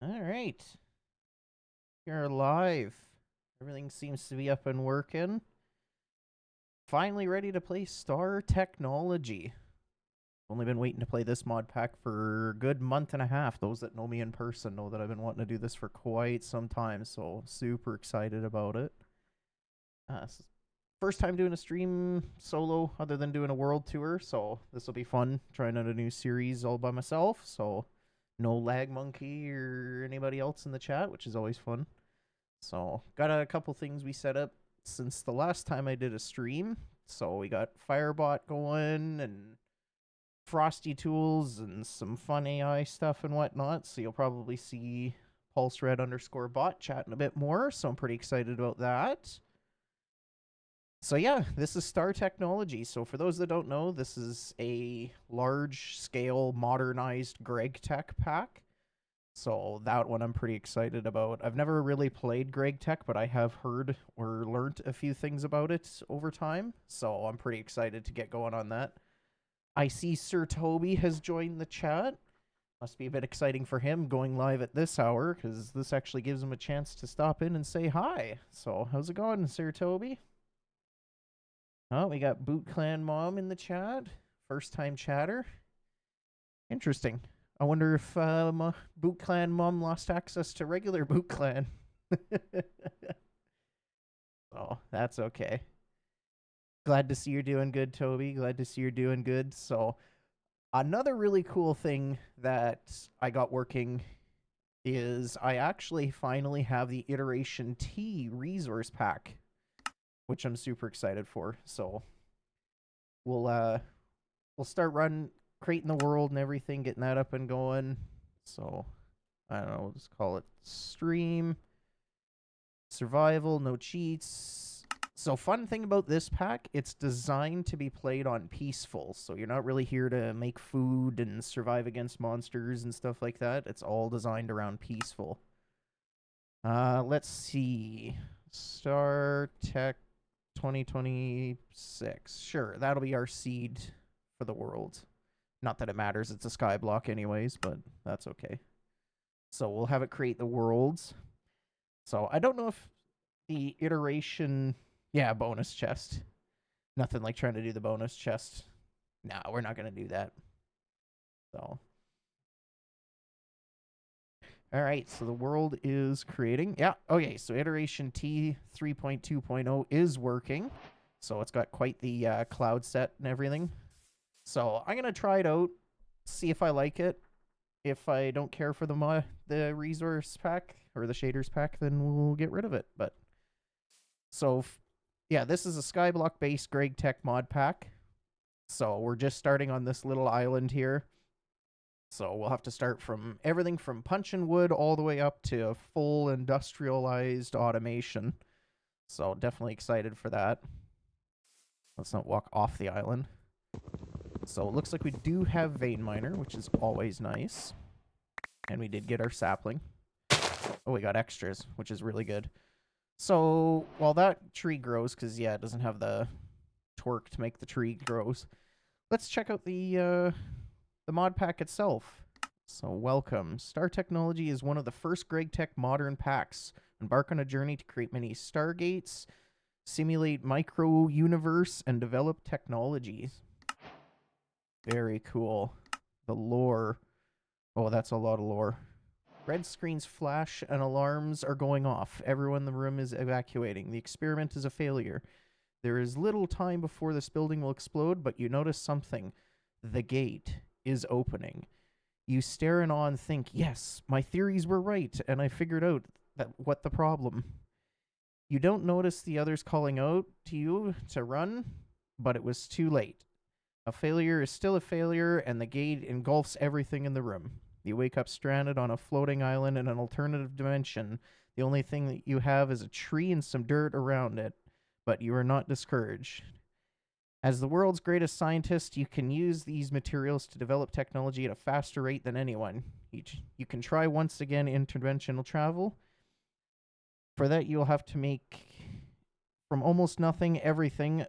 All right. You're live. Everything seems to be up and working. Finally ready to play Star Technology. Only been waiting to play this mod pack for a good month and a half. Those that know me in person know that I've been wanting to do this for quite some time, so super excited about it. First time doing a stream solo other than doing a world tour, so this will be fun trying out a new series all by myself. So no lag monkey or anybody else in the chat, which is always fun. So got a couple things we set up since the last time I did a stream. So we got Firebot going and Frosty tools and some fun AI stuff and whatnot. So you'll probably see PulseRed_bot chatting a bit more. So I'm pretty excited about that. So yeah, this is Star Technology. So for those that don't know, this is a large-scale modernized Greg Tech pack. So that one I'm pretty excited about. I've never really played Greg Tech, but I have heard or learned a few things about it over time. So I'm pretty excited to get going on that. I see Sir Toby has joined the chat. Must be a bit exciting for him going live at this hour, because this actually gives him a chance to stop in and say hi. So how's it going, Sir Toby? Oh, we got Boot Clan Mom in the chat. First time chatter. Interesting. I wonder if Boot Clan Mom lost access to regular Boot Clan. Oh, that's okay. Glad to see you're doing good, Toby. Glad to see you're doing good. So, another really cool thing that I got working is I actually finally have the Iteration T resource pack, which I'm super excited for. So, we'll start creating the world and everything, getting that up and going. So, I don't know, we'll just call it stream, survival, no cheats. So, fun thing about this pack, it's designed to be played on peaceful. So, you're not really here to make food and survive against monsters and stuff like that. It's all designed around peaceful. Let's see. Star Tech 2026. Sure, that'll be our seed for the world. Not that it matters, it's a sky block anyways, but that's okay. So we'll have it create the worlds. So I don't know if the iteration... Yeah, bonus chest. Nothing like trying to do the bonus chest. No, we're not going to do that. So... Alright, so the world is creating. Yeah, okay, so iteration T 3.2.0 is working. So it's got quite the cloud set and everything. So I'm going to try it out, see if I like it. If I don't care for the resource pack or the shaders pack, then we'll get rid of it. But so yeah, this is a Skyblock based Greg Tech mod pack. So we're just starting on this little island here. So we'll have to start from everything from punching wood all the way up to full industrialized automation. So definitely excited for that. Let's not walk off the island. So it looks like we do have vein miner, which is always nice. And we did get our sapling. Oh, we got extras, which is really good. So while that tree grows, because yeah, it doesn't have the torque to make the tree grows, let's check out the mod pack itself. So welcome. Star Technology is one of the first Greg Tech modern packs. Embark on a journey to create many stargates, simulate micro-universe, and develop technologies. Very cool. The lore. Oh, that's a lot of lore. Red screens flash and alarms are going off. Everyone in the room is evacuating. The experiment is a failure. There is little time before this building will explode, but you notice something. The gate is opening. You stare in awe and think, yes, my theories were right, and I figured out what the problem. You don't notice the others calling out to you to run, but it was too late. A failure is still a failure, and the gate engulfs everything in the room. You wake up stranded on a floating island in an alternative dimension. The only thing that you have is a tree and some dirt around it, but you are not discouraged. As the world's greatest scientist, you can use these materials to develop technology at a faster rate than anyone. You can try once again interdimensional travel. For that, you'll have to make from almost nothing everything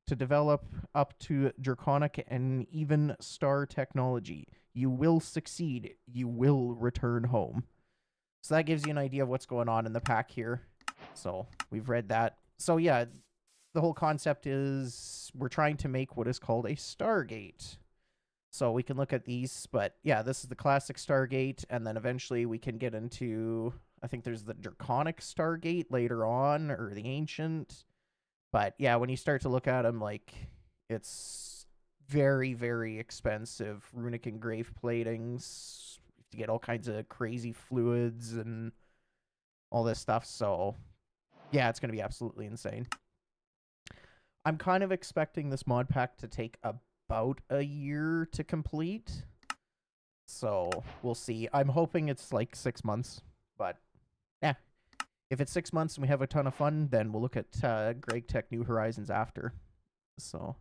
to develop up to draconic and even star technology. You will succeed. You will return home. So that gives you an idea of what's going on in the pack here. So we've read that. So yeah, the whole concept is we're trying to make what is called a Stargate. So we can look at these, but yeah, this is the classic Stargate, and then eventually we can get into, I think there's the Draconic Stargate later on, or the Ancient. But yeah, when you start to look at them, like, it's very, very expensive. Runic engraved platings, to get all kinds of crazy fluids and all this stuff. So yeah, it's going to be absolutely insane. I'm kind of expecting this mod pack to take about a year to complete. So we'll see. I'm hoping it's like 6 months, but yeah. If it's 6 months and we have a ton of fun, then we'll look at Greg Tech New Horizons after. So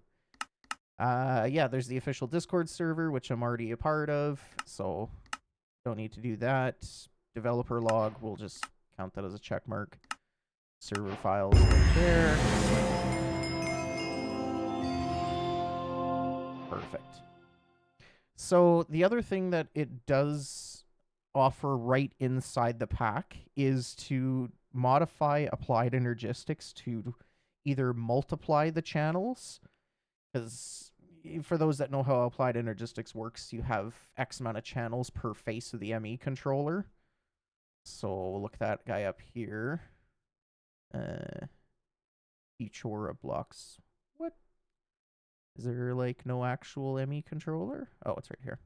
yeah, there's the official Discord server, which I'm already a part of, so don't need to do that. Developer log, we'll just count that as a check mark. Server files right there. Perfect. So the other thing that it does offer right inside the pack is to modify applied energistics to either multiply the channels, because for those that know how applied energistics works, you have X amount of channels per face of the ME controller. So we'll look that guy up here. Each aura blocks. What? Is there like no actual ME controller? Oh, it's right here.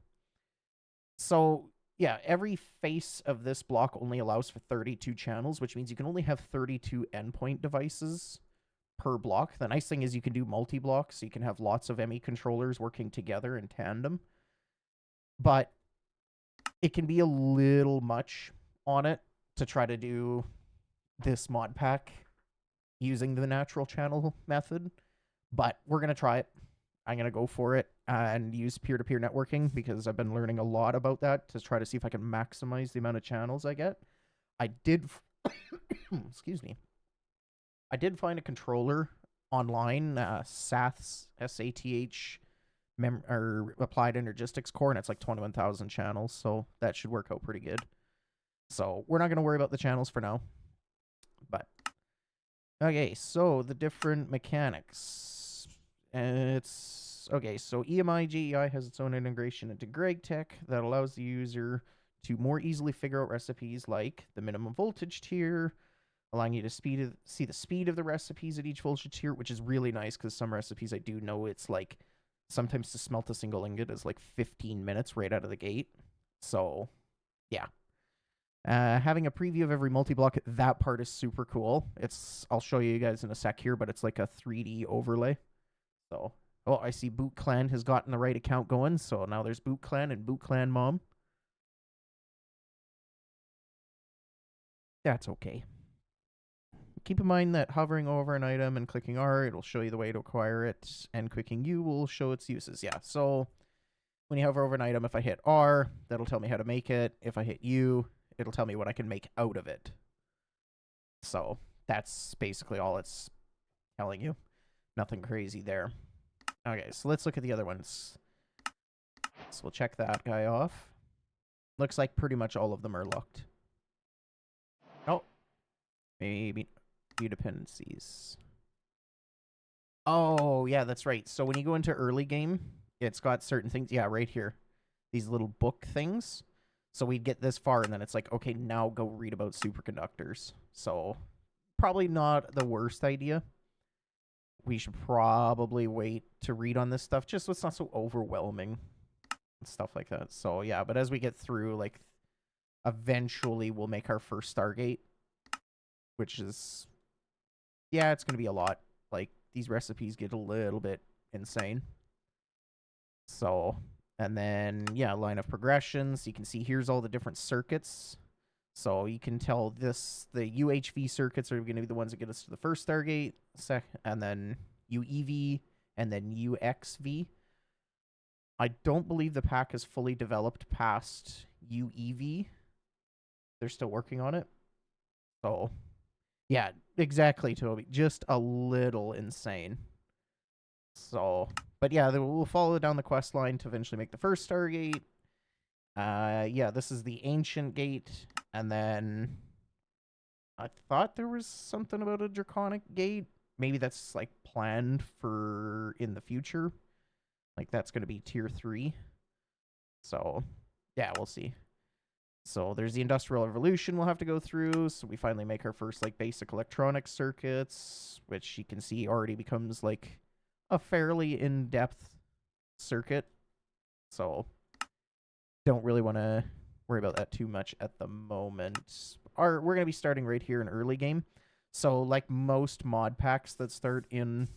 So yeah, every face of this block only allows for 32 channels, which means you can only have 32 endpoint devices per block. The nice thing is you can do multi-block, so you can have lots of ME controllers working together in tandem. But it can be a little much on it to try to do this mod pack using the natural channel method. But we're going to try it. I'm going to go for it and use peer-to-peer networking, because I've been learning a lot about that to try to see if I can maximize the amount of channels I get. I did... excuse me. I did find a controller online, SATH, S-A-T-H, or Applied Energistics Core, and it's like 21,000 channels, so that should work out pretty good. So we're not going to worry about the channels for now. But, okay, so the different mechanics. It's, okay, so EMI GEI has its own integration into Greg Tech that allows the user to more easily figure out recipes like the minimum voltage tier, allowing you to see the speed of the recipes at each voltage tier, which is really nice, because some recipes I do know it's like, sometimes to smelt a single ingot is like 15 minutes right out of the gate. So, yeah. Having a preview of every multi-block, that part is super cool. I'll show you guys in a sec here, but it's like a 3D overlay. So, oh, I see Boot Clan has gotten the right account going, so now there's Boot Clan and Boot Clan Mom. That's okay. Keep in mind that hovering over an item and clicking R, it'll show you the way to acquire it, and clicking U will show its uses. Yeah, so when you hover over an item, if I hit R, that'll tell me how to make it. If I hit U, it'll tell me what I can make out of it. So that's basically all it's telling you. Nothing crazy there. Okay, so let's look at the other ones. So we'll check that guy off. Looks like pretty much all of them are locked. Oh, maybe few dependencies. Oh, yeah, that's right. So when you go into early game, it's got certain things. Yeah, right here. These little book things. So we'd get this far, and then it's like, okay, now go read about superconductors. So probably not the worst idea. We should probably wait to read on this stuff, just so it's not so overwhelming and stuff like that. So yeah, but as we get through, like, eventually we'll make our first Stargate, which is, yeah, it's going to be a lot. Like, these recipes get a little bit insane. So, and then, yeah, line of progressions. You can see here's all the different circuits. So you can tell the UHV circuits are going to be the ones that get us to the first Stargate, and then UEV, and then UXV. I don't believe the pack is fully developed past UEV. They're still working on it. So, yeah, exactly, Toby. Just a little insane. So, but yeah, we'll follow down the quest line to eventually make the first Stargate. Yeah, this is the Ancient Gate. And then I thought there was something about a draconic gate. Maybe that's like planned for in the future. Like that's going to be tier 3. So, yeah, we'll see. So there's the Industrial Revolution we'll have to go through. So we finally make our first like basic electronic circuits, which you can see already becomes like a fairly in-depth circuit. So don't really want to worry about that too much at the moment. We're going to be starting right here in early game. So like most mod packs that start in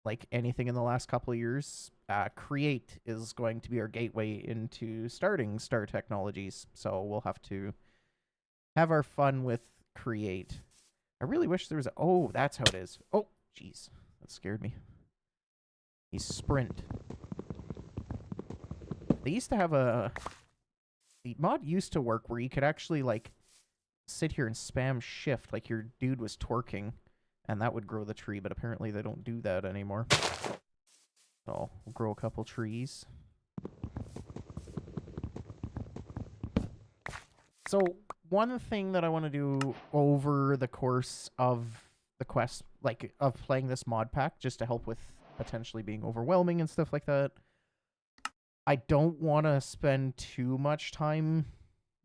like anything in the last couple of years, Create is going to be our gateway into starting Star Technologies. So we'll have to have our fun with Create. I really wish there was a... Oh, that's how it is. Oh, jeez. That scared me. He's Sprint. They used to have a... The mod used to work where you could actually, like, sit here and spam shift like your dude was twerking, and that would grow the tree, but apparently they don't do that anymore. So we'll grow a couple trees. So one thing that I want to do over the course of the quest, like of playing this mod pack, just to help with potentially being overwhelming and stuff like that, I don't want to spend too much time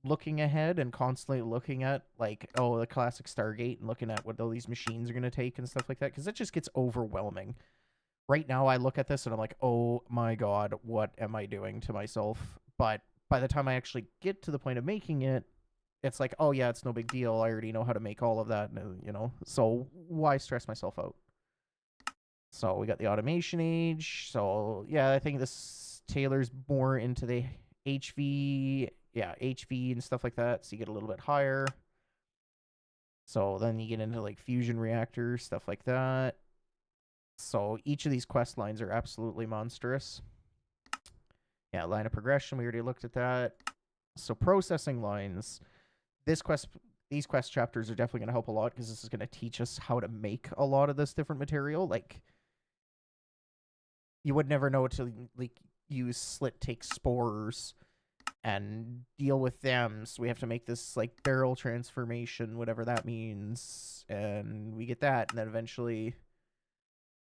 looking ahead and constantly looking at, like, oh, the classic Stargate and looking at what all these machines are going to take and stuff like that, because it just gets overwhelming. Right now, I look at this and I'm like, oh my god, what am I doing to myself? But by the time I actually get to the point of making it, it's like, oh yeah, it's no big deal. I already know how to make all of that, you know? So why stress myself out? So we got the automation age. So yeah, I think this tailors more into the HV, yeah, HV and stuff like that. So you get a little bit higher. So then you get into like fusion reactors, stuff like that. So each of these quest lines are absolutely monstrous. Yeah, line of progression, we already looked at that. So processing lines. These quest chapters are definitely going to help a lot because this is going to teach us how to make a lot of this different material. Like, you would never know to like use slit take spores and deal with them. So we have to make this like barrel transformation, whatever that means, and we get that, and then eventually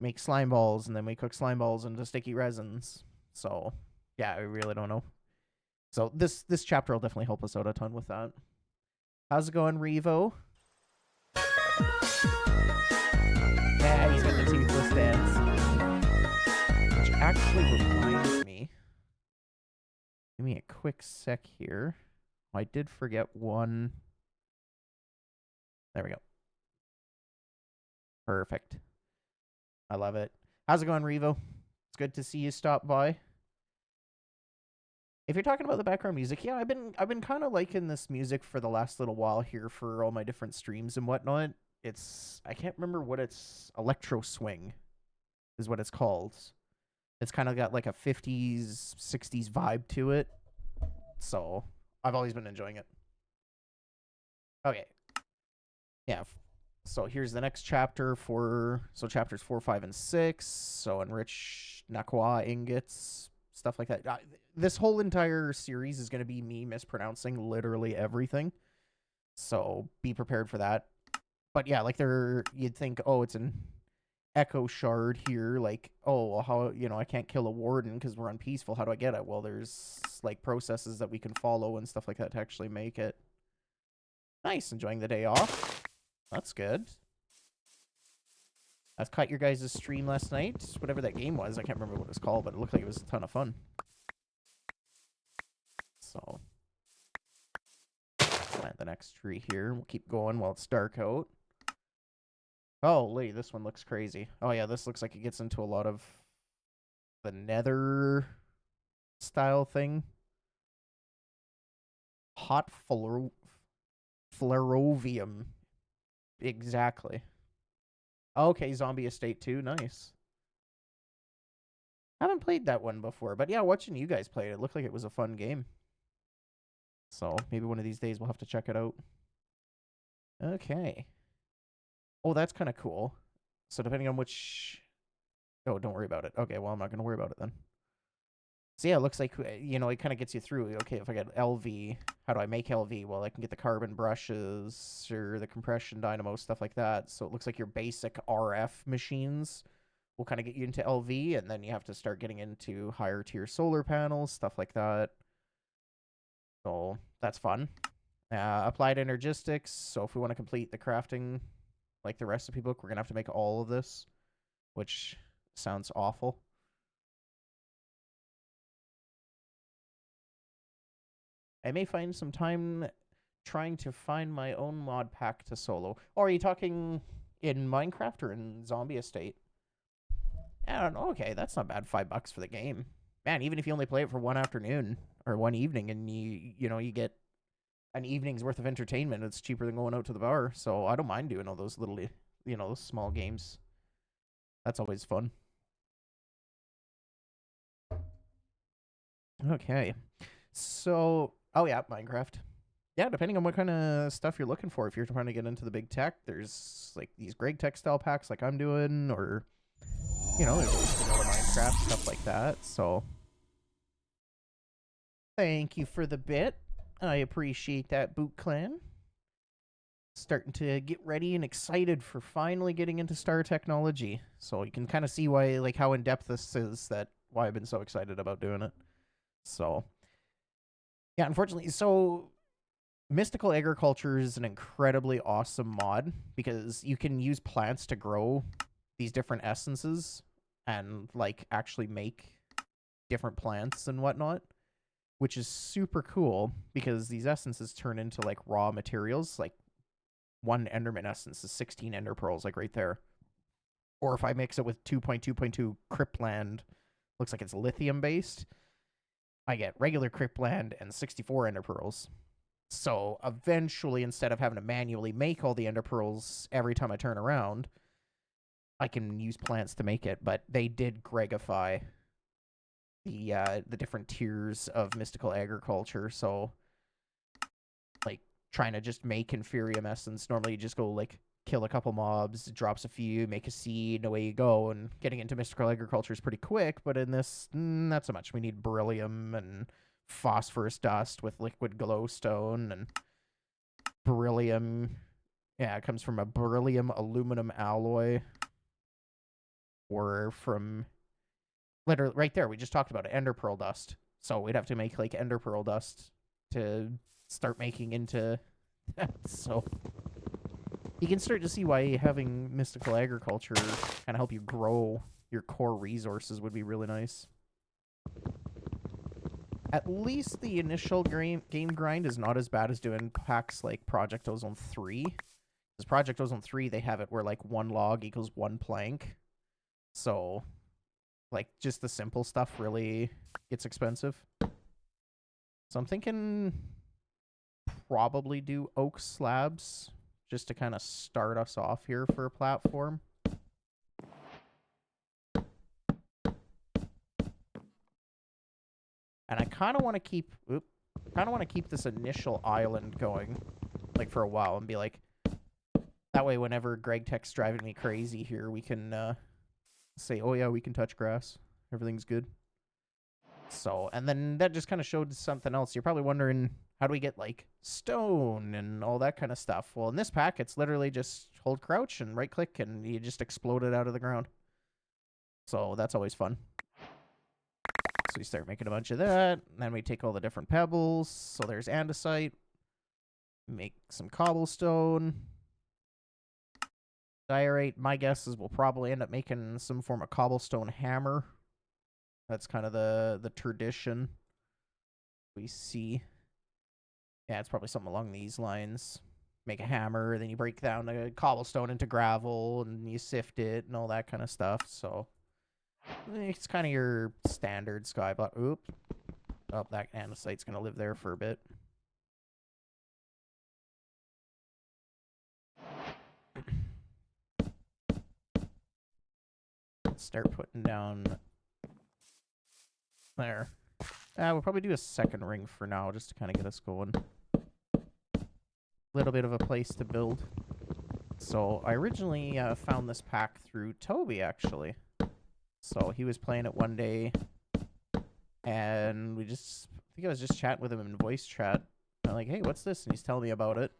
make slime balls, and then we cook slime balls into sticky resins. So yeah, I really don't know. So this chapter will definitely help us out a ton with that. How's it going, Revo? Yeah, he's got the toothless dance. Which actually reminds me. Give me a quick sec here. I did forget one. There we go. Perfect. I love it. How's it going, Revo? It's good to see you stop by. If you're talking about the background music, yeah, I've been kind of liking this music for the last little while here for all my different streams and whatnot. I can't remember what it's, electro swing is what it's called. It's kind of got like a 50s, 60s vibe to it. So I've always been enjoying it. Okay. Yeah. So here's the next chapter so chapters 4, 5, and 6. So enrich Nakwa ingots, stuff like that. This whole entire series is going to be me mispronouncing literally everything. So be prepared for that. But yeah, like you'd think, oh, it's an echo shard here. Like, oh, how, I can't kill a warden because we're unpeaceful. How do I get it? Well, there's like processes that we can follow and stuff like that to actually make it. Nice. Enjoying the day off. That's good. I've caught your guys' stream last night. Whatever that game was. I can't remember what it was called, but it looked like it was a ton of fun. So, plant the next tree here. We'll keep going while it's dark out. Holy, this one looks crazy. Oh yeah, this looks like it gets into a lot of the nether style thing. Hot flerovium. Exactly. Okay, Zombie Estate 2. Nice. I haven't played that one before, but yeah, watching you guys play it looked like it was a fun game. So maybe one of these days we'll have to check it out. Okay. Oh, that's kind of cool. So depending on which... Oh, don't worry about it. Okay, well, I'm not going to worry about it then. So yeah, it looks like, you know, it kind of gets you through. Okay, if I get LV, how do I make LV? Well, I can get the carbon brushes or the compression dynamo, stuff like that. So it looks like your basic RF machines will kind of get you into LV, and then you have to start getting into higher tier solar panels, stuff like that. So that's fun. Applied energistics. So if we want to complete the crafting like the recipe book, we're going to have to make all of this, which sounds awful. I may find some time trying to find my own mod pack to solo. Or are you talking in Minecraft or in Zombie Estate? I don't know. Okay, that's not bad. $5 for the game. Man, even if you only play it for one afternoon or one evening and you get an evening's worth of entertainment, it's cheaper than going out to the bar. So I don't mind doing all those little, those small games. That's always fun. Okay. So, oh yeah, Minecraft. Yeah, depending on what kind of stuff you're looking for. If you're trying to get into the big tech, there's like these Greg textile packs like I'm doing, or there's always vanilla Minecraft, stuff like that. So thank you for the bit. I appreciate that, Boot Clan. Starting to get ready and excited for finally getting into Star Technology. So you can kind of see why, like, how in-depth this is, why I've been so excited about doing it. So yeah, unfortunately, so Mystical Agriculture is an incredibly awesome mod because you can use plants to grow these different essences and, like, actually make different plants and whatnot, which is super cool because these essences turn into, like, raw materials. Like, one Enderman essence is 16 Ender Pearls, like, right there. Or if I mix it with 2.2.2 Cryptland, looks like it's lithium-based, I get regular Cryptland and 64 Ender Pearls. So eventually, instead of having to manually make all the Ender Pearls every time I turn around, I can use plants to make it. But they did Gregify the different tiers of Mystical Agriculture. So, like, trying to just make Inferium Essence, normally you just go, like, kill a couple mobs, drops a few, make a seed, and away you go. And getting into Mystical Agriculture is pretty quick, but in this, not so much. We need beryllium and phosphorus dust with liquid glowstone and beryllium. Yeah, it comes from a beryllium aluminum alloy, or from literally right there. We just talked about it, ender pearl dust. So we'd have to make like ender pearl dust to start making into that. So you can start to see why having Mystical Agriculture kind of help you grow your core resources would be really nice. At least the initial game grind is not as bad as doing packs like Project Ozone 3. Because Project Ozone 3, they have it where, like, one log equals one plank. So, like, just the simple stuff really gets expensive. So I'm thinking probably do oak slabs just to kind of start us off here for a platform. And I kind of want to keep this initial island going, like, for a while, and be like, that way whenever Greg Tech's driving me crazy here, we can say, oh yeah, we can touch grass. Everything's good. So, and then that just kind of showed something else. You're probably wondering, how do we get, like, stone and all that kind of stuff? Well, in this pack, it's literally just hold crouch and right click, and you just explode it out of the ground. So that's always fun. So we start making a bunch of that, and then we take all the different pebbles. So there's andesite. Make some cobblestone. Diorite, my guess is we'll probably end up making some form of cobblestone hammer. That's kind of the tradition we see. Yeah, it's probably something along these lines. Make a hammer, then you break down the cobblestone into gravel, and you sift it, and all that kind of stuff. So it's kind of your standard skyblock. Oop. Oh, that andesite's going to live there for a bit. Let's start putting down there. We'll probably do a second ring for now, just to kind of get us going. Little bit of a place to build. So I originally found this pack through Toby, actually. So he was playing it one day, And I think I was just chatting with him in voice chat. I'm like, hey, what's this? And he's telling me about it.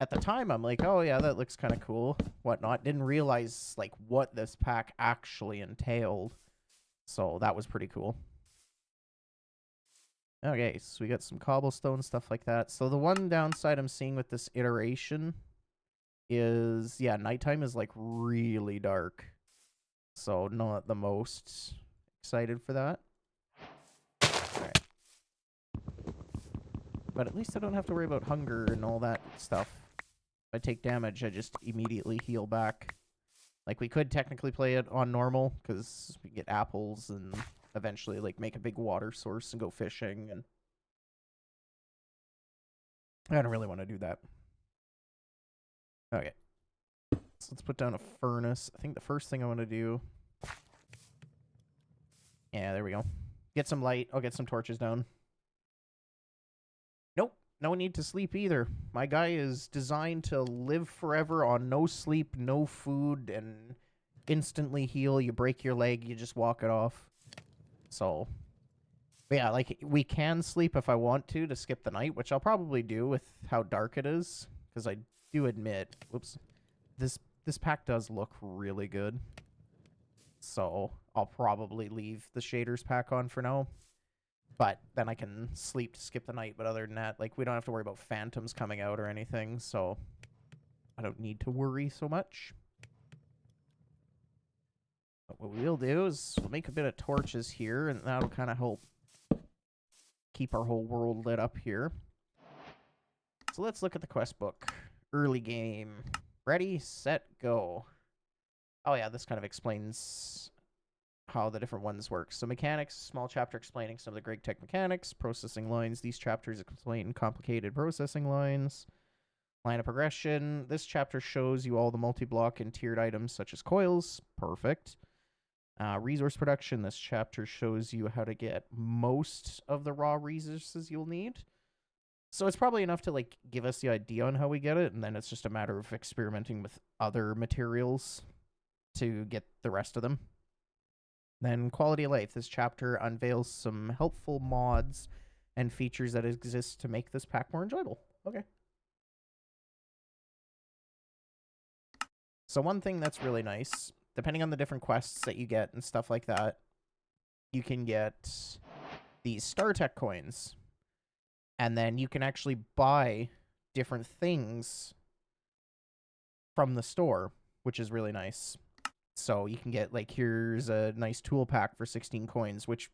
At the time, I'm like, oh yeah, that looks kind of cool, whatnot. Didn't realize like what this pack actually entailed. So that was pretty cool. Okay, so we got some cobblestone, stuff like that. So the one downside I'm seeing with this iteration is, yeah, nighttime is like really dark. So not the most excited for that. Alright. But at least I don't have to worry about hunger and all that stuff. If I take damage, I just immediately heal back. Like, we could technically play it on normal, because we get apples and eventually, like, make a big water source and go fishing, and I don't really want to do that. Okay. So let's put down a furnace. I think the first thing I want to do... Yeah, there we go. Get some light. I'll get some torches down. Nope. No need to sleep either. My guy is designed to live forever on no sleep, no food, and instantly heal. You break your leg, you just walk it off. So, but yeah, like, we can sleep if I want to skip the night, which I'll probably do with how dark it is. Because I do admit, whoops, this pack does look really good. So, I'll probably leave the shaders pack on for now. But then I can sleep to skip the night. But other than that, like, we don't have to worry about phantoms coming out or anything. So I don't need to worry so much. But what we'll do is we'll make a bit of torches here. And that'll kind of help keep our whole world lit up here. So let's look at the quest book. Early game. Ready, set, go. Oh yeah, this kind of explains how the different ones work. So mechanics, small chapter explaining some of the Greg Tech mechanics. Processing lines, these chapters explain complicated processing lines. Line of progression, this chapter shows you all the multi-block and tiered items such as coils. Perfect. Resource production, this chapter shows you how to get most of the raw resources you'll need. So it's probably enough to like give us the idea on how we get it, and then it's just a matter of experimenting with other materials to get the rest of them. Then quality of life. This chapter unveils some helpful mods and features that exist to make this pack more enjoyable. Okay. So one thing that's really nice, depending on the different quests that you get and stuff like that, you can get these StarTech coins. And then you can actually buy different things from the store, which is really nice. So you can get, like, here's a nice tool pack for 16 coins, which,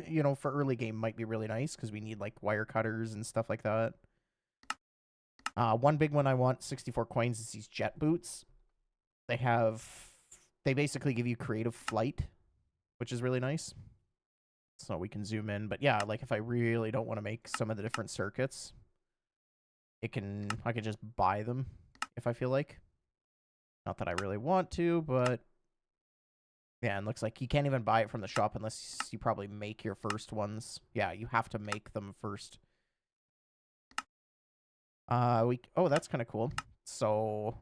you know, for early game might be really nice because we need, like, wire cutters and stuff like that. One big one I want, 64 coins, is these jet boots. They basically give you creative flight, which is really nice. So we can zoom in. But yeah, like, if I really don't want to make some of the different circuits, I can just buy them if I feel like. Not that I really want to, but... Yeah, and looks like you can't even buy it from the shop unless you probably make your first ones. Yeah, you have to make them first. Oh, that's kind of cool. So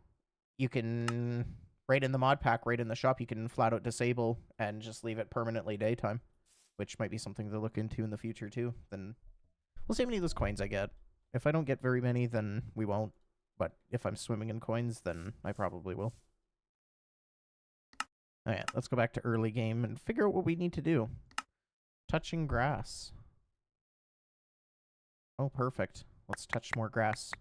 you can, right in the mod pack, right in the shop, you can flat out disable and just leave it permanently daytime, which might be something to look into in the future too. Then we'll see how many of those coins I get. If I don't get very many, then we won't. But if I'm swimming in coins, then I probably will. Alright, let's go back to early game and figure out what we need to do. Touching grass. Oh, perfect. Let's touch more grass.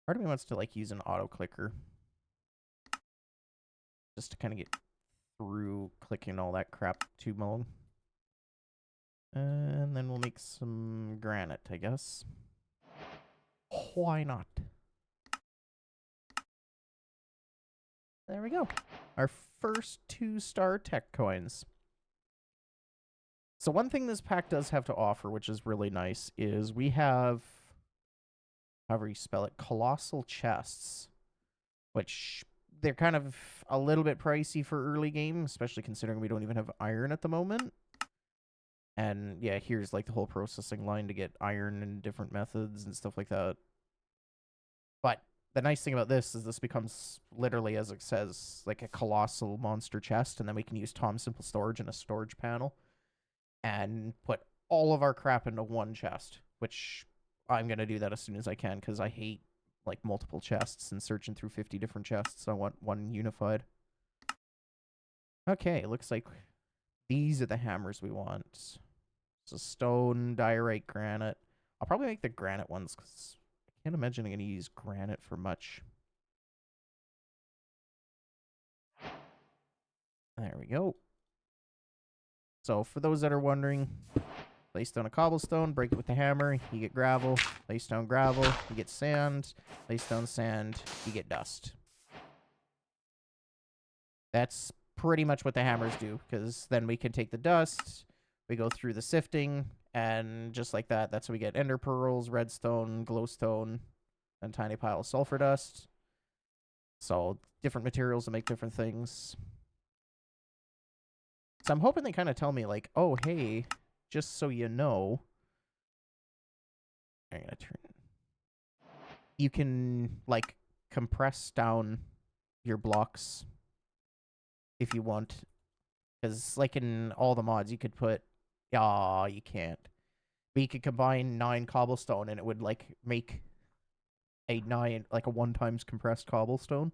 Part of me wants to, like, use an auto clicker. Just to kind of get through clicking all that crap too long. And then we'll make some granite, I guess. Why not? There we go. Our first 2 StarTech coins. So one thing this pack does have to offer, which is really nice, is we have, however you spell it, colossal chests, which they're kind of a little bit pricey for early game, especially considering we don't even have iron at the moment. And yeah, here's like the whole processing line to get iron and different methods and stuff like that. But the nice thing about this is this becomes literally, as it says, like a colossal monster chest, and then we can use Tom Simple Storage in a storage panel and put all of our crap into one chest, which I'm going to do that as soon as I can because I hate like multiple chests and searching through 50 different chests. I want one unified. Okay, looks like these are the hammers we want. So stone, diorite, granite. I'll probably make the granite ones because I can't imagine I'm going to use granite for much. There we go. So for those that are wondering, lay stone a cobblestone, break it with the hammer, you get gravel. Lay stone gravel, you get sand. Lay stone sand, you get dust. That's pretty much what the hammers do, because then we can take the dust, we go through the sifting, and just like that, that's how we get ender pearls, redstone, glowstone, and a tiny pile of sulfur dust. So different materials to make different things. So I'm hoping they kind of tell me, like, oh, hey, just so you know, I'm going to turn. You can, like, compress down your blocks if you want. Because, like, in all the mods, you could put... Ah, you can't. But you could combine 9 cobblestone, and it would, like, make a 9... Like, a 1 times compressed cobblestone.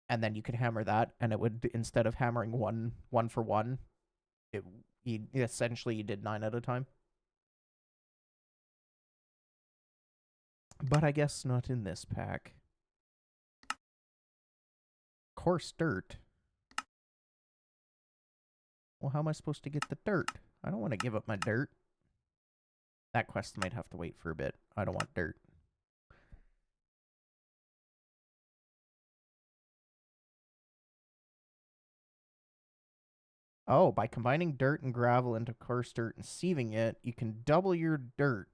And then you could hammer that, and it would, instead of hammering one for one, essentially you did 9 at a time. But I guess not in this pack. Coarse dirt. Well, how am I supposed to get the dirt? I don't want to give up my dirt. That quest might have to wait for a bit. I don't want dirt. Oh, by combining dirt and gravel into coarse dirt and sieving it, you can double your dirt.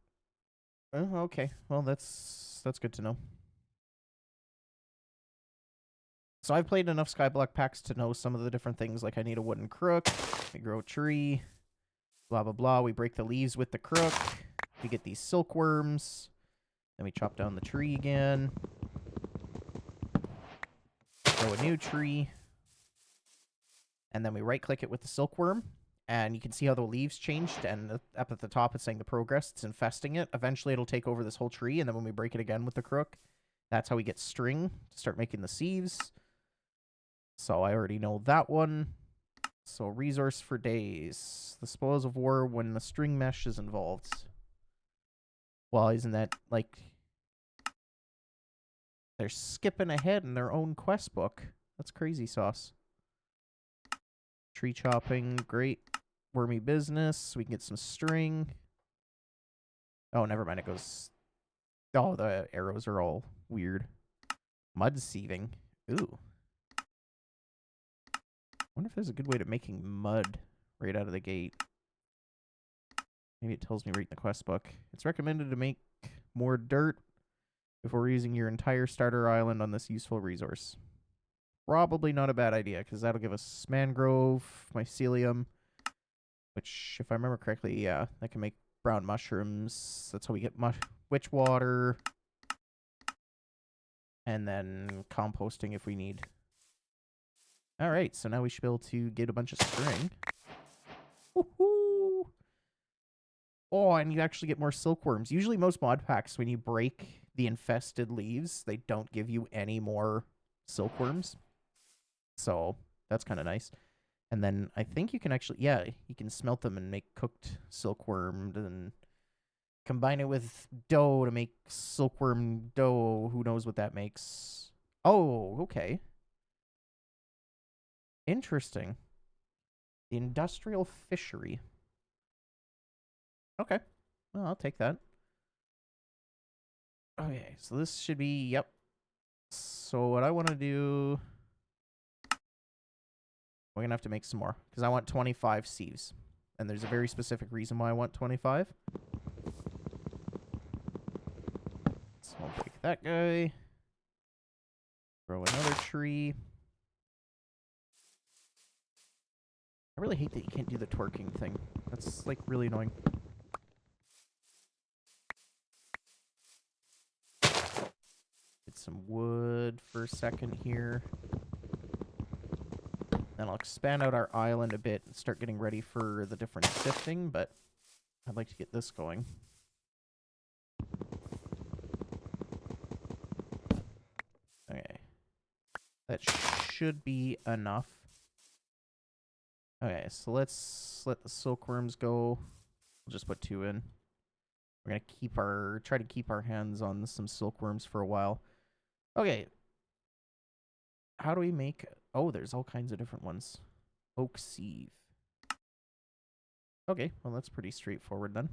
Oh, okay. Well, that's good to know. So I've played enough Skyblock packs to know some of the different things, like I need a wooden crook, we grow a tree, blah, blah, blah. We break the leaves with the crook, we get these silkworms, then we chop down the tree again, grow a new tree, and then we right-click it with the silkworm, and you can see how the leaves changed, and up at the top it's saying the progress, it's infesting it. Eventually it'll take over this whole tree, and then when we break it again with the crook, that's how we get string to start making the sieves. So I already know that one. So resource for days. The spoils of war when the string mesh is involved. Well, isn't that like... They're skipping ahead in their own quest book. That's crazy sauce. Tree chopping, great. Wormy business. We can get some string. Oh, never mind. It goes... Oh, the arrows are all weird. Mud sieving. Ooh. I wonder if there's a good way to making mud right out of the gate. Maybe it tells me right in the quest book. It's recommended to make more dirt before using your entire starter island on this useful resource. Probably not a bad idea, because that'll give us mangrove, mycelium, which, if I remember correctly, yeah, that can make brown mushrooms. That's how we get witch water. And then composting if we need. Alright, so now we should be able to get a bunch of string. Woohoo! Oh, and you actually get more silkworms. Usually most mod packs, when you break the infested leaves, they don't give you any more silkworms. So, that's kind of nice. And then I think you can actually, yeah, you can smelt them and make cooked silkworm and combine it with dough to make silkworm dough. Who knows what that makes? Oh, okay. Interesting. The industrial fishery. Okay. Well, I'll take that. Okay, so this should be, yep. So what I want to do... We're going to have to make some more, because I want 25 sieves. And there's a very specific reason why I want 25. So I'll break that guy. Grow another tree. I really hate that you can't do the twerking thing. That's, like, really annoying. The some wood for a second here. Then I'll expand out our island a bit and start getting ready for the different sifting, but I'd like to get this going. Okay. That should be enough. Okay, so let's let the silkworms go. We'll just put 2 in. We're gonna try to keep our hands on some silkworms for a while. Okay. How do we make... Oh, there's all kinds of different ones. Oak sieve. Okay, well that's pretty straightforward then.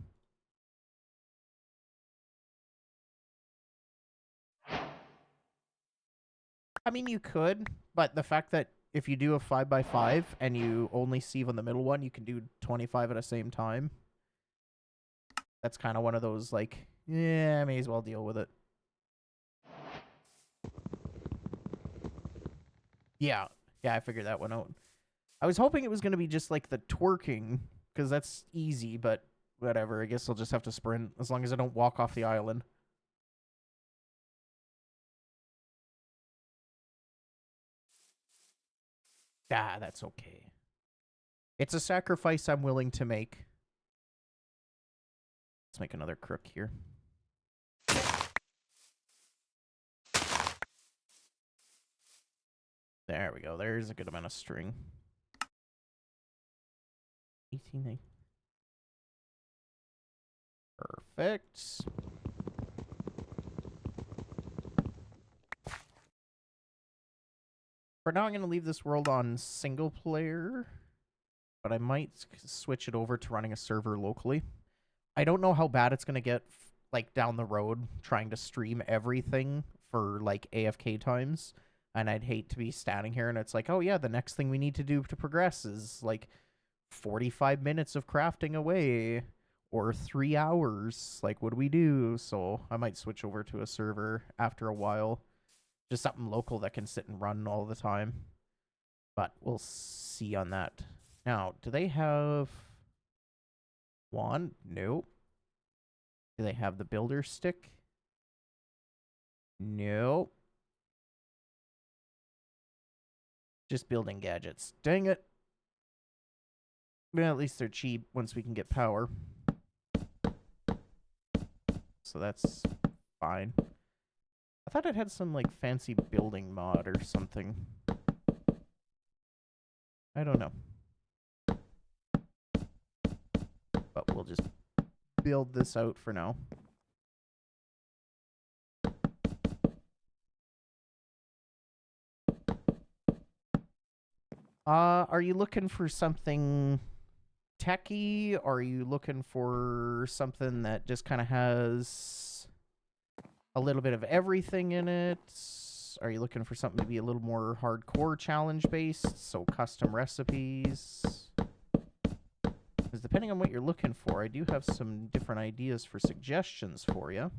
I mean, you could, but the fact that if you do a 5x5 and you only sieve on the middle one, you can do 25 at the same time. That's kind of one of those, like, yeah, I may as well deal with it. Yeah, I figured that one out. I was hoping it was going to be just like the twerking, because that's easy, but whatever. I guess I'll just have to sprint, as long as I don't walk off the island. Ah, that's okay. It's a sacrifice I'm willing to make. Let's make another crook here. There we go. There's a good amount of string. 18. Perfect. For now, I'm going to leave this world on single player, but I might switch it over to running a server locally. I don't know how bad it's going to get, like, down the road trying to stream everything for, like, AFK times. And I'd hate to be standing here and it's like, oh yeah, the next thing we need to do to progress is, like, 45 minutes of crafting away. Or 3 hours. Like, what do we do? So I might switch over to a server after a while. Just something local that can sit and run all the time. But we'll see on that. Now, do they have... wand? Nope. Do they have the builder stick? Nope. Just building gadgets. Dang it. Well, at least they're cheap once we can get power. So that's fine. I thought it had some, like, fancy building mod or something. I don't know. But we'll just build this out for now. Are you looking for something techy? Or are you looking for something that just kind of has a little bit of everything in it? Are you looking for something to be a little more hardcore challenge based? So custom recipes? Because depending on what you're looking for, I do have some different ideas for suggestions for you.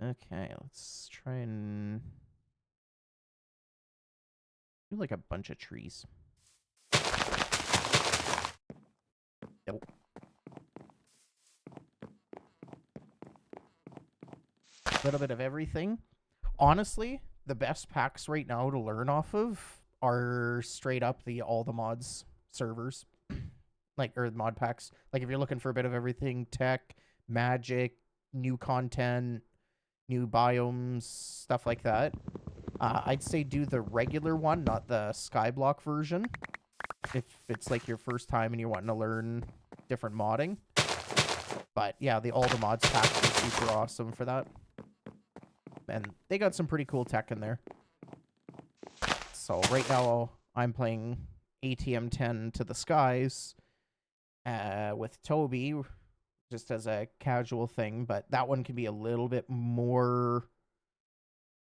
Okay, let's try and do like a bunch of trees. Nope. A little bit of everything. Honestly, the best packs right now to learn off of are straight up all the mods servers. Like, or mod packs. Like, if you're looking for a bit of everything, tech, magic, new content, new biomes, stuff like that. I'd say do the regular one, not the skyblock version. If it's like your first time and you're wanting to learn different modding. But yeah, all the mods packs are super awesome for that. And they got some pretty cool tech in there. So right now I'm playing ATM 10 to the skies with Toby, just as a casual thing, but that one can be a little bit more,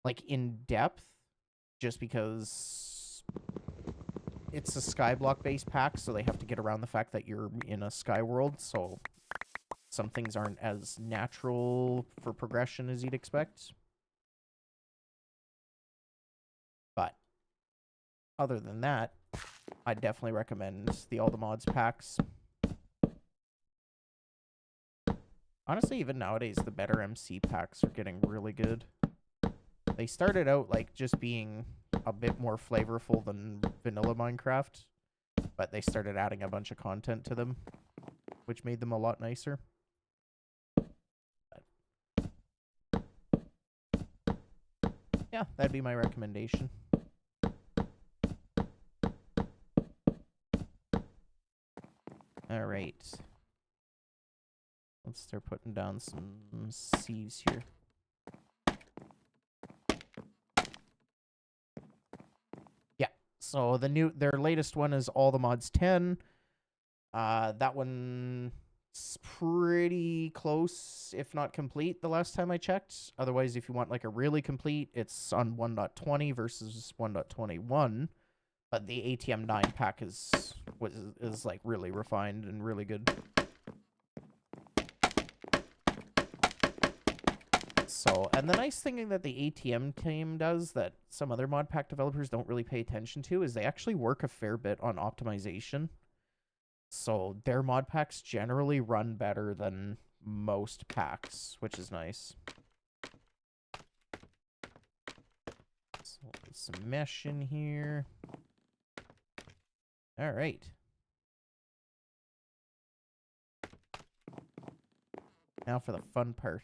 like, in depth, just because it's a skyblock based pack, so they have to get around the fact that you're in a sky world, so some things aren't as natural for progression as you'd expect. But other than that, I'd definitely recommend all the mods packs. Honestly, even nowadays, the better MC packs are getting really good. They started out like just being a bit more flavorful than vanilla Minecraft, but they started adding a bunch of content to them, which made them a lot nicer. Yeah, that'd be my recommendation. All right. Let's start putting down some sieves here. Yeah. So their latest one is All the Mods 10. That one's pretty close, if not complete, the last time I checked. Otherwise, if you want like a really complete, it's on 1.20 versus 1.21. But the ATM 9 pack is like really refined and really good. So, and the nice thing that the ATM team does that some other Modpack developers don't really pay attention to is they actually work a fair bit on optimization. So their mod packs generally run better than most packs, which is nice. So put some mesh in here. All right. Now for the fun part.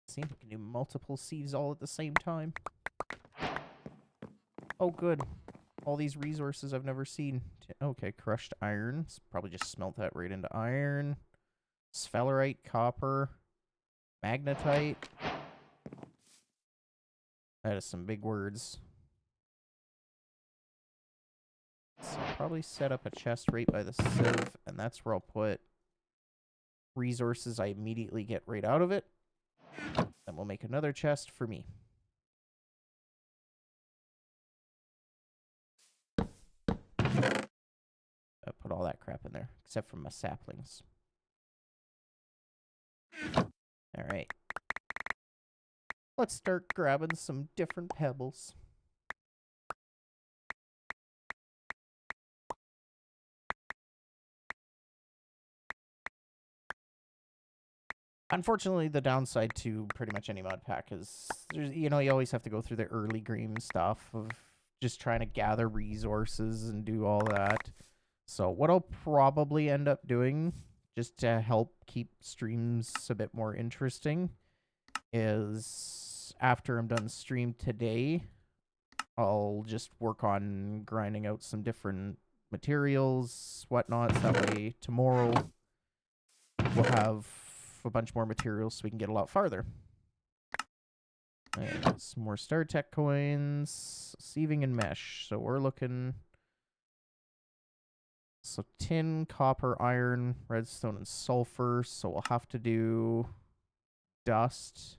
See, we can do multiple sieves all at the same time. Oh, good. All these resources I've never seen. Okay, crushed iron. Probably just smelt that right into iron. Sphalerite, copper, magnetite. That is some big words. So I'll probably set up a chest right by the sieve, and that's where I'll put resources I immediately get right out of it. Then we'll make another chest for me. I'll put all that crap in there, except for my saplings. All right. Let's start grabbing some different pebbles. Unfortunately, the downside to pretty much any mod pack is, you always have to go through the early game stuff of just trying to gather resources and do all that. So what I'll probably end up doing, just to help keep streams a bit more interesting, is after I'm done stream today, I'll just work on grinding out some different materials, whatnot. So that way tomorrow we'll have a bunch more materials so we can get a lot farther. And some more Star Tech coins, sieving and mesh. So we're looking... So tin, copper, iron, redstone, and sulfur. So we'll have to do dust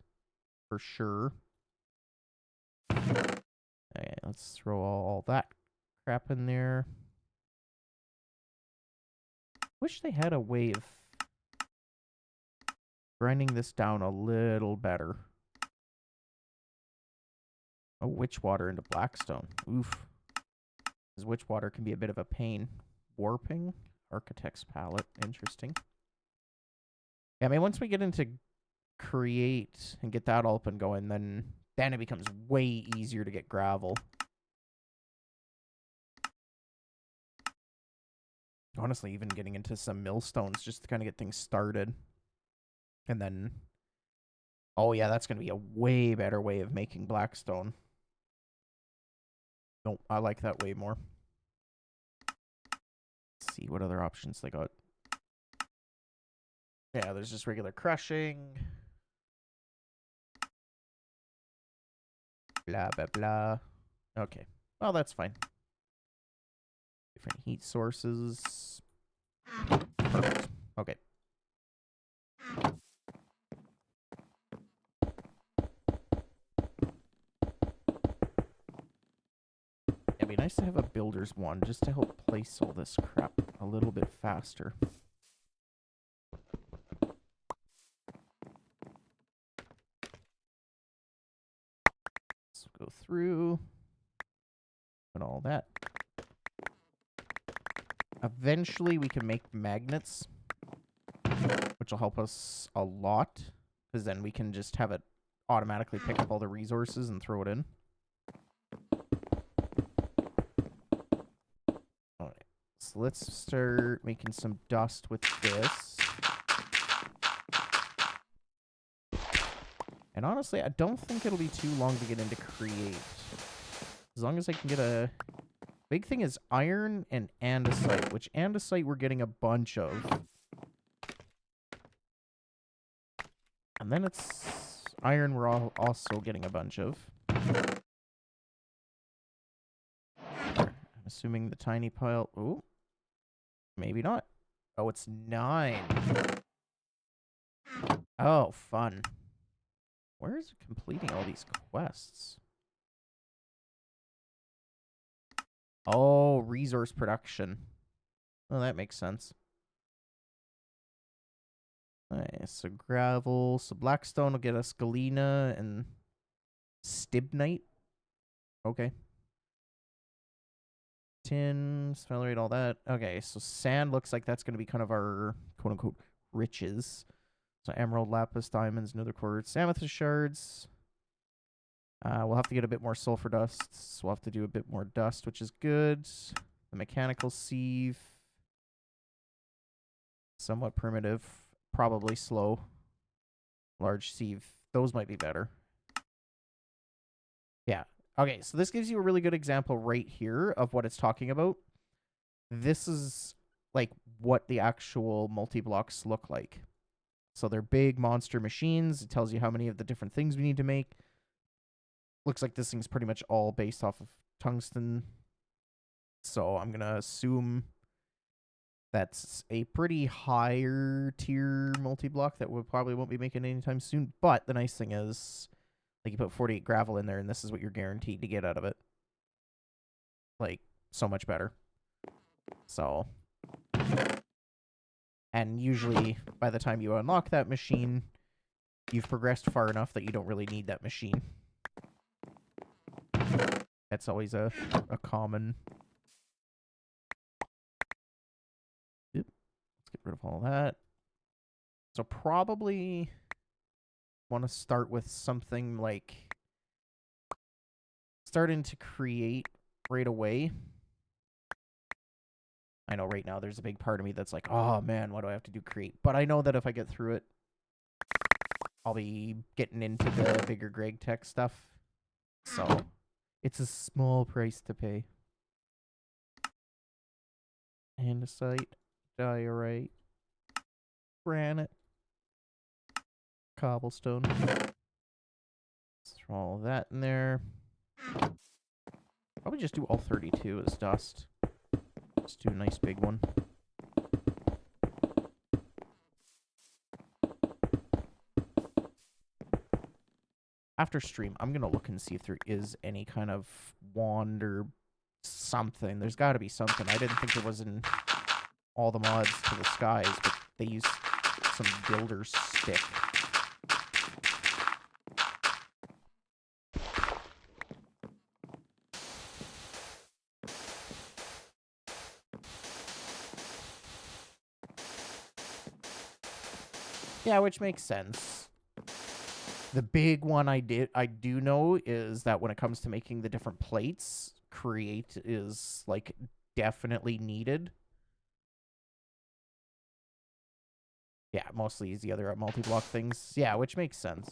for sure. Okay, let's throw all that crap in there. Wish they had a way of grinding this down a little better. Oh, witch water into blackstone. Oof. Because witch water can be a bit of a pain. Warping? Architect's palette. Interesting. Yeah, I mean, once we get into create and get that all up and going, then it becomes way easier to get gravel. Honestly, even getting into some millstones just to kind of get things started. And then... Oh, yeah, that's going to be a way better way of making blackstone. Nope, I like that way more. Let's see what other options they got. Yeah, there's just regular crushing. Blah, blah, blah. Okay. Well, that's fine. Different heat sources. Perfect. Okay. It'd be nice to have a builder's wand just to help place all this crap a little bit faster. Let's go through. and all that. Eventually, we can make magnets, which will help us a lot, because then we can just have it automatically pick up all the resources and throw it in. All right, so let's start making some dust with this. And honestly, I don't think it'll be too long to get into create. As long as I can get a... Big thing is iron and andesite, which andesite we're getting a bunch of. And then it's iron we're also getting a bunch of. I'm assuming the tiny pile... Ooh. Maybe not. Oh, it's 9. Oh, fun. Where is it completing all these quests? Oh, resource production. Oh, that makes sense. Alright, so gravel. So blackstone will get us galena and stibnite. Okay. Tin, sphalerite, all that. Okay, so sand looks like that's going to be kind of our quote-unquote riches. So emerald, lapis, diamonds, nether quartz, amethyst shards. We'll have to get a bit more sulfur dust. So we'll have to do a bit more dust, which is good. The mechanical sieve. Somewhat primitive. Probably slow. Large sieve. Those might be better. Yeah. Okay, so this gives you a really good example right here of what it's talking about. This is like what the actual multi-blocks look like. So they're big monster machines. It tells you how many of the different things we need to make. Looks like this thing's pretty much all based off of tungsten. So I'm going to assume that's a pretty higher tier multi-block that we probably won't be making anytime soon. But the nice thing is, like, you put 48 gravel in there, and this is what you're guaranteed to get out of it. Like, so much better. So, and usually, by the time you unlock that machine, you've progressed far enough that you don't really need that machine. That's always a common... Oop. Let's get rid of all that. So probably want to start with something like... starting to create right away. I know right now there's a big part of me that's like, oh man, why do I have to do create? But I know that if I get through it, I'll be getting into the bigger Greg Tech stuff. So it's a small price to pay. Andesite, diorite, granite, cobblestone. Let's throw all that in there. Probably just do all 32 as dust. Just do a nice big one. After stream, I'm going to look and see if there is any kind of wand or something. There's got to be something. I didn't think there was in all the mods to the skies, but they use some builder's stick. Yeah, which makes sense. The big one I do know is that when it comes to making the different plates, create is like definitely needed. Yeah, mostly is the other multi-block things. Yeah, which makes sense.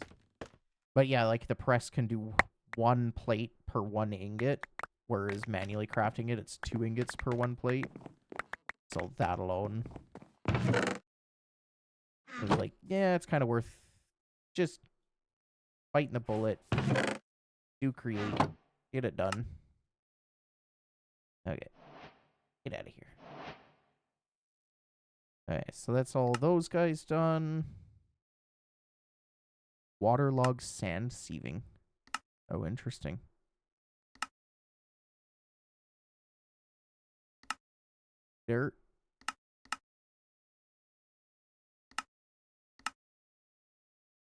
But yeah, like the press can do 1 plate per 1 ingot, whereas manually crafting it, it's 2 ingots per 1 plate. So that alone is like, yeah, it's kind of worth just biting the bullet, do create, get it done. Okay, get out of here. Alright, so that's all those guys done. Waterlogged sand sieving. Oh, interesting. Dirt.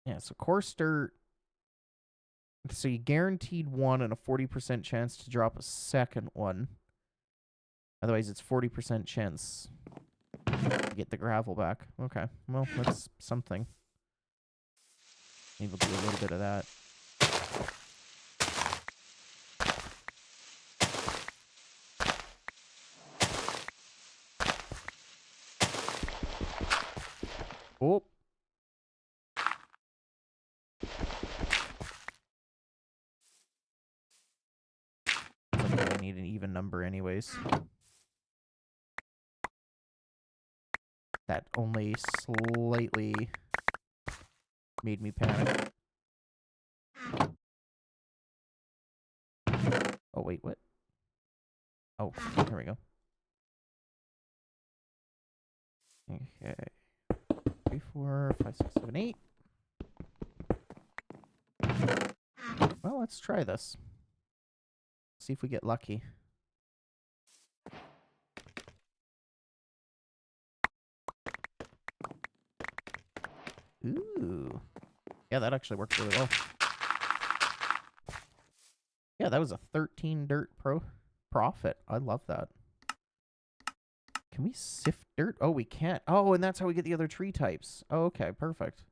Yeah, so coarse dirt So you guaranteed one and a 40% chance to drop a second one. Otherwise, it's 40% chance to get the gravel back. Okay, well, that's something. Maybe we'll do a little bit of that. Oh. I need an even number anyways. That only slightly made me panic. Oh, wait, what? Oh, here we go. Okay. 3, 4, 5, 6, 7, 8. Well, let's try this. See if we get lucky. Ooh. Yeah, that actually worked really well. Yeah, that was a 13 dirt profit. I love that. Can we sift dirt? Oh, we can't. Oh, and that's how we get the other tree types. Oh, okay, perfect.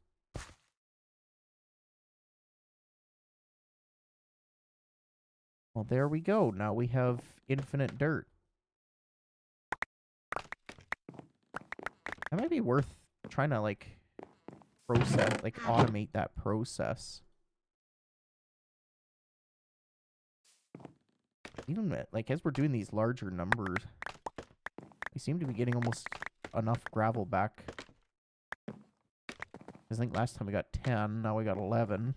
Well, there we go. Now we have infinite dirt. That might be worth trying to, like, automate that process. Even, like, as we're doing these larger numbers, we seem to be getting almost enough gravel back. I think last time we got 10, now we got 11.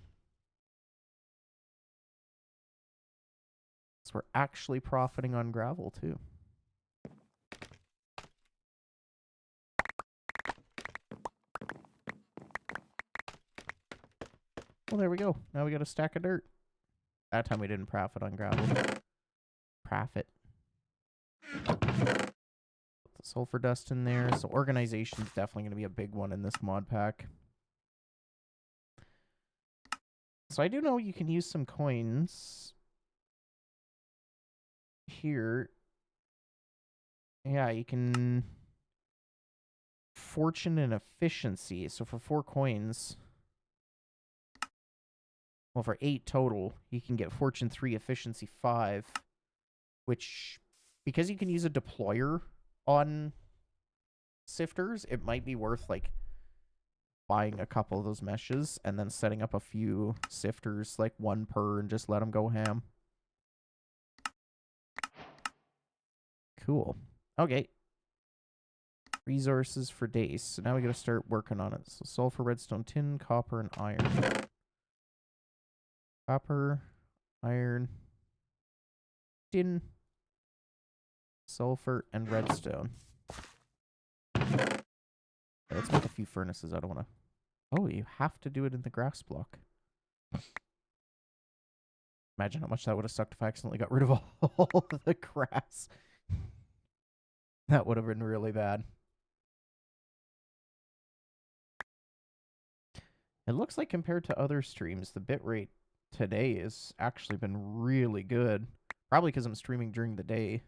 So we're actually profiting on gravel, too. Well, there we go. Now we got a stack of dirt. That time we didn't profit on gravel. Profit. Put the sulfur dust in there. So organization is definitely going to be a big one in this mod pack. So I do know you can use some coins here. Yeah, you can fortune and efficiency. So for 4 coins, well, for 8 total, you can get fortune 3, efficiency 5, which, because you can use a deployer on sifters, it might be worth, like, buying a couple of those meshes and then setting up a few sifters, like 1 per, and just let them go ham. Cool. Okay. Resources for days. So now we gotta start working on it. So sulfur, redstone, tin, copper, and iron. Copper, iron, tin, sulfur, and redstone. Okay, let's make a few furnaces. I don't want to... Oh, you have to do it in the grass block. Imagine how much that would have sucked if I accidentally got rid of all the grass. That would have been really bad. It looks like compared to other streams, the bitrate today has actually been really good. Probably because I'm streaming during the day.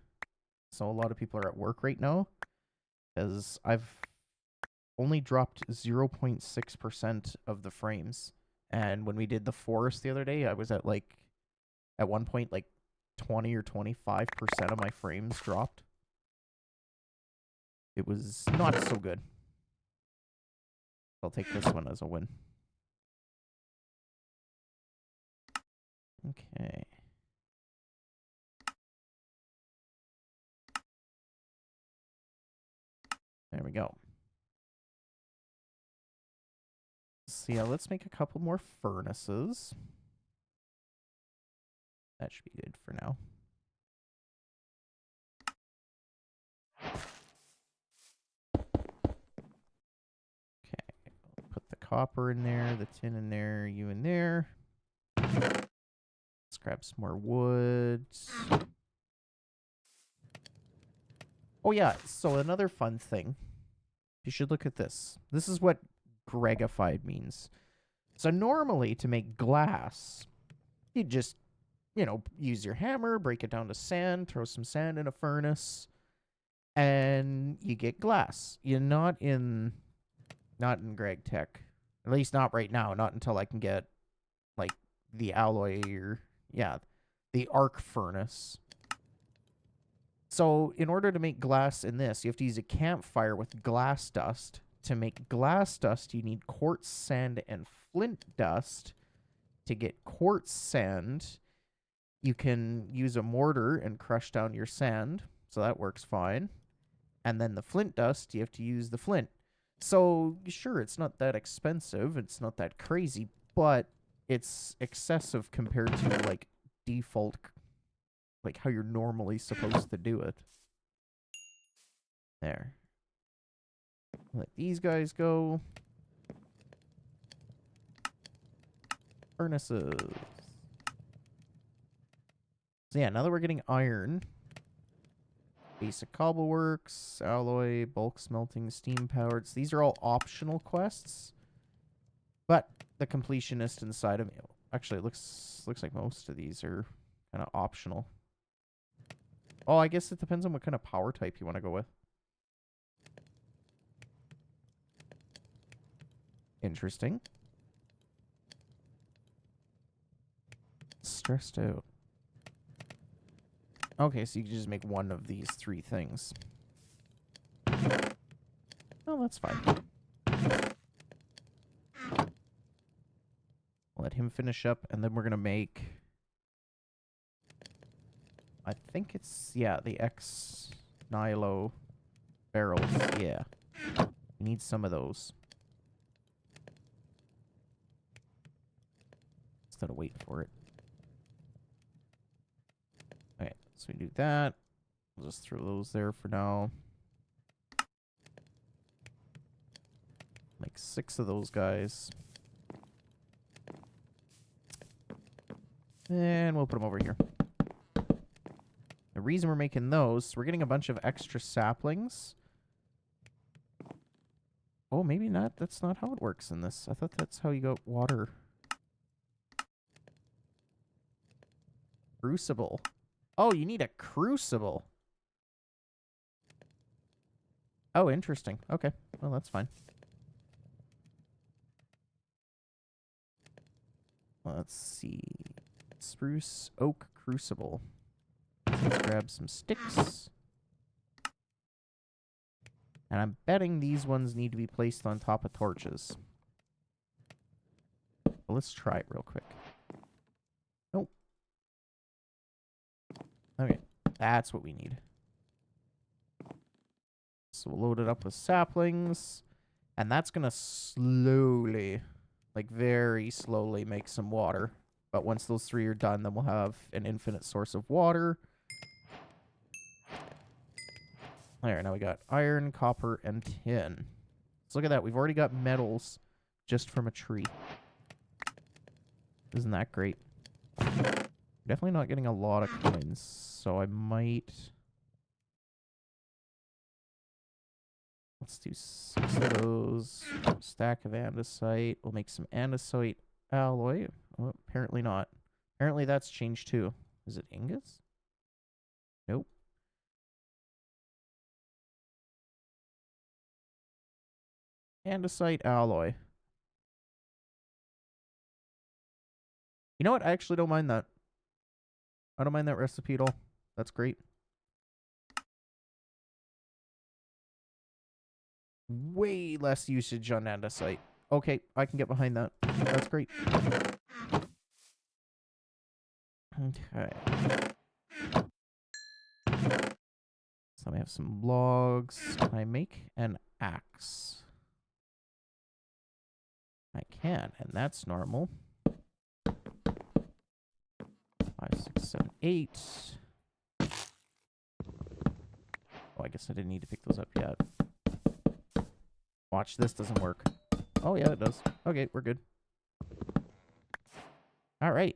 So a lot of people are at work right now. Because I've only dropped 0.6% of the frames. And when we did the forest the other day, I was at, like, at one point, like, 20 or 25% of my frames dropped. It was not so good. I'll take this one as a win. Okay. There we go. So yeah, let's make a couple more furnaces. That should be good for now. Okay, put the copper in there, the tin in there, you in there. Let's grab some more wood. Oh yeah, so another fun thing. You should look at this. This is what Gregified means. So normally to make glass, You just, you know, use your hammer, break it down to sand, throw some sand in a furnace, and you get glass. You're not in Greg Tech. At least not right now. Not until I can get, like, the alloy or, yeah, the arc furnace. So in order to make glass in this, you have to use a campfire with glass dust. To make glass dust, you need quartz sand and flint dust. To get quartz sand, you can use a mortar and crush down your sand. So that works fine. And then the flint dust, you have to use the flint. So, sure, it's not that expensive. It's not that crazy, but it's excessive compared to, like, default, like, how you're normally supposed to do it. There. Let these guys go. Furnaces. So, yeah, now that we're getting iron... Basic cobbleworks, alloy, bulk smelting, steam powered. So these are all optional quests. But the completionist inside of me. Actually, it looks like most of these are kind of optional. Oh, I guess it depends on what kind of power type you want to go with. Interesting. Stressed out. Okay, so you can just make one of these 3 things. Oh, that's fine. Let him finish up, and then we're going to make... I think it's, yeah, the X-Nilo barrels. Yeah. We need some of those. Instead of waiting for it. Okay, so we do that. We'll just throw those there for now. Make 6 of those guys. And we'll put them over here. The reason we're making those, we're getting a bunch of extra saplings. Oh, maybe not. That's not how it works in this. I thought that's how you got water. Crucible. Oh, you need a crucible. Oh, interesting. Okay. Well, that's fine. Let's see. Spruce oak crucible. Let's grab some sticks. And I'm betting these ones need to be placed on top of torches. Well, let's try it real quick. Nope. Okay, that's what we need. So we'll load it up with saplings. And that's going to slowly, like very slowly, make some water. But once those 3 are done, then we'll have an infinite source of water. There, now we got iron, copper, and tin. So look at that. We've already got metals just from a tree. Isn't that great? Definitely not getting a lot of coins, so I might... Let's do 6 of those. Stack of andesite. We'll make some andesite alloy. Oh, apparently not. Apparently that's changed too. Is it ingots? Nope. Andesite alloy. You know what? I actually don't mind that. I don't mind that recipe at all. That's great. Way less usage on andesite. Okay, I can get behind that. That's great. Okay. So we have some logs. Can I make an axe? I can, and that's normal. 5, 6, 7, 8. Oh, I guess I didn't need to pick those up yet. Watch, this doesn't work. Oh, yeah, it does. Okay, we're good. All right.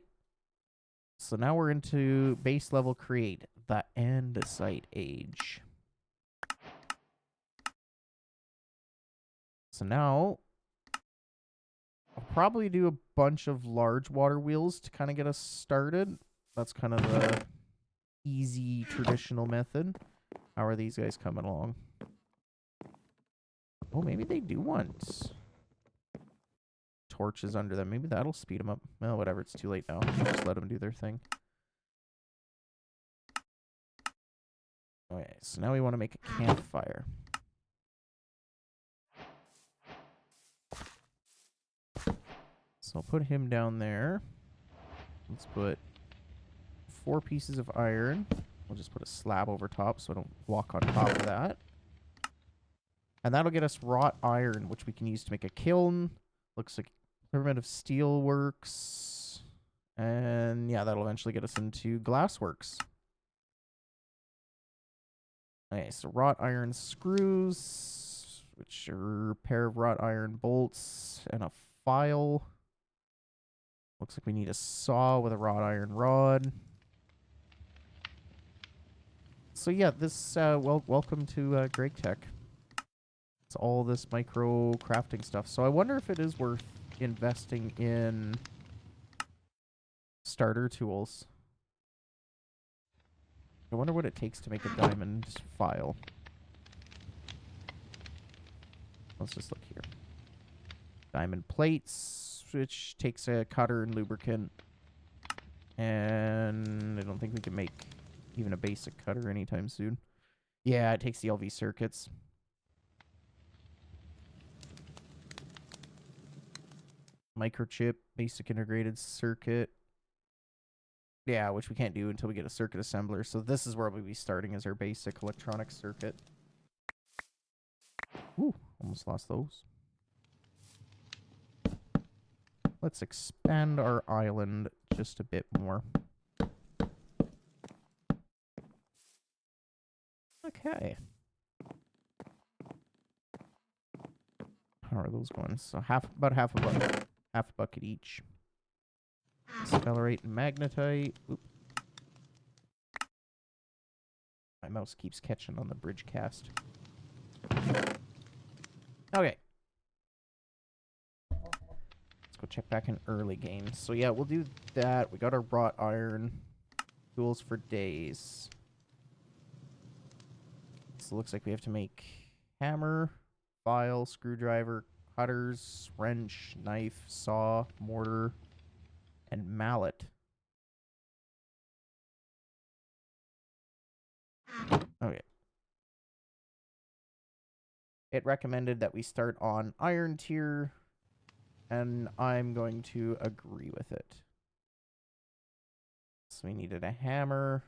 So now we're into base level create, the andesite age. So now I'll probably do a bunch of large water wheels to kind of get us started. That's kind of the easy traditional method. How are these guys coming along? Oh, maybe they do want torches under them. Maybe that'll speed them up. Well, whatever. It's too late now. Just let them do their thing. Okay, so now we want to make a campfire. So I'll put him down there. Let's put 4 pieces of iron. We'll just put a slab over top so I don't walk on top of that. And that'll get us wrought iron, which we can use to make a kiln. Looks like primitive steel works. And yeah, that'll eventually get us into glassworks. Okay, so wrought iron screws, which are a pair of wrought iron bolts and a file. Looks like we need a saw with a wrought iron rod. So yeah, this welcome to Greg Tech. It's all this micro crafting stuff. So I wonder if it is worth investing in starter tools. I wonder what it takes to make a diamond file. Let's just look here. Diamond plates, which takes a cutter and lubricant. And I don't think we can make even a basic cutter anytime soon. Yeah, it takes the LV circuits. Microchip, basic integrated circuit. Yeah, which we can't do until we get a circuit assembler. So this is where we'll be starting as our basic electronic circuit. Ooh, almost lost those. Let's expand our island just a bit more. Okay. How are those going? So about half a bucket. Half a bucket each. Spellerite and magnetite. Oop. My mouse keeps catching on the bridge cast. Okay. Let's go check back in early game. So yeah, we'll do that. We got our wrought iron. Tools for days. So it looks like we have to make hammer, file, screwdriver, cutters, wrench, knife, saw, mortar, and mallet. Okay. It recommended that we start on iron tier, and I'm going to agree with it. So we needed a hammer,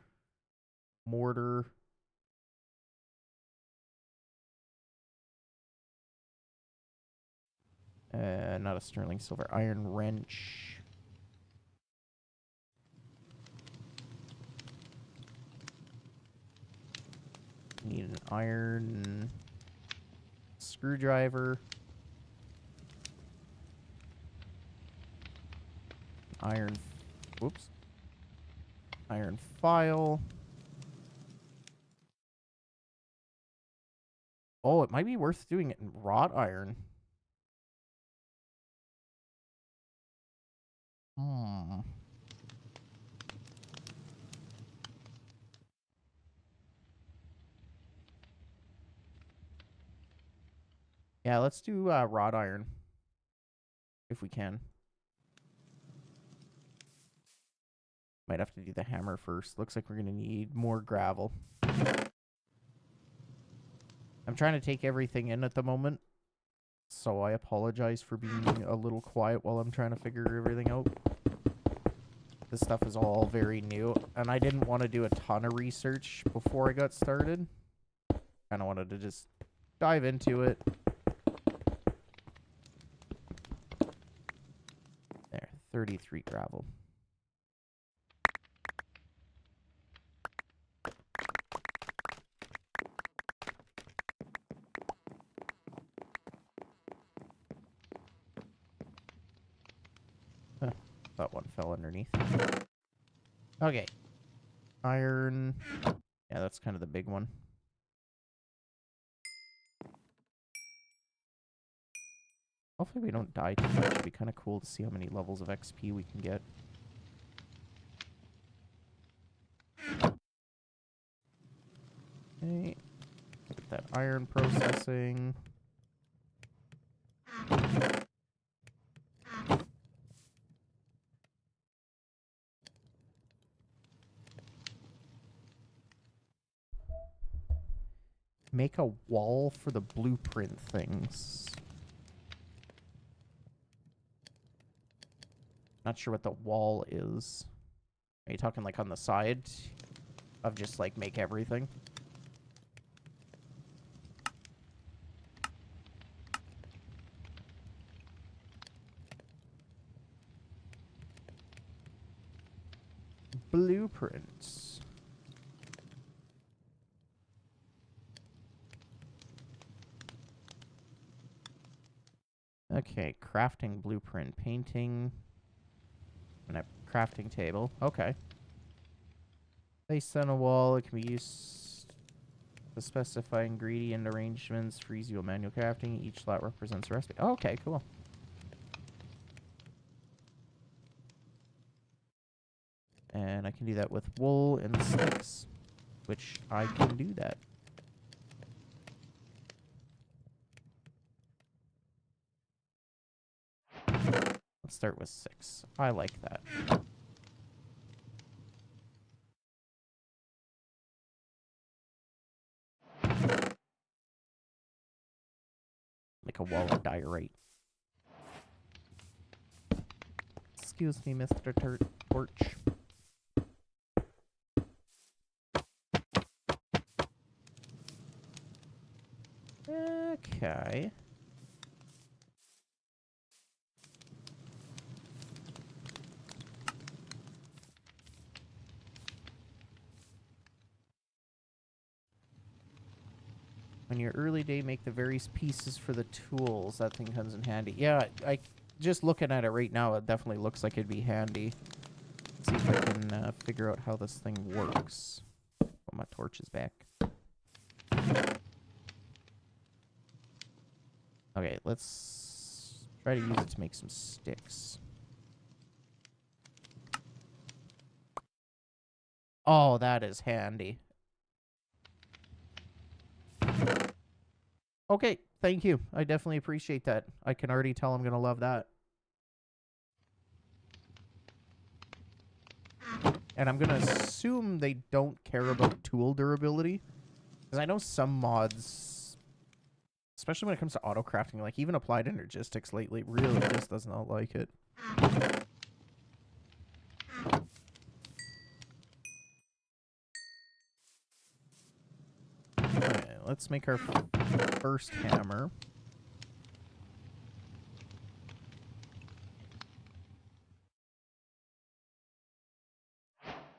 mortar, not a sterling silver, iron wrench. Need an iron screwdriver. Iron, whoops. Iron file. Oh, it might be worth doing it in wrought iron. Yeah, let's do wrought iron. If we can. Might have to do the hammer first. Looks like we're going to need more gravel. I'm trying to take everything in at the moment. So I apologize for being a little quiet while I'm trying to figure everything out. This stuff is all very new. And I didn't want to do a ton of research before I got started. Kind of wanted to just dive into it. There, 33 gravel. Huh, that one fell underneath. Okay. Iron. Yeah, that's kind of the big one. Hopefully we don't die too much. It'd be kind of cool to see how many levels of XP we can get. Okay. Look at that iron processing. Make a wall for the blueprint things. Not sure what the wall is. Are you talking like on the side of just like make everything? Blueprints. Okay, crafting blueprint, painting, and a crafting table. Okay. Placed on a wall, it can be used to specify ingredient arrangements for easy manual crafting. Each slot represents a recipe. Oh, okay, cool. And I can do that with wool and sticks, which I can do that. Let's start with 6. I like that. Make a wall of diorite. Excuse me, Mr. Torch. Okay. On your early day, make the various pieces for the tools. That thing comes in handy. Yeah, I just looking at it right now, it definitely looks like it'd be handy. Let's see if I can figure out how this thing works. Oh, my torch is back. Okay, let's try to use it to make some sticks. Oh, that is handy. Okay, thank you. I definitely appreciate that. I can already tell I'm going to love that. And I'm going to assume they don't care about tool durability. Because I know some mods, especially when it comes to auto crafting, like even Applied Energistics lately, really just does not like it. Okay, let's make our first hammer.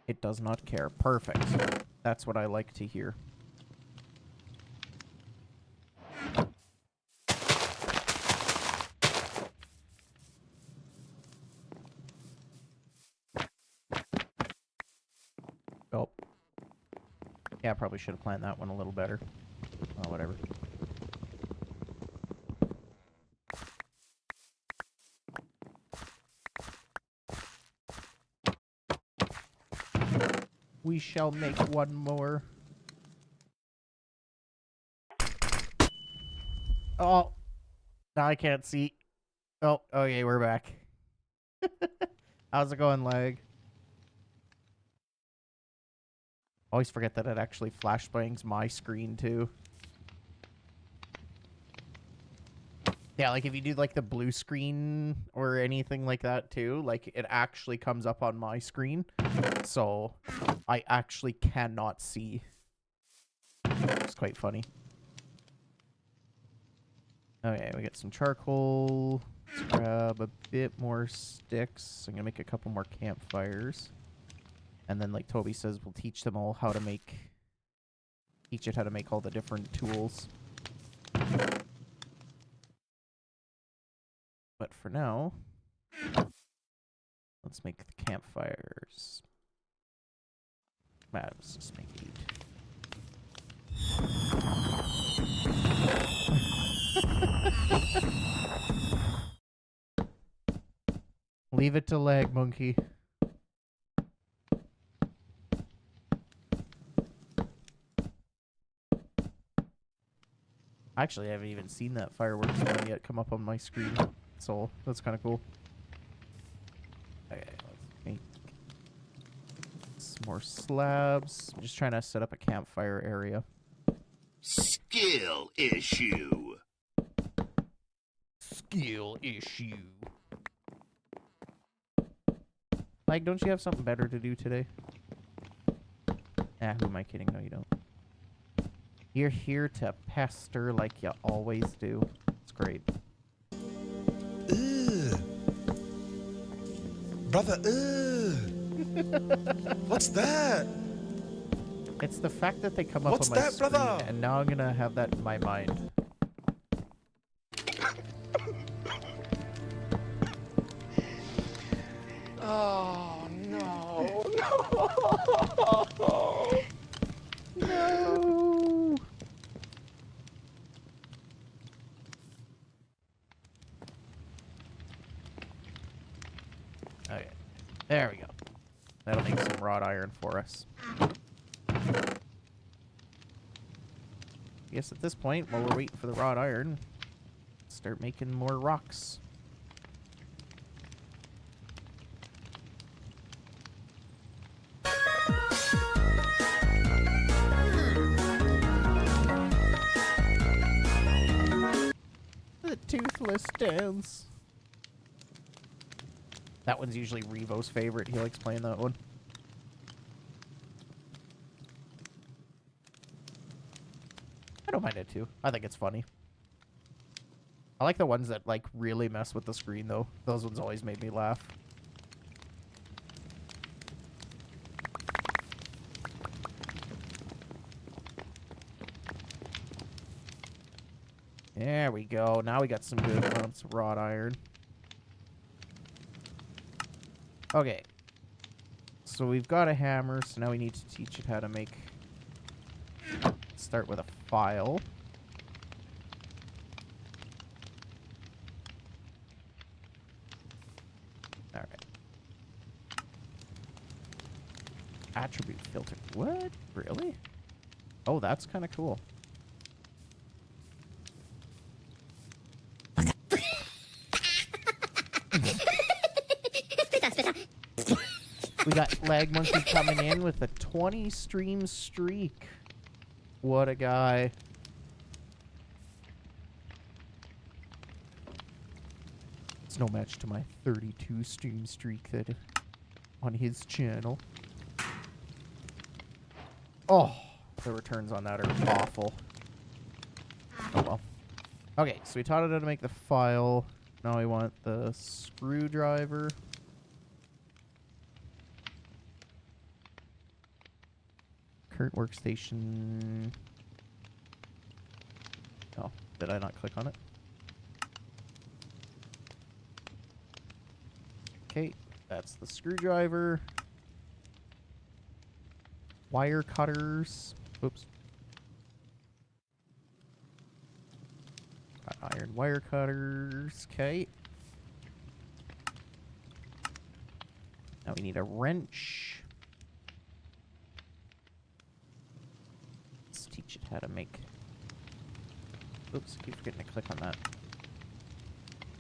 It does not care. Perfect. That's what I like to hear. Oh. Yeah, I probably should have planned that one a little better. Oh, whatever. We shall make one more. Oh. Now I can't see. Oh, okay, we're back. How's it going, lag? Always forget that it actually flashbangs my screen, too. Yeah, like if you do like the blue screen or anything like that too, like it actually comes up on my screen. So I actually cannot see. It's quite funny. Okay, we got some charcoal. Let's grab a bit more sticks. I'm gonna make a couple more campfires. And then like Toby says, we'll teach them all how to teach it how to make all the different tools. But for now, let's make the campfires. Let's just make 8. Leave it to Lag Monkey. Actually, I haven't even seen that fireworks one yet come up on my screen, so that's kind of cool. Okay, let's make some more slabs. I'm just trying to set up a campfire area. Skill issue. Skill issue. Like, don't you have something better to do today? Ah, who am I kidding? No, you don't. You're here to pester like you always do. It's great. Ugh. Brother, ugh. What's that? It's the fact that they come up What's on my that, screen, brother? and now I'm gonna have that in my mind. Oh, no. No! Okay. There we go. That'll make some wrought iron for us. I guess at this point, while we're waiting for the wrought iron, start making more rocks. The toothless dance. That one's usually Revo's favorite. He likes playing that one. I don't mind it too. I think it's funny. I like the ones that like really mess with the screen though. Those ones always made me laugh. There we go. Now we got some good amounts of wrought iron. Okay. So we've got a hammer, so now we need to teach it how to make... Start with a file. Alright. Attribute filter. What? Really? Oh, that's kind of cool. We got Lag Monkey coming in with a 20 stream streak. What a guy. It's no match to my 32 stream streak that on his channel. Oh, the returns on that are awful. Oh well. Okay, so we taught it how to make the file. Now we want the screwdriver. Current workstation. Oh, did I not click on it? Okay, that's the screwdriver. Wire cutters. Oops. Got iron wire cutters. Okay. Now we need a wrench. Teach it how to make... Oops, I keep forgetting to click on that.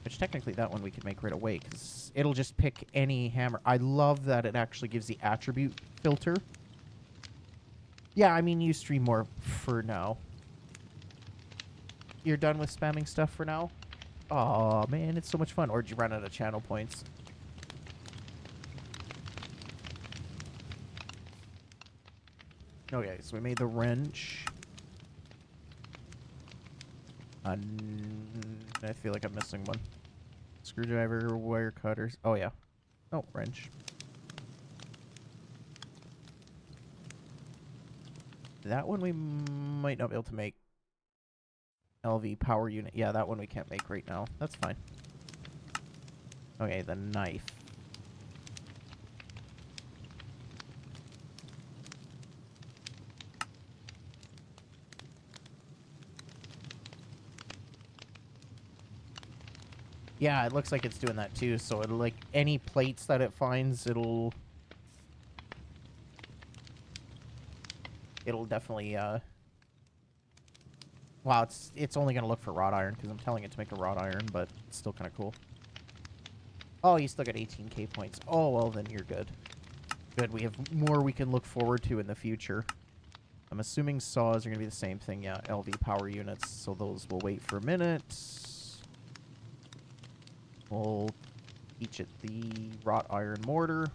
Which technically that one we could make right away, because it'll just pick any hammer. I love that it actually gives the attribute filter. Yeah, I mean, you stream more for now. You're done with spamming stuff for now? Aw, man, it's so much fun. Or did you run out of channel points? Okay, so we made the wrench. I feel like I'm missing one. Screwdriver, wire cutters. Oh, yeah. Oh, wrench. That one we might not be able to make. LV power unit. Yeah, that one we can't make right now. That's fine. Okay, the knife. Yeah, it looks like it's doing that too. So it'll, like, any plates that it finds, it'll definitely, wow, it's only gonna look for wrought iron because I'm telling it to make a wrought iron, but it's still kind of cool. Oh, you still got 18k points. Oh, well, then you're good. Good, we have more we can look forward to in the future. I'm assuming saws are going to be the same thing. Yeah, LV power units, so those will wait for a minute. We'll teach it the wrought iron mortar,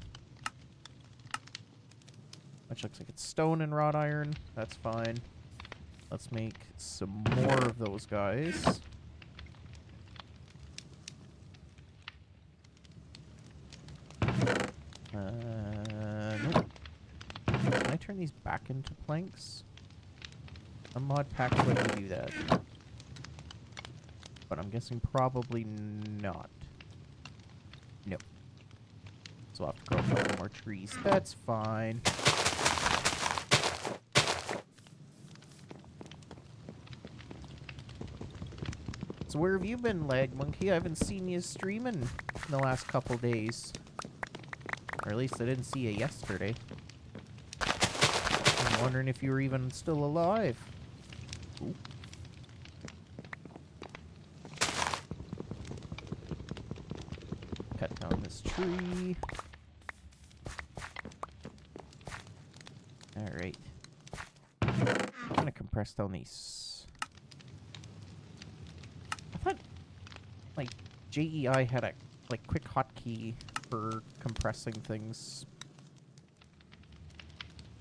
which looks like it's stone and wrought iron. That's fine. Let's make some more of those guys. Nope. Can I turn these back into planks? A mod pack let you do that. But I'm guessing probably not. No. So I'll have to grow a couple more trees. That's fine. So where have you been, Lag Monkey? I haven't seen you streaming in the last couple days. Or at least I didn't see you yesterday. I'm wondering if you were even still alive. Ooh. Cut down this tree. Alright. I'm gonna compress down these. I thought, like, JEI had a, like, quick hotkey for compressing things.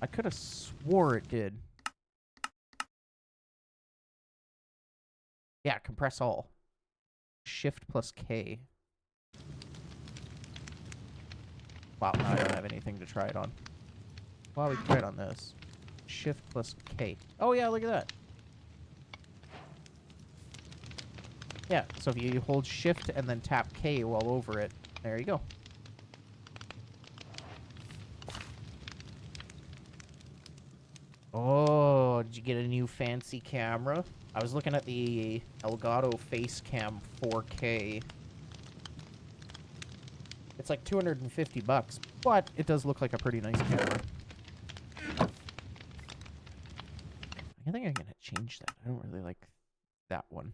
I could have swore it did. Yeah, compress all. Shift plus K. Wow, I don't have anything to try it on. Well, we can try it on this. Shift plus K. Oh yeah, look at that. Yeah, so if you hold Shift and then tap K while over it, there you go. Oh, did you get a new fancy camera? I was looking at the Elgato Facecam 4K. It's like $250, but it does look like a pretty nice camera. I think I'm gonna change that. I don't really like that one.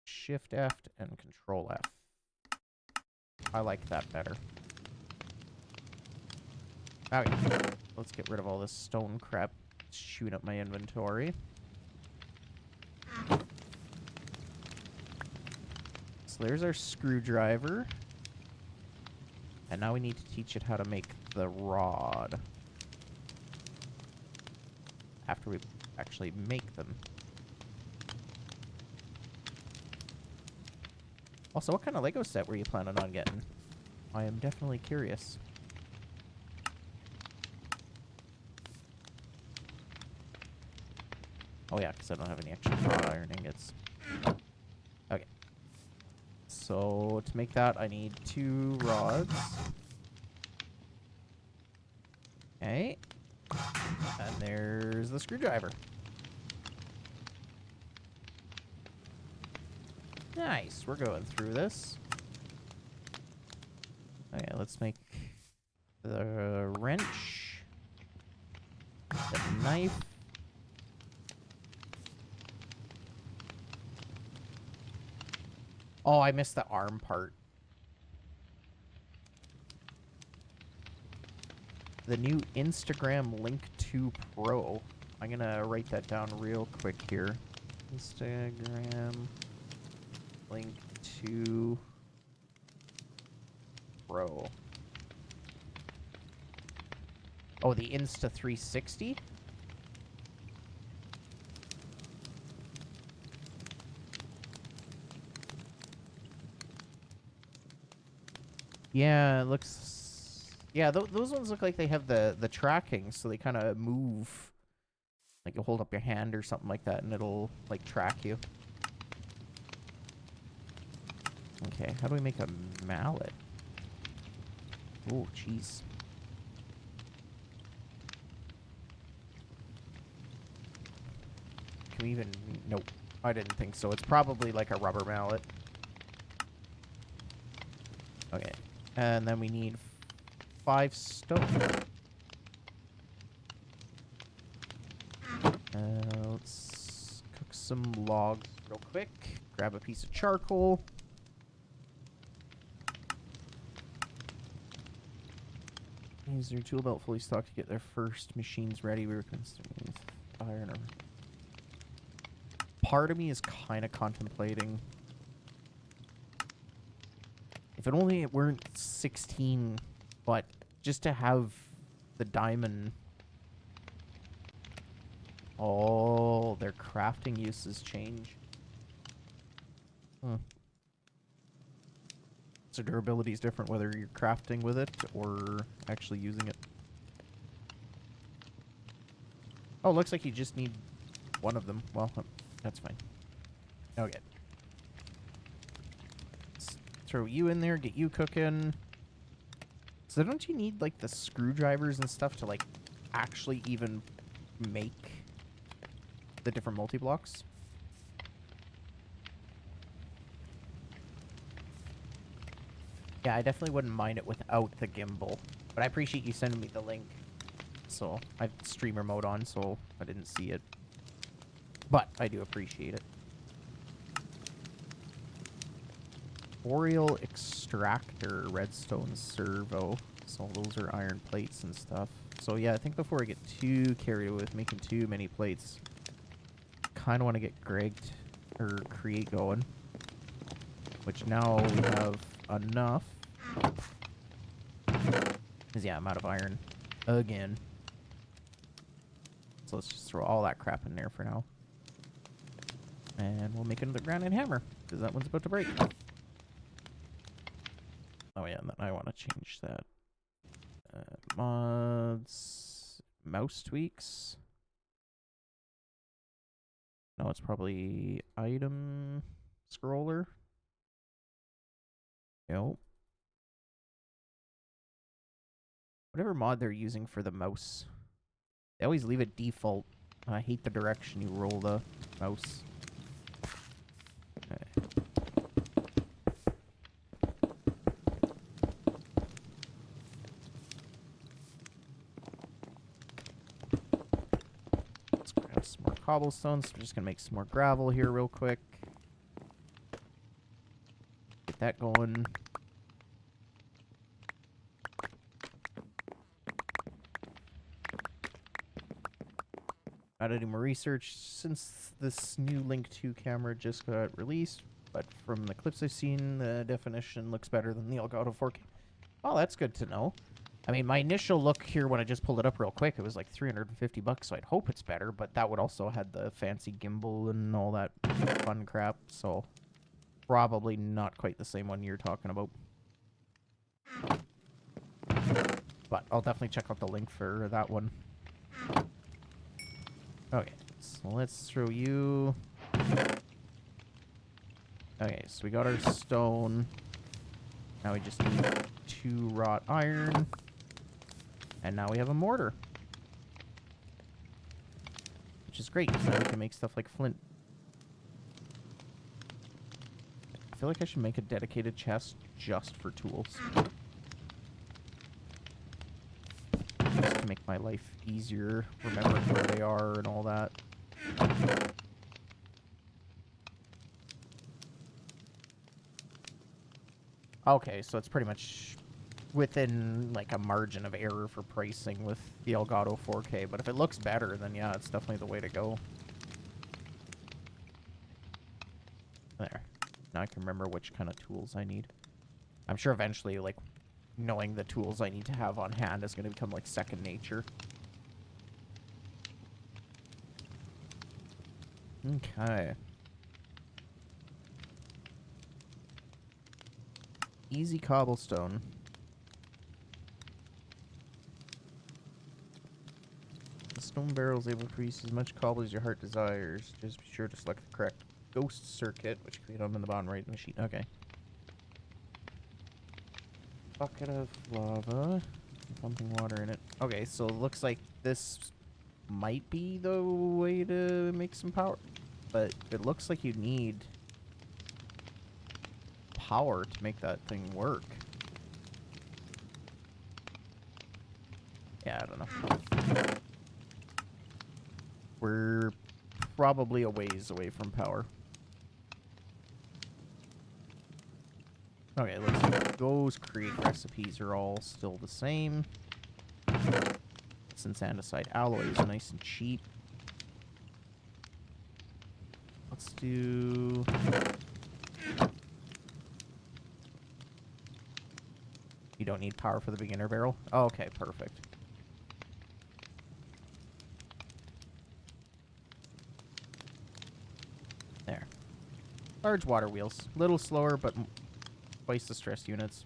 Shift F and Control F. I like that better. Okay, let's get rid of all this stone crap shooting up my inventory. So there's our screwdriver. And now we need to teach it how to make the rod. After we actually make them. Also, what kind of Lego set were you planning on getting? I am definitely curious. Oh yeah, because I don't have any extra wrought iron ingots. Okay. So to make that, I need 2 rods. Okay. And there's the screwdriver. Nice, we're going through this. Okay, let's make the wrench, the knife. Oh, I missed the arm part. The new Instagram Link 2 Pro. I'm gonna write that down real quick here. Instagram Link 2 Pro. Oh, the Insta 360? Yeah, it looks... Yeah, those ones look like they have the tracking, so they kind of move. Like, you hold up your hand or something like that, and it'll, like, track you. Okay, how do we make a mallet? Oh, jeez. Can we even... Nope. I didn't think so. It's probably like a rubber mallet. Okay. And then we need 5 stone. Let's cook some logs real quick. Grab a piece of charcoal. Use your tool belt fully stocked to get their first machines ready. We were considering iron or... Part of me is kind of contemplating... If it only it weren't 16, but just to have the diamond... Oh, their crafting uses change. So durability is different whether you're crafting with it or actually using it. Oh, looks like you just need one of them. Well, that's fine. Okay. Let's throw you in there, get you cooking. So don't you need, like, the screwdrivers and stuff to, like, actually even make the different multi-blocks? Yeah, I definitely wouldn't mind it without the gimbal. But I appreciate you sending me the link. So, I have streamer mode on, so I didn't see it. But I do appreciate it. Boreal extractor, redstone servo. So those are iron plates and stuff. So yeah, I think before I get too carried away with making too many plates, kind of want to get create going. Which now we have enough. Because yeah, I'm out of iron again. So let's just throw all that crap in there for now. And we'll make another granite hammer, because that one's about to break. Oh yeah, and then I want to change that. Mods... Mouse tweaks? No, it's probably item scroller. Nope. Whatever mod they're using for the mouse. They always leave it default. I hate the direction you roll the mouse. Okay. Let's grab some more cobblestones. We're just gonna make some more gravel here real quick. Get that going. Gotta do more research since this new Link 2 camera just got released, but from the clips I've seen, the definition looks better than the Elgato 4K. Oh, that's good to know. I mean, my initial look here when I just pulled it up real quick, it was like $350, so I'd hope it's better, but that would also had the fancy gimbal and all that fun crap, so probably not quite the same one you're talking about. But I'll definitely check out the link for that one. Okay, so let's throw you... Okay, so we got our stone. Now we just need 2 wrought iron. And now we have a mortar. Which is great, because now we can make stuff like flint. I feel like I should make a dedicated chest just for tools. Just to make my life easier, remembering where they are and all that. Okay, so it's pretty much within like a margin of error for pricing with the Elgato 4K, but if it looks better, then yeah, it's definitely the way to go. There. Now I can remember which kind of tools I need. I'm sure eventually, like, knowing the tools I need to have on hand is going to become like second nature. Okay. Easy cobblestone. The stone barrel is able to produce as much cobble as your heart desires. Just be sure to select the correct ghost circuit, which can be done in the bottom right of the machine. Okay. Bucket of lava. Pumping water in it. Okay, so it looks like this might be the way to make some power. but it looks like you need power to make that thing work. Yeah, I don't know. We're probably a ways away from power. Okay, let's see. Those create recipes are all still the same. Since andesite alloys are nice and cheap. Let's do... You don't need power for the beginner barrel? Oh, okay, perfect. There. Large water wheels. Little slower, but twice the stress units.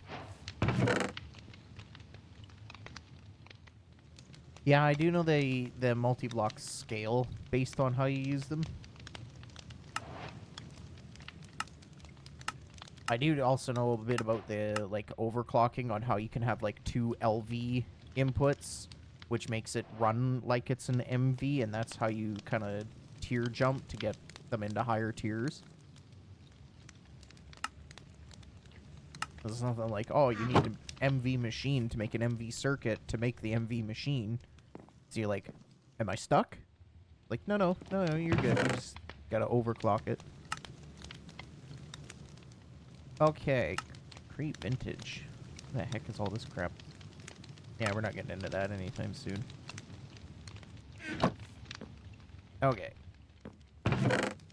Yeah, I do know the multi-blocks scale based on how you use them. I do also know a bit about the, like, overclocking on how you can have, like, 2 LV inputs, which makes it run like it's an MV, and that's how you kind of tier jump to get them into higher tiers. There's nothing like, oh, you need an MV machine to make an MV circuit to make the MV machine. So you're like, am I stuck? Like, no, you're good. You just gotta overclock it. Okay. Create vintage. What the heck is all this crap? Yeah, we're not getting into that anytime soon. Okay.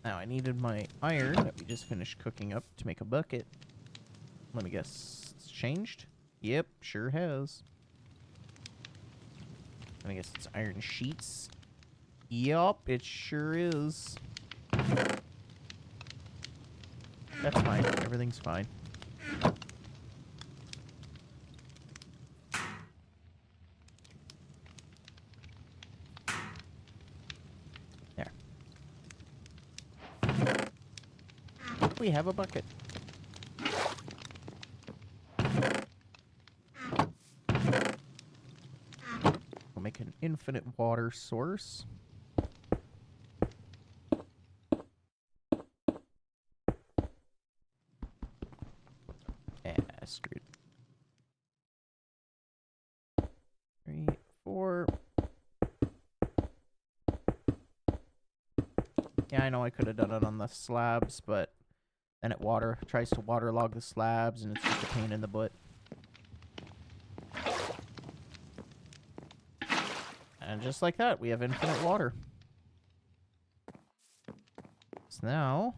Now, I needed my iron that we just finished cooking up to make a bucket. Let me guess. It's changed? Yep, sure has. I guess it's iron sheets. Yup, it sure is. That's fine. Everything's fine. There. We have a bucket. We'll make an infinite water source. Screwed. 3, 4. Yeah, I know I could have done it on the slabs, but then it tries to waterlog the slabs, and it's just a pain in the butt. And just like that, we have infinite water. So now,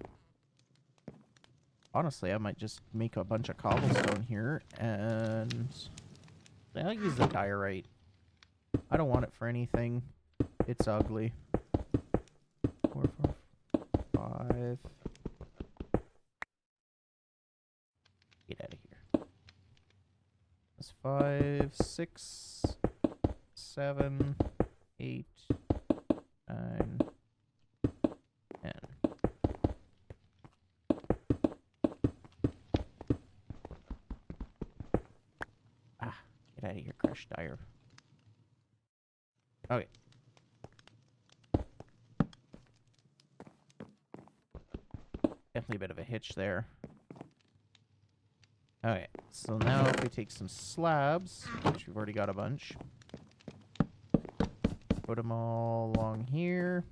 honestly, I might just make a bunch of cobblestone here, and I'll use the diorite. I don't want it for anything. It's ugly. 4, 4, 5. Get out of here. That's 5, 6, 7, 8, 9, 10. Get out of here, crushed dire. Okay. Definitely a bit of a hitch there. Okay, so now if we take some slabs, which we've already got a bunch, put them all along here.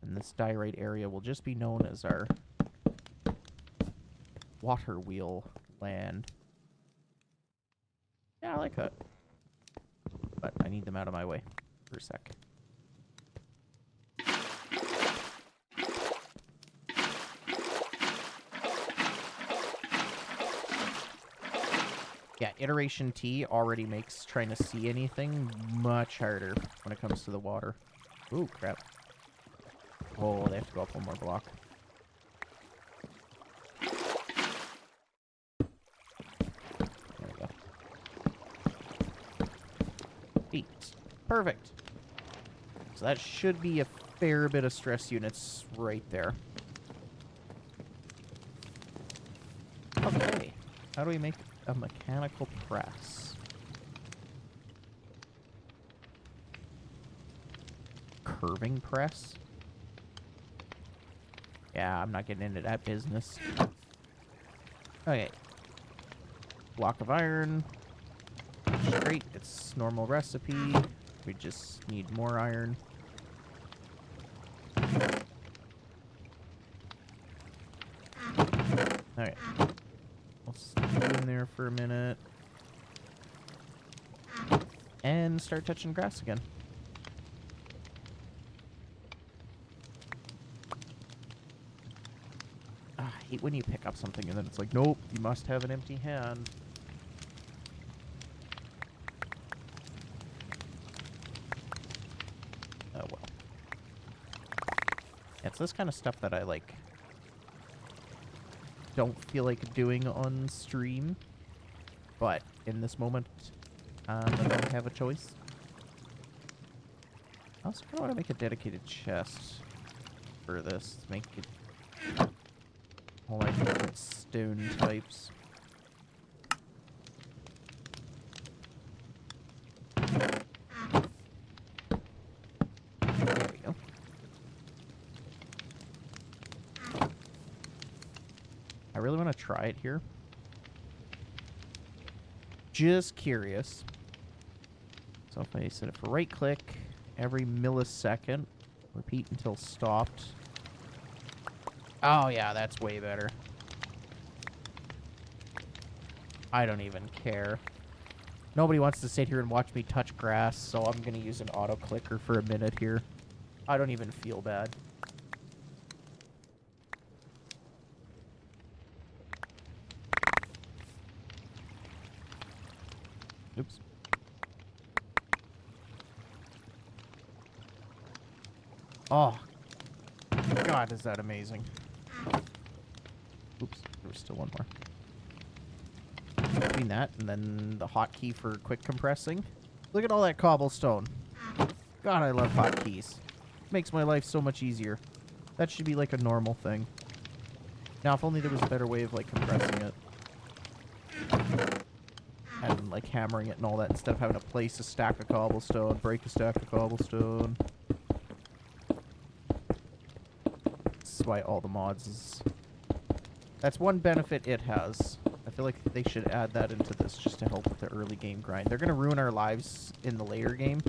And this diorite area will just be known as our water wheel land. Yeah, I like that. But I need them out of my way for a sec. Yeah, iteration T already makes trying to see anything much harder when it comes to the water. Ooh, crap. Whoa, they have to go up one more block. There we go. 8. Perfect. So that should be a fair bit of stress units right there. Okay. How do we make a mechanical press? curving press. Yeah, I'm not getting into that business. Okay. Block of iron. Great, it's normal recipe. We just need more iron. Alright. We'll stick you in there for a minute. And start touching grass again. I hate when you pick up something and then it's like, nope, you must have an empty hand. Oh well. It's this kind of stuff that I like don't feel like doing on stream, but in this moment, I don't have a choice. I also kind of want to make a dedicated chest for this. Make it all like different stone types. There we go. I really want to try it here. Just curious. So if I set it for right click, every millisecond, repeat until stopped. Oh yeah, that's way better. I don't even care. Nobody wants to sit here and watch me touch grass, so I'm gonna use an auto clicker for a minute here. I don't even feel bad. Oops. Oh, God, is that amazing. Oops, there was still one more. Between that and then the hotkey for quick compressing. Look at all that cobblestone. God, I love hotkeys. Makes my life so much easier. That should be like a normal thing. Now, if only there was a better way of like compressing it. And like hammering it and all that instead of having to place a stack of cobblestone, break a stack of cobblestone. That's why all the mods is... That's one benefit it has. I feel like they should add that into this just to help with the early game grind. They're going to ruin our lives in the later game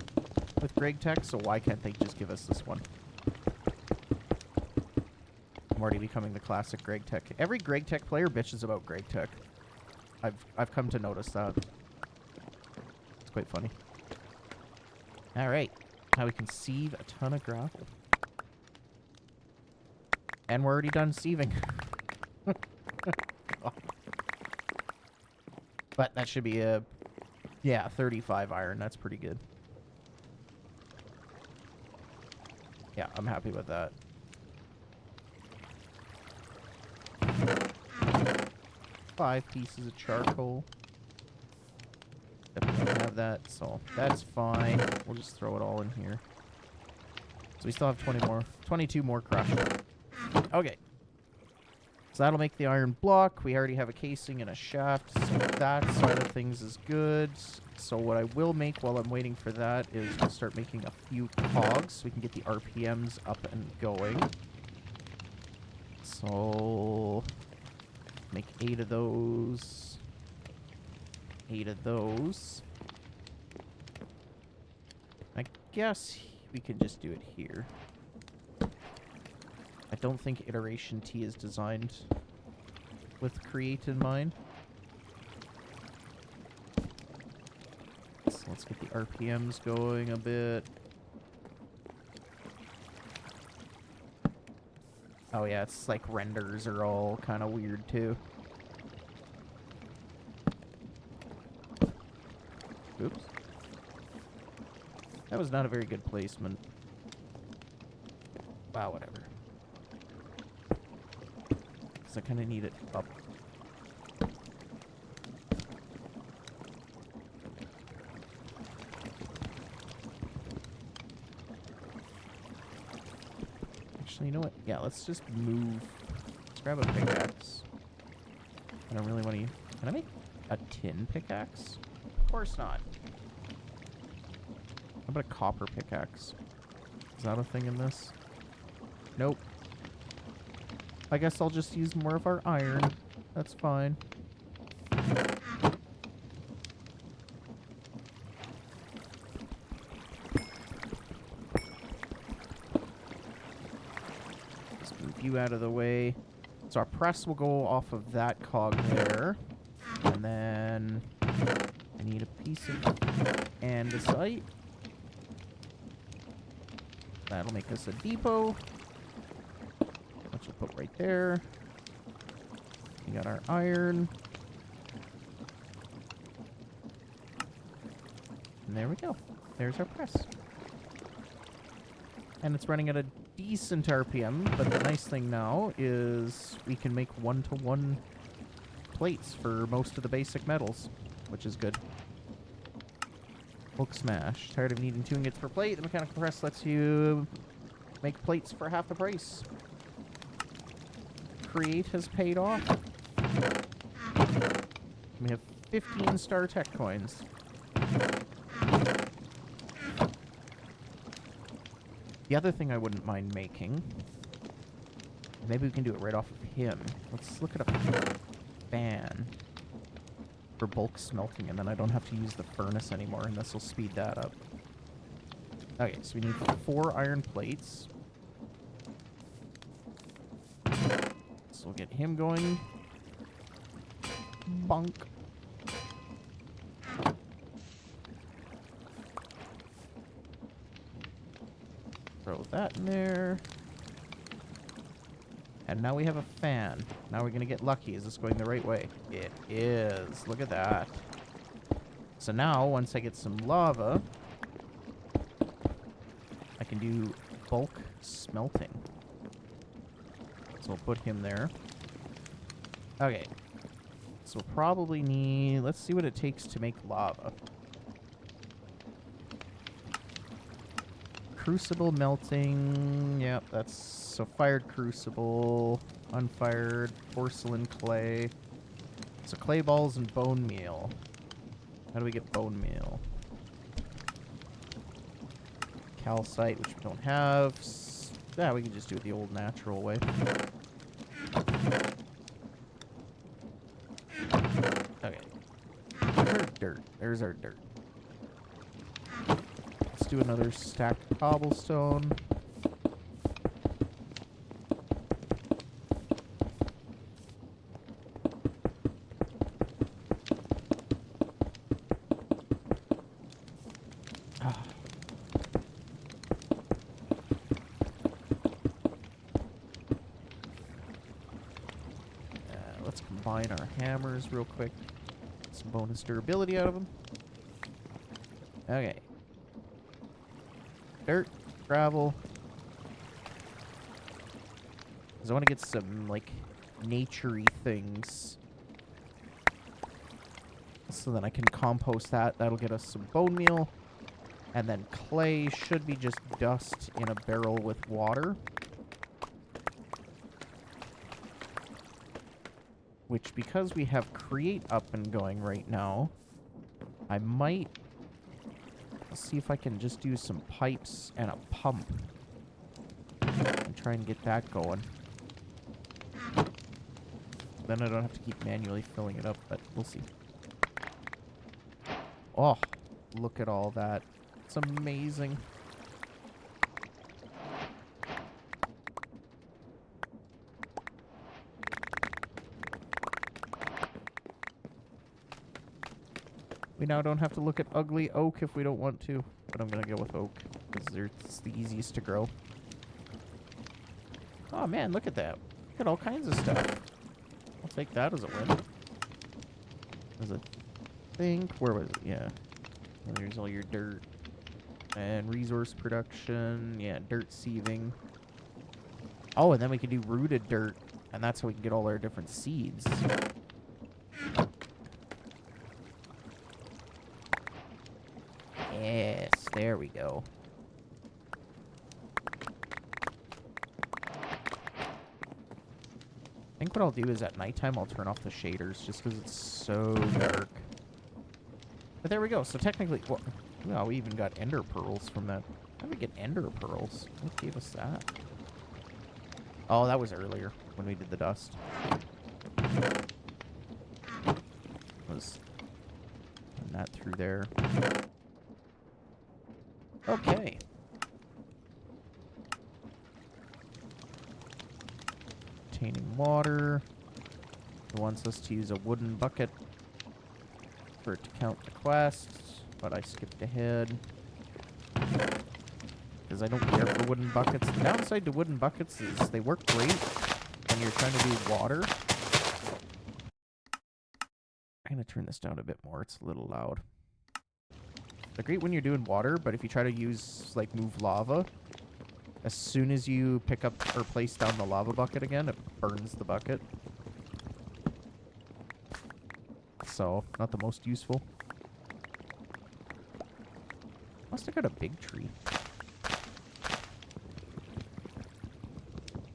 with Greg Tech, so why can't they just give us this one? I'm already becoming the classic Greg Tech. Every Greg Tech player bitches about Greg Tech. I've come to notice that. It's quite funny. Alright. Now we can sieve a ton of gravel. And we're already done sieving. But that should be a... Yeah, 35 iron. That's pretty good. Yeah, I'm happy with that. Five pieces of charcoal. Definitely have that, so that's fine. We'll just throw it all in here. So we still have 22 more crushed. Okay. So that'll make the iron block. We already have a casing and a shaft, so that side of things is good. So what I will make while I'm waiting for that is we'll start making a few cogs so we can get the RPMs up and going. So... make 8 of those. 8 of those. I guess we could just do it here. I don't think iteration T is designed with create in mind. So let's get the RPMs going a bit. Oh yeah, it's like renders are all kind of weird too. Oops. That was not a very good placement. Wow, whatever. Because I kind of need it up. Actually, you know what? Yeah, let's just move. Let's grab a pickaxe. I don't really want to... Can I make a tin pickaxe? Of course not. How about a copper pickaxe? Is that a thing in this? Nope. I guess I'll just use more of our iron. That's fine. Let's move you out of the way. So our press will go off of that cog there. And then I need a piece of andesite. That'll make us a depot, which we'll put right there. We got our iron. And there we go. There's our press. And it's running at a decent RPM, but the nice thing now is we can make 1-to-1 plates for most of the basic metals, which is good. Bulk smash. Tired of needing 2 ingots per plate? The mechanical press lets you make plates for half the price. Create has paid off. We have 15 Star Tech coins. The other thing I wouldn't mind making, maybe we can do it right off of him. Let's look at a fan for bulk smelting, and then I don't have to use the furnace anymore, and this will speed that up. Okay, so we need 4 iron plates. So we'll get him going. Bonk. Throw that in there. And now we have a fan. Now we're going to get lucky. Is this going the right way? It is. Look at that. So now, once I get some lava, I can do bulk smelting. So we'll put him there. Okay. So we'll probably need... Let's see what it takes to make lava. Crucible melting. Yep, that's... So fired crucible, unfired porcelain clay. So clay balls and bone meal. How do we get bone meal? Calcite, which we don't have. Yeah, we can just do it the old natural way. Okay. Where's our dirt? There's our dirt. Let's do another stacked cobblestone. Combine our hammers real quick. Get some bonus durability out of them. Okay. Dirt, gravel. Because I want to get some, like, nature-y things. So then I can compost that. That'll get us some bone meal. And then clay should be just dust in a barrel with water. Which, because we have Create up and going right now, I might see if I can just do some pipes and a pump. And try and get that going. Then I don't have to keep manually filling it up, but we'll see. Oh, look at all that. It's amazing. We now don't have to look at ugly oak if we don't want to, but I'm going to go with oak because it's the easiest to grow. Oh man, look at that. Look at all kinds of stuff. I'll take that as a win. As a think, where was it? Yeah. And there's all your dirt and resource production. Yeah, dirt sieving. Oh, and then we can do rooted dirt, and that's how we can get all our different seeds. Yes, there we go. I think what I'll do is at nighttime I'll turn off the shaders just because it's so dark. But there we go. So technically, well, we even got ender pearls from that How do we get ender pearls? What gave us that? Oh, that was earlier when we did the dust. Was putting that through there. Okay. Containing water. It wants us to use a wooden bucket for it to count the quests, but I skipped ahead. Because I don't care for wooden buckets. The downside to wooden buckets is they work great when you're trying to do water. I'm going to turn this down a bit more. It's a little loud. They're great when you're doing water, but if you try to use, like, move lava, as soon as you pick up or place down the lava bucket again, it burns the bucket. So, not the most useful. Must have got a big tree.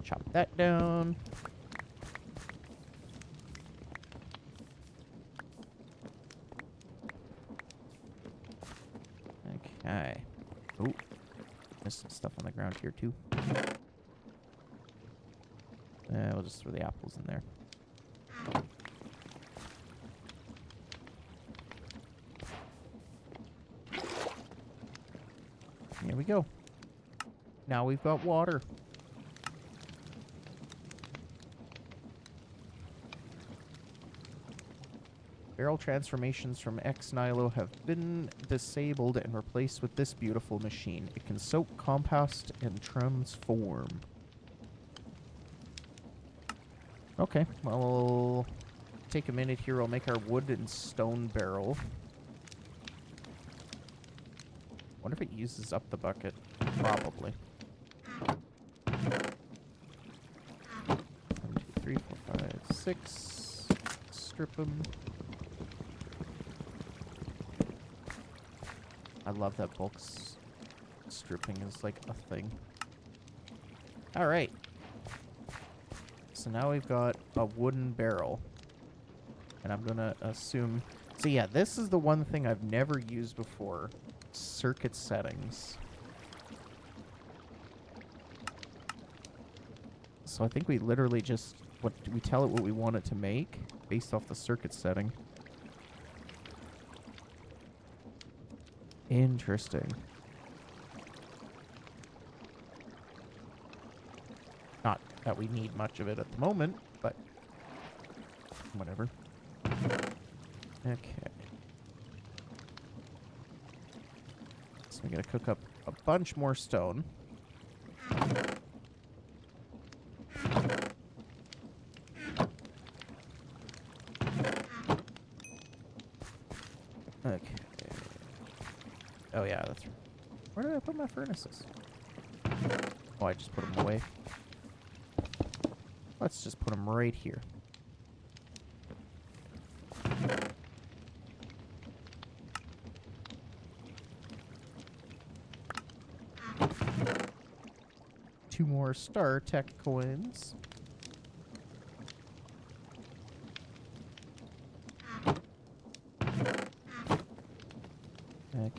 Chop that down. Okay. Oh, there's some stuff on the ground here too. We'll just throw the apples in there. Here we go. Now we've got water. Barrel transformations from X Nilo have been disabled and replaced with this beautiful machine. It can soak, compost, and transform. Okay, well, we'll take a minute here. I'll make our wood and stone barrel. Wonder if it uses up the bucket. Probably. 1, 2, 3, 4, 5, 6. Strip them. I love that bulk stripping is like a thing. Alright. So now we've got a wooden barrel. And I'm gonna assume... So yeah, this is the one thing I've never used before. Circuit settings. So I think we literally just... we tell it what we want it to make based off the circuit setting. Interesting. Not that we need much of it at the moment, but whatever. Okay. So we gotta cook up a bunch more stone. Okay. Oh yeah, that's right. Where did I put my furnaces? Oh, I just put them away. Let's just put them right here. Two more Star Tech coins. Okay.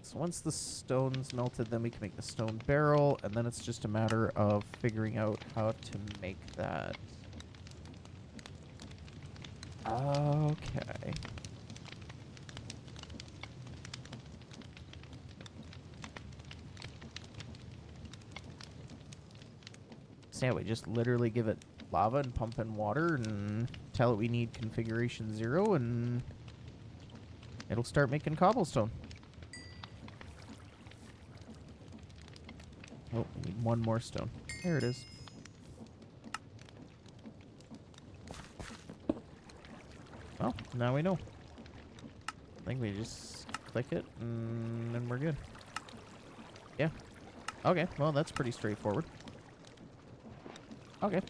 So once the stone's melted, then we can make the stone barrel, and then it's just a matter of figuring out how to make that. Okay. So yeah, we just literally give it lava and pump in water and tell it we need configuration 0, and it'll start making cobblestone. Oh, we need one more stone. There it is. Well, now we know. I think we just click it and then we're good. Yeah. Okay, well, that's pretty straightforward. Okay.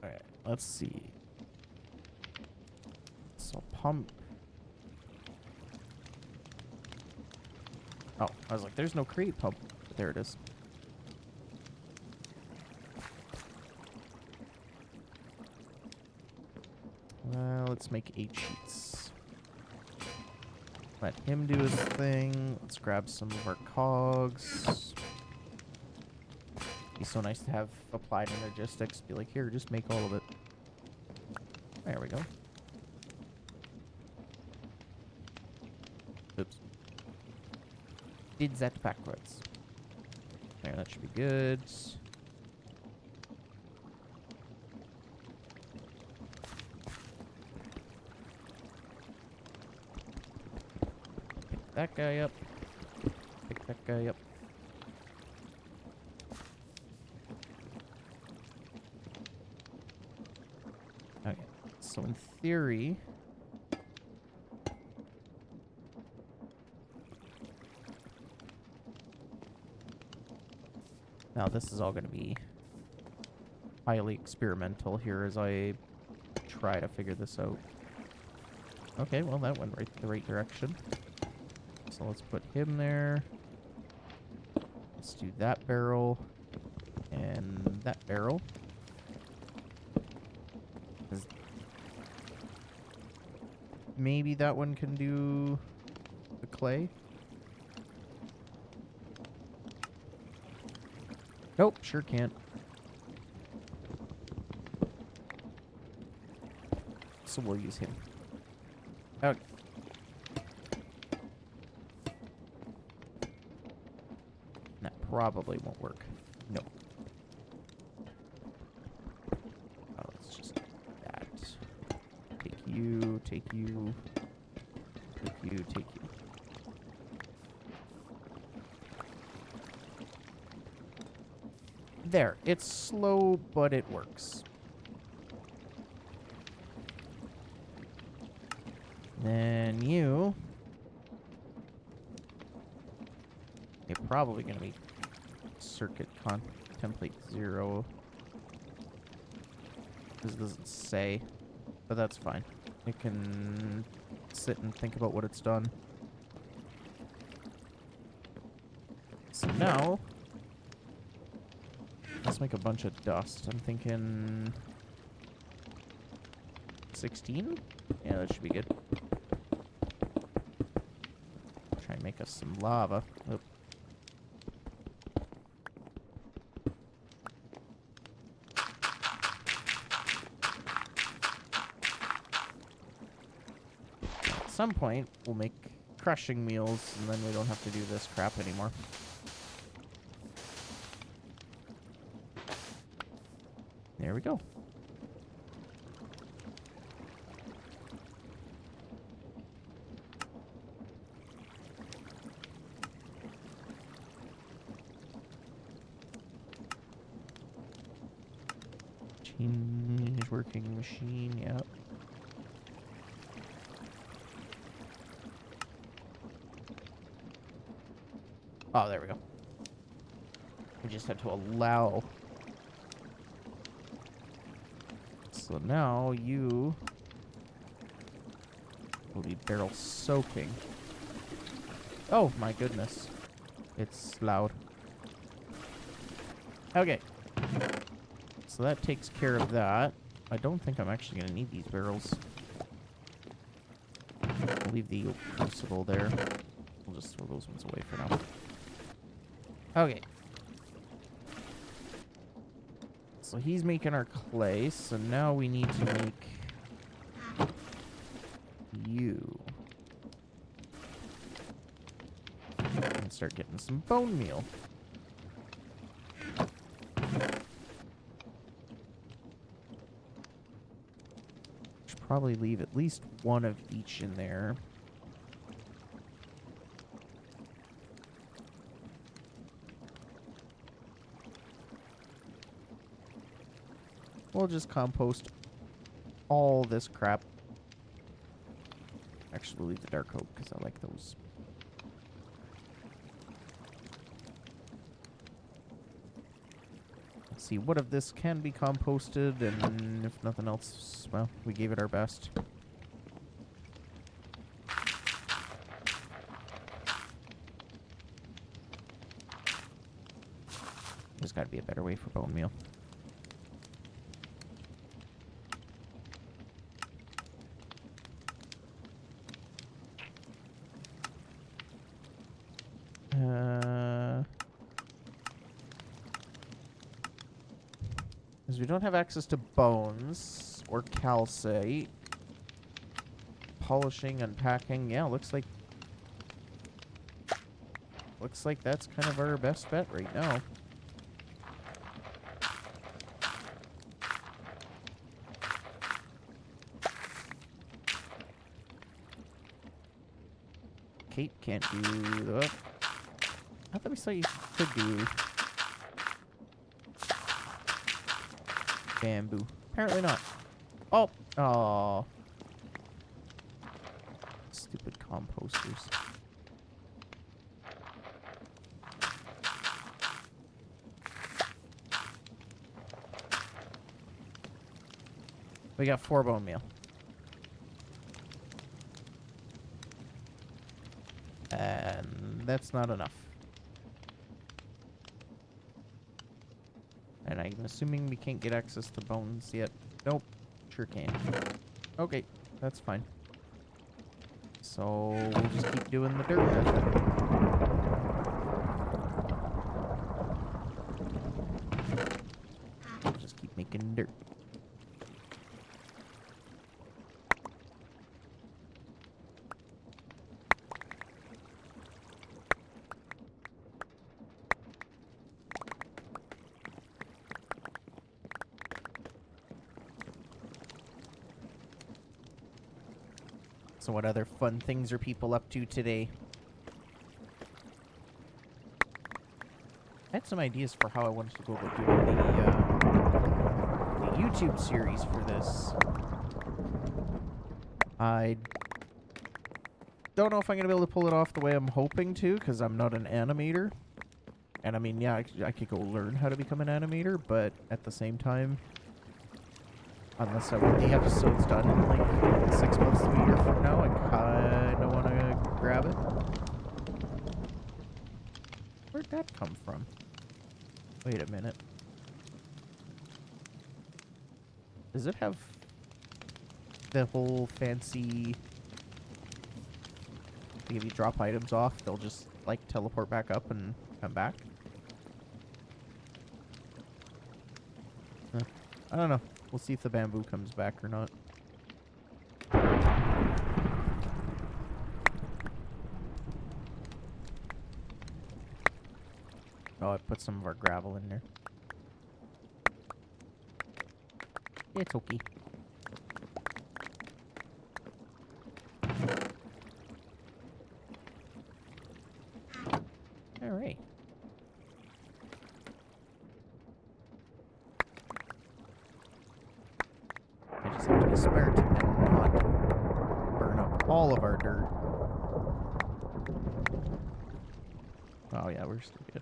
Alright, let's see. So pump. Oh, I was like, there's no create pump. But there it is. let's make 8 sheets. Let him do his thing. Let's grab some of our cogs. Be so nice to have applied energistics. Be like, here, just make all of it. There we go. Oops. Did that backwards. There, that should be good. Pick that guy up. Pick that guy up. Okay, so in theory... Now this is all going to be highly experimental here as I try to figure this out. Okay, well that went the right direction. So let's put him there. Let's do that barrel and that barrel. Maybe that one can do the clay. Nope, sure can't. So we'll use him. Okay. That probably won't work. No. Oh, let's just do that. Take you, take you, take you, take you. There. It's slow, but it works. Then you... You're probably going to be circuit template 0. This doesn't say, but that's fine. It can sit and think about what it's done. So now... Let's make a bunch of dust. I'm thinking 16? Yeah, that should be good. Try and make us some lava. Oop. At some point, we'll make crushing wheels, and then we don't have to do this crap anymore. There we go. Change working machine, yep. Oh, there we go. We just had to allow... So now you will be barrel soaking. Oh my goodness. It's loud. Okay. So that takes care of that. I don't think I'm actually going to need these barrels. I'll leave the crucible there. We'll just throw those ones away for now. Okay. So he's making our clay, so now we need to make you. And start getting some bone meal. Should probably leave at least one of each in there. We'll just compost all this crap. Actually, we'll leave the dark oak because I like those. Let's see, what of this can be composted, and if nothing else, well, we gave it our best. There's got to be a better way for bone meal. Because we don't have access to bones or calcite. Polishing, unpacking. Yeah, looks like that's kind of our best bet right now. Kate can't do that. I thought we saw you could do bamboo. Apparently not. Oh! Oh. Stupid composters. We got 4 bone meal. And that's not enough. And I'm assuming we can't get access to bones yet. Nope. Sure can. Okay, that's fine. So we'll just keep doing the dirt method. We'll just keep making dirt. So what other fun things are people up to today? I had some ideas for how I wanted to go about doing the YouTube series for this. I don't know if I'm going to be able to pull it off the way I'm hoping to, because I'm not an animator. And I mean, yeah, I could go learn how to become an animator, but at the same time, unless I want the episodes done in like 6 months to a year from now, I kind of want to grab it. Where'd that come from? Wait a minute. Does it have the whole fancy... If you drop items off, they'll just like teleport back up and come back? I don't know. We'll see if the bamboo comes back or not. Oh, I put some of our gravel in there. It's okay. Alright. I just have to be smart and not burn up all of our dirt. Oh yeah, we're still good.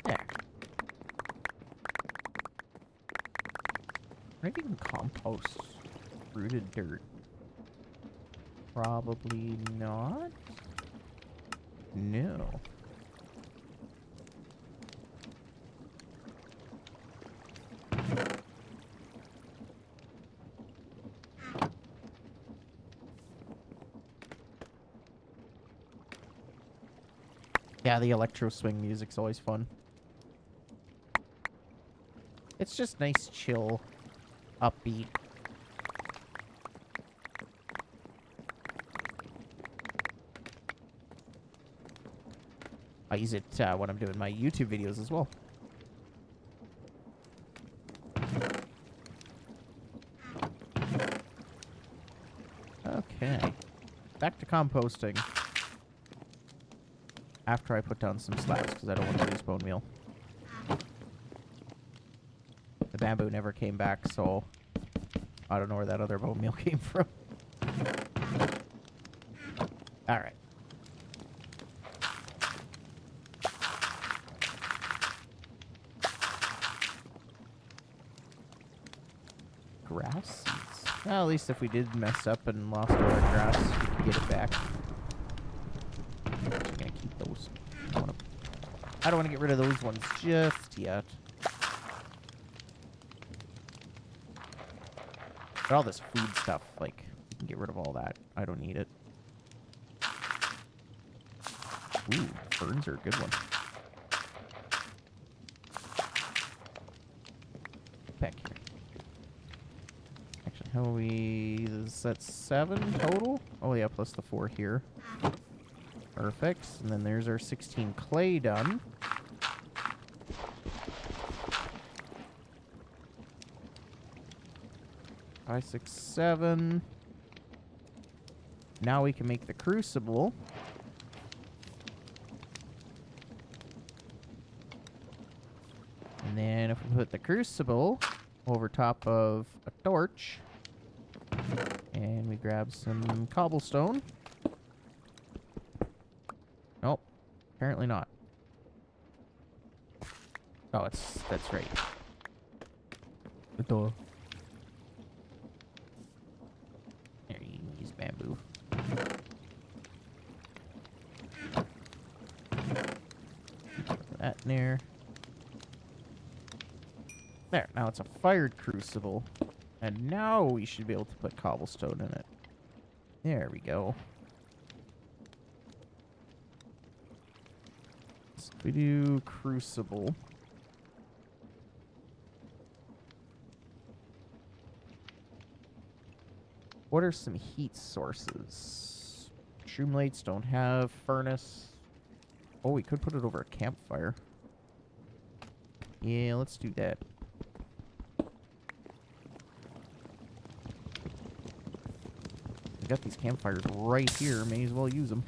There. Maybe even compost rooted dirt. Probably not. No. Yeah, the electro swing music's always fun. It's just nice, chill, upbeat. I use it when I'm doing my YouTube videos as well. Okay. Back to composting. After I put down some slabs, because I don't want to lose bone meal. The bamboo never came back, so I don't know where that other bone meal came from. Alright. Grass seeds. Well, at least if we did mess up and lost all our grass, we could get it back. I'm gonna keep those. I don't want to get rid of those ones just yet. But all this food stuff, like, you can get rid of all that. I don't need it. Ooh, ferns are a good one. Back here. Actually, how are we... Is that 7 total? Oh, yeah, plus the 4 here. Perfect. And then there's our 16 clay done. Five, 6, 7. Now we can make the crucible. And then if we put the crucible over top of a torch, and we grab some cobblestone. Nope, apparently not. Oh, that's right. The door. There, you can use bamboo. Put that in there. There, now it's a fired crucible. And now we should be able to put cobblestone in it. There we go. So we do crucible. What are some heat sources? Shroomlights don't have furnace. Oh, we could put it over a campfire. Yeah, let's do that. We got these campfires right here. May as well use them.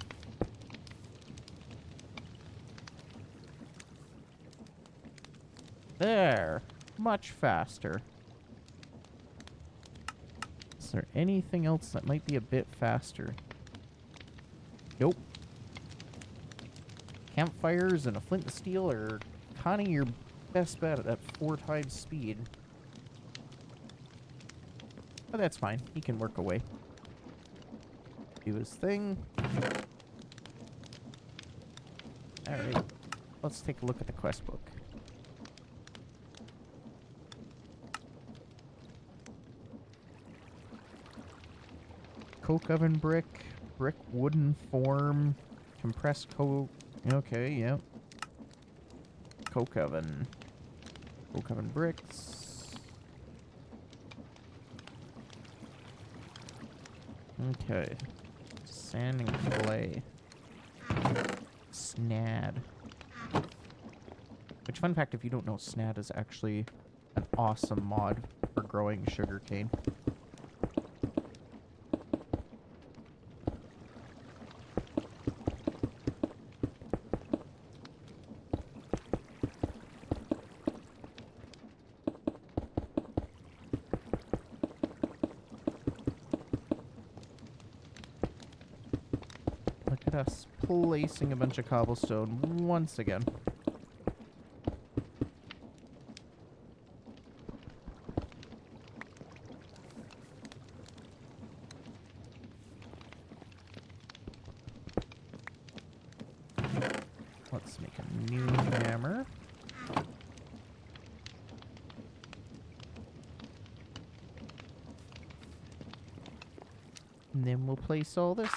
There. Much faster. Is there anything else that might be a bit faster? Nope. Campfires and a flint and steel are kind of your best bet at that 4 times speed. But that's fine. He can work away. Do his thing. Alright. Let's take a look at the quest book. Coke oven brick, brick wooden form, compressed coke. Okay, yep. Coke oven. Coke oven bricks. Okay. Sand and clay. Snad. Which, fun fact, if you don't know, Snad is actually an awesome mod for growing sugarcane. Us placing a bunch of cobblestone once again. Let's make a new hammer. And then we'll place all this.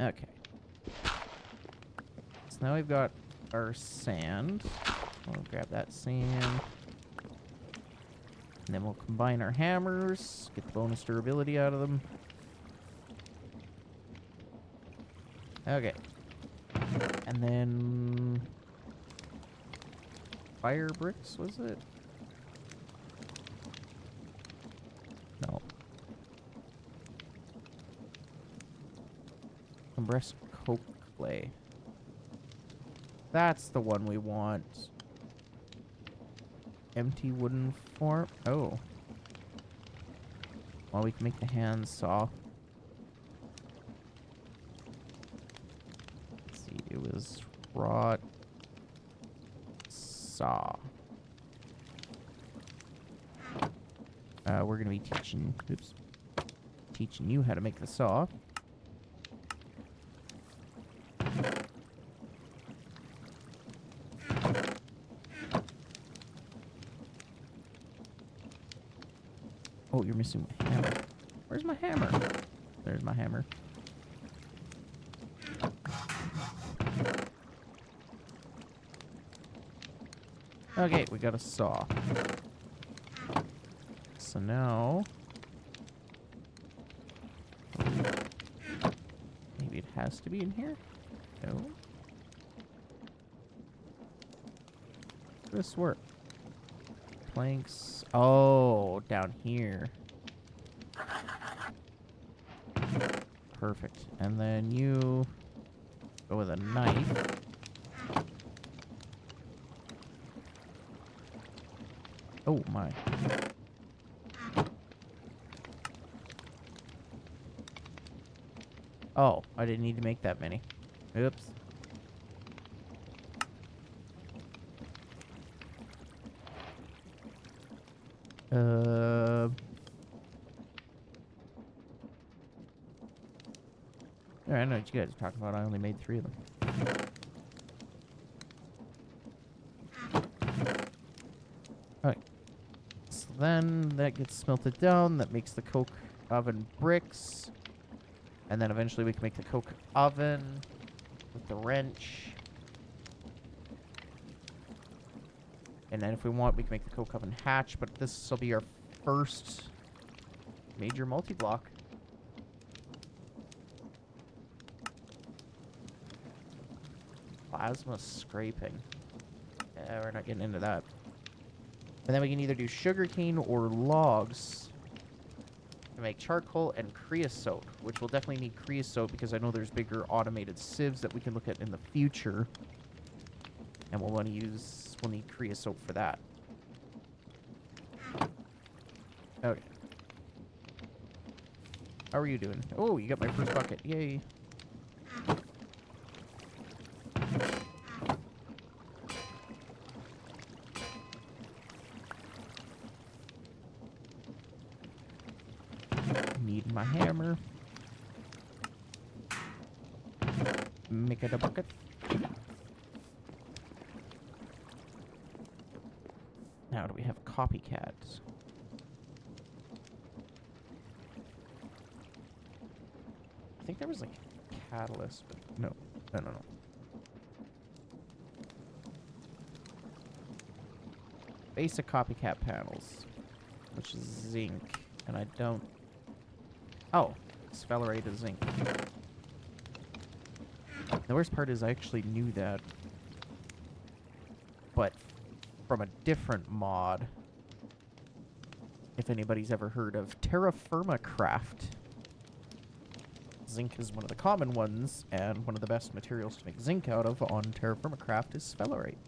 Okay. So now we've got our sand. We'll grab that sand. And then we'll combine our hammers, get the bonus durability out of them. Okay. And then... fire bricks, was it? No. Compressed coke clay. That's the one we want. Empty wooden form. Oh. Well, we can make the hand saw. Trot saw. We're gonna be teaching you how to make the saw. Oh, you're missing my hammer. Where's my hammer? There's my hammer. Okay, we got a saw. So now... maybe it has to be in here? No. This work. Planks. Oh, down here. Perfect. And then you go with a knife. Oh my. Oh, I didn't need to make that many. Oops. I know what you guys are talking about. I only made 3 of them. Alright. So then that gets smelted down. That makes the coke oven bricks. And then eventually we can make the coke oven with the wrench. And then if we want, we can make the coke oven hatch. But this will be our first major multi-block. Plasma scraping. Yeah, we're not getting into that. And then we can either do sugarcane or logs to make charcoal and creosote, which we'll definitely need creosote because I know there's bigger automated sieves that we can look at in the future. And we'll need creosote for that. Okay. How are you doing? Oh, you got my first bucket. Yay. Need my hammer. Make it a bucket. Now, do we have copycats? I think there was like a catalyst, but no. No. Basic copycat panels, which is zinc, and I don't... Oh, sphalerate zinc. The worst part is I actually knew that, but from a different mod. If anybody's ever heard of terra firma craft, zinc is one of the common ones, and one of the best materials to make zinc out of on terra firma craft is sphalerate.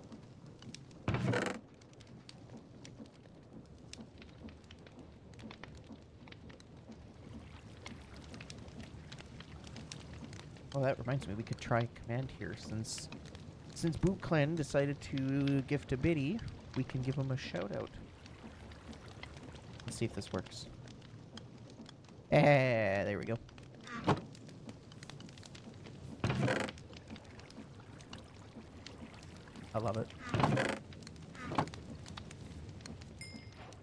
Well, that reminds me, we could try command here. Since Boot Clan decided to gift a biddy, we can give him a shout out. Let's see if this works. There we go. I love it.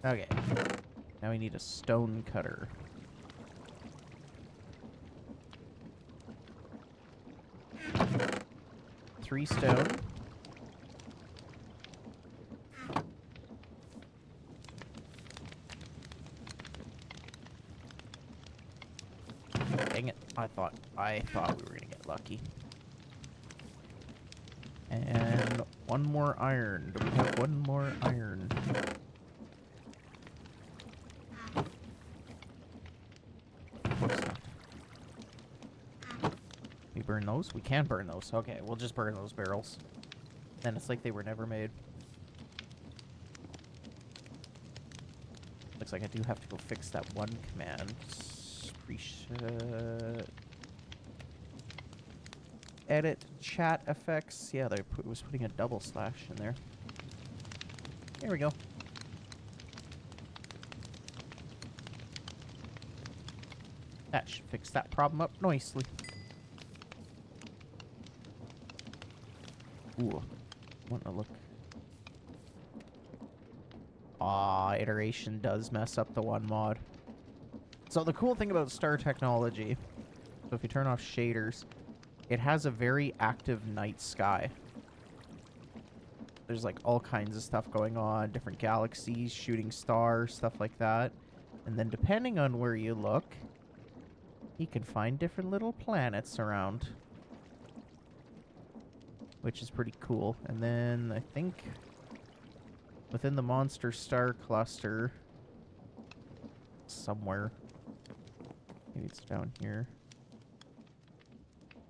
Okay. Now we need a stone cutter. Three stone. Dang it. I thought we were gonna get lucky. And one more iron. Do we have one more iron? Of course not. We burn those? We can burn those. Okay, we'll just burn those barrels. Then it's like they were never made. Looks like I do have to go fix that one command. edit chat effects. Yeah, was putting a double slash in there. There we go. That should fix that problem up nicely. Ooh, want to look. Ah, iteration does mess up the one mod. So the cool thing about Star Technology, so if you turn off shaders, it has a very active night sky. There's like all kinds of stuff going on, different galaxies, shooting stars, stuff like that. And then depending on where you look, you can find different little planets around, which is pretty cool. And then I think within the monster star cluster, somewhere, maybe it's down here.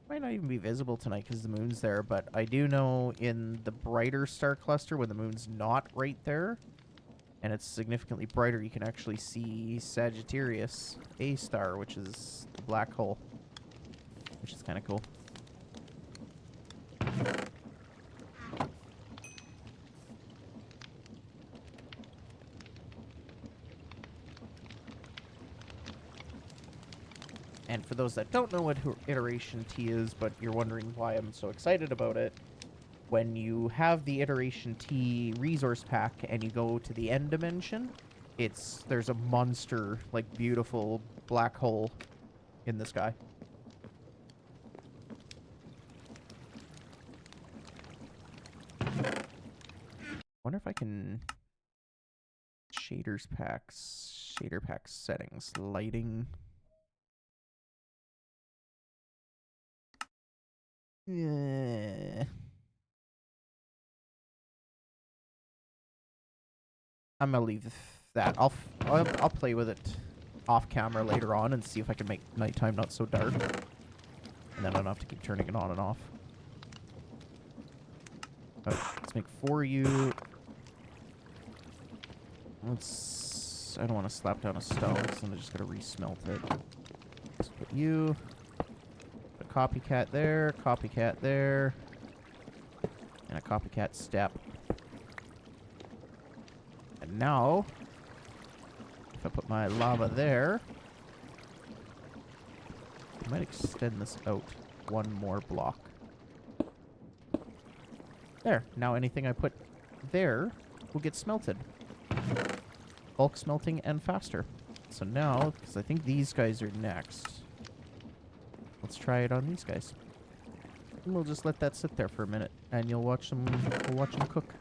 Might not even be visible tonight because the moon's there, but I do know in the brighter star cluster, when the moon's not right there, and it's significantly brighter, you can actually see Sagittarius A star, which is the black hole, which is kind of cool. And for those that don't know what Iteration T is, but you're wondering why I'm so excited about it, when you have the Iteration T resource pack and you go to the end dimension, there's a monster, like, beautiful black hole in the sky. Wonder if I can... shader pack settings, lighting... Yeah. I'm gonna leave that. I'll play with it off camera later on and see if I can make nighttime not so dark. And then I don't have to keep turning it on and off. Okay, let's make 4U. I don't want to slap down a stone, so I'm just gonna resmelt it. Let's put you. Copycat there, and a copycat step. And now, if I put my lava there, I might extend this out one more block. There. Now anything I put there will get smelted. Bulk smelting and faster. So now, because I think these guys are next, let's try it on these guys. And we'll just let that sit there for a minute, and you'll watch them. We'll watch them cook,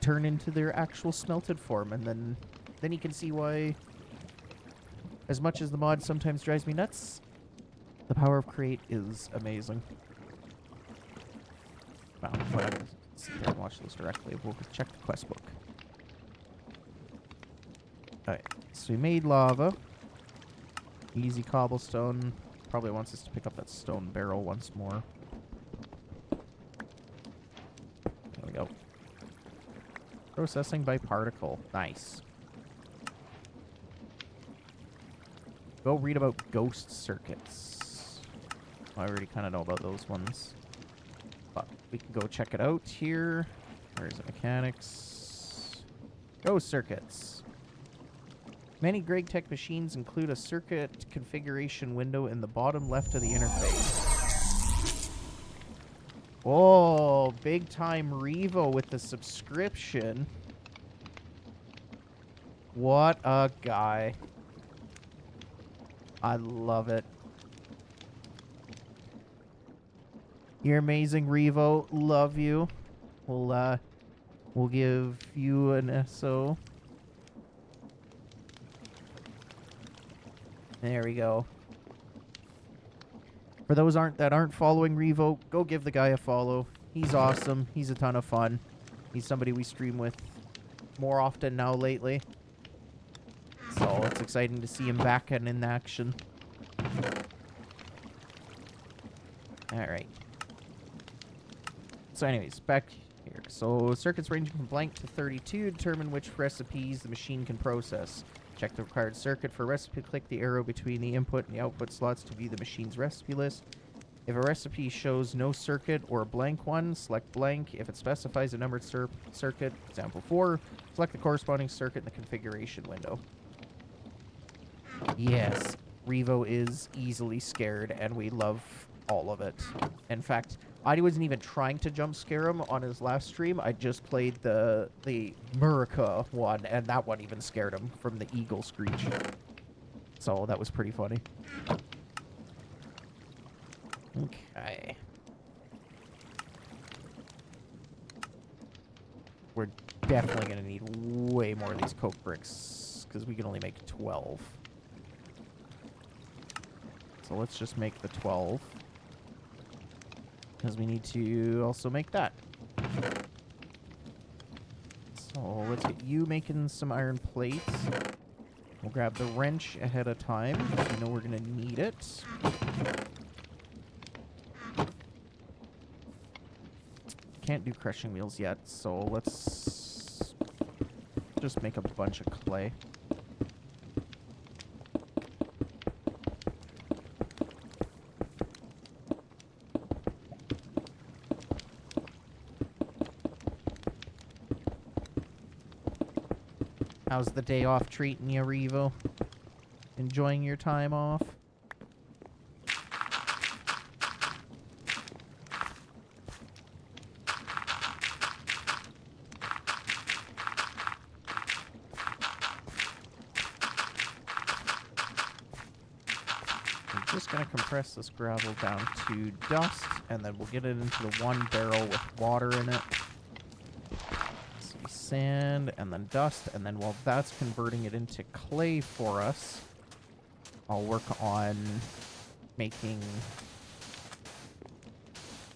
turn into their actual smelted form, and then you can see why. As much as the mod sometimes drives me nuts, the power of Create is amazing. Well, I'm gonna sit there and watch this directly. We'll check the quest book. Alright, so we made lava. Easy cobblestone. Probably wants us to pick up that stone barrel once more. There we go. Processing by particle. Nice. Go read about ghost circuits. I already kind of know about those ones. But we can go check it out here. Where's the mechanics? Ghost circuits. Many GregTech machines include a circuit configuration window in the bottom left of the interface. Oh, big time Revo with the subscription. What a guy. I love it. You're amazing, Revo. Love you. We'll give you an SO. There we go. For those that aren't following Revo, go give the guy a follow. He's awesome. He's a ton of fun. He's somebody we stream with more often now lately. So it's exciting to see him back and in action. Alright. So anyways, back here. So circuits ranging from blank to 32 determine which recipes the machine can process. Check the required circuit for recipe. Click the arrow between the input and the output slots to view the machine's recipe list. If a recipe shows no circuit or a blank one, select blank. If it specifies a numbered circuit, example 4, select the corresponding circuit in the configuration window. Yes, Revo is easily scared, and we love all of it. In fact, I wasn't even trying to jump scare him on his last stream. I just played the Murica one, and that one even scared him from the eagle screech. So that was pretty funny. Okay. We're definitely going to need way more of these coke bricks, because we can only make 12. So let's just make the 12. Because we need to also make that. So let's get you making some iron plates. We'll grab the wrench ahead of time. We know we're going to need it. Can't do crushing wheels yet, so let's just make a bunch of clay. How's the day off treating you, Revo? Enjoying your time off? I'm just going to compress this gravel down to dust, and then we'll get it into the one barrel with water in it. Sand, and then dust, and then while that's converting it into clay for us, I'll work on making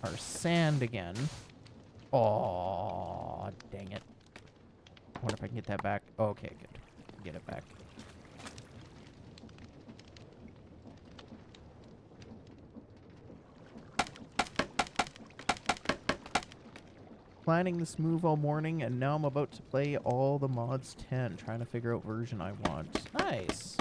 our sand again. Oh, dang it. I wonder if I can get that back. Okay, good. Get it back. Planning this move all morning, and now I'm about to play all the mods 10, trying to figure out version I want. Nice.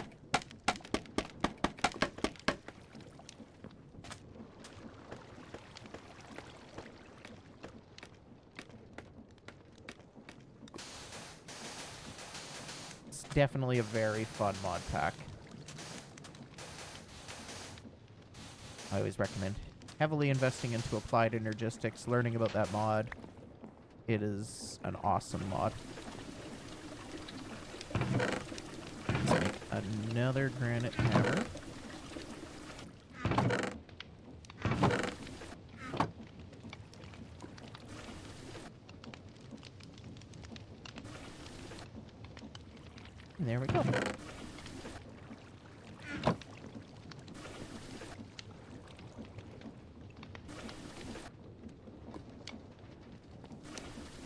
It's definitely a very fun mod pack. I always recommend heavily investing into applied energistics, learning about that mod. It is an awesome mod. Let's make another granite hammer. And there we go.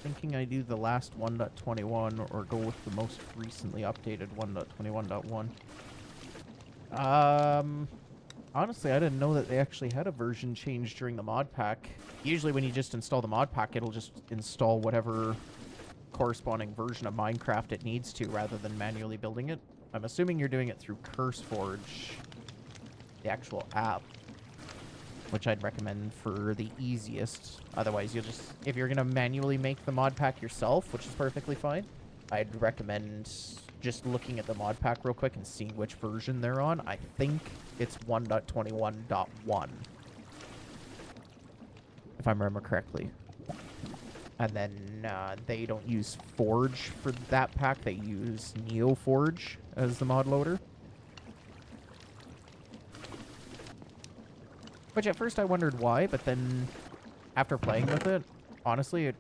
Thinking I do the last 1.21 or go with the most recently updated 1.21.1. Honestly, I didn't know that they actually had a version change during the mod pack. Usually when you just install the mod pack, it'll just install whatever corresponding version of Minecraft it needs to rather than manually building it. I'm assuming you're doing it through CurseForge, the actual app, which I'd recommend for the easiest. Otherwise, you'll just, if you're going to manually make the mod pack yourself, which is perfectly fine, I'd recommend just looking at the mod pack real quick and seeing which version they're on. I think it's 1.21.1, if I remember correctly. And then they don't use Forge for that pack. They use NeoForge as the mod loader. Which at first I wondered why, but then after playing with it, honestly,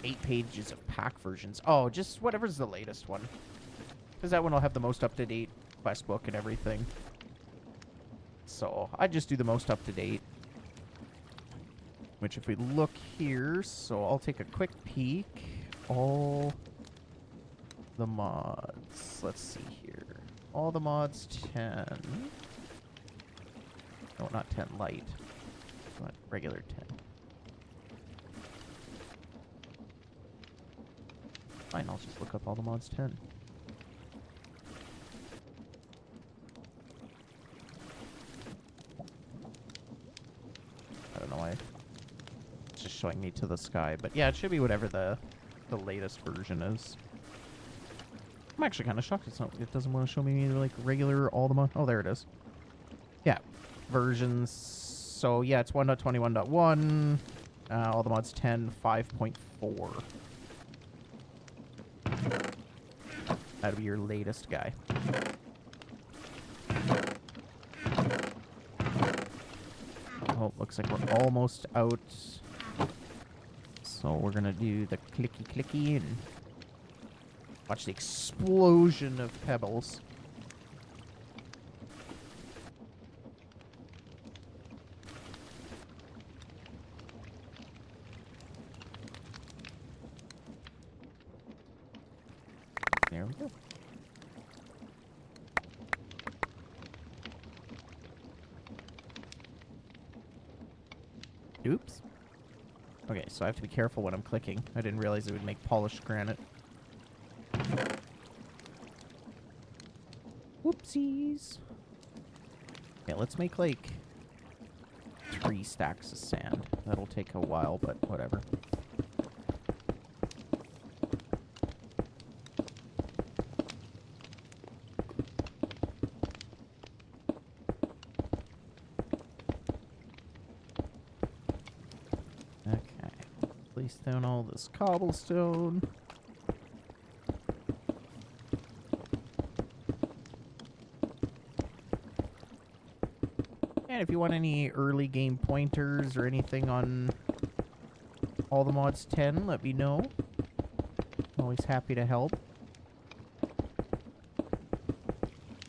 8 pages of pack versions. Oh, just whatever's the latest one. Because that one will have the most up-to-date quest book and everything. So I just do the most up-to-date. Which if we look here, so I'll take a quick peek. All the mods. Let's see here. All the mods 10. No, not 10 light. But regular 10. Fine, I'll just look up all the mods 10. showing me to the sky. But yeah, it should be whatever the latest version is. I'm actually kind of shocked it doesn't want to show me like regular all the mod. Oh, there it is. Yeah, versions. So yeah, it's 1.21.1. All the mods 10.5.4. That'll be your latest guy. Oh, looks like we're almost out. So we're gonna do the clicky and watch the explosion of pebbles. There we go. Oops. Okay, so I have to be careful when I'm clicking. I didn't realize it would make polished granite. Whoopsies. Okay, let's make like 3 stacks of sand. That'll take a while, but whatever. Place down all this cobblestone. And if you want any early game pointers or anything on all the mods 10, let me know. Always happy to help.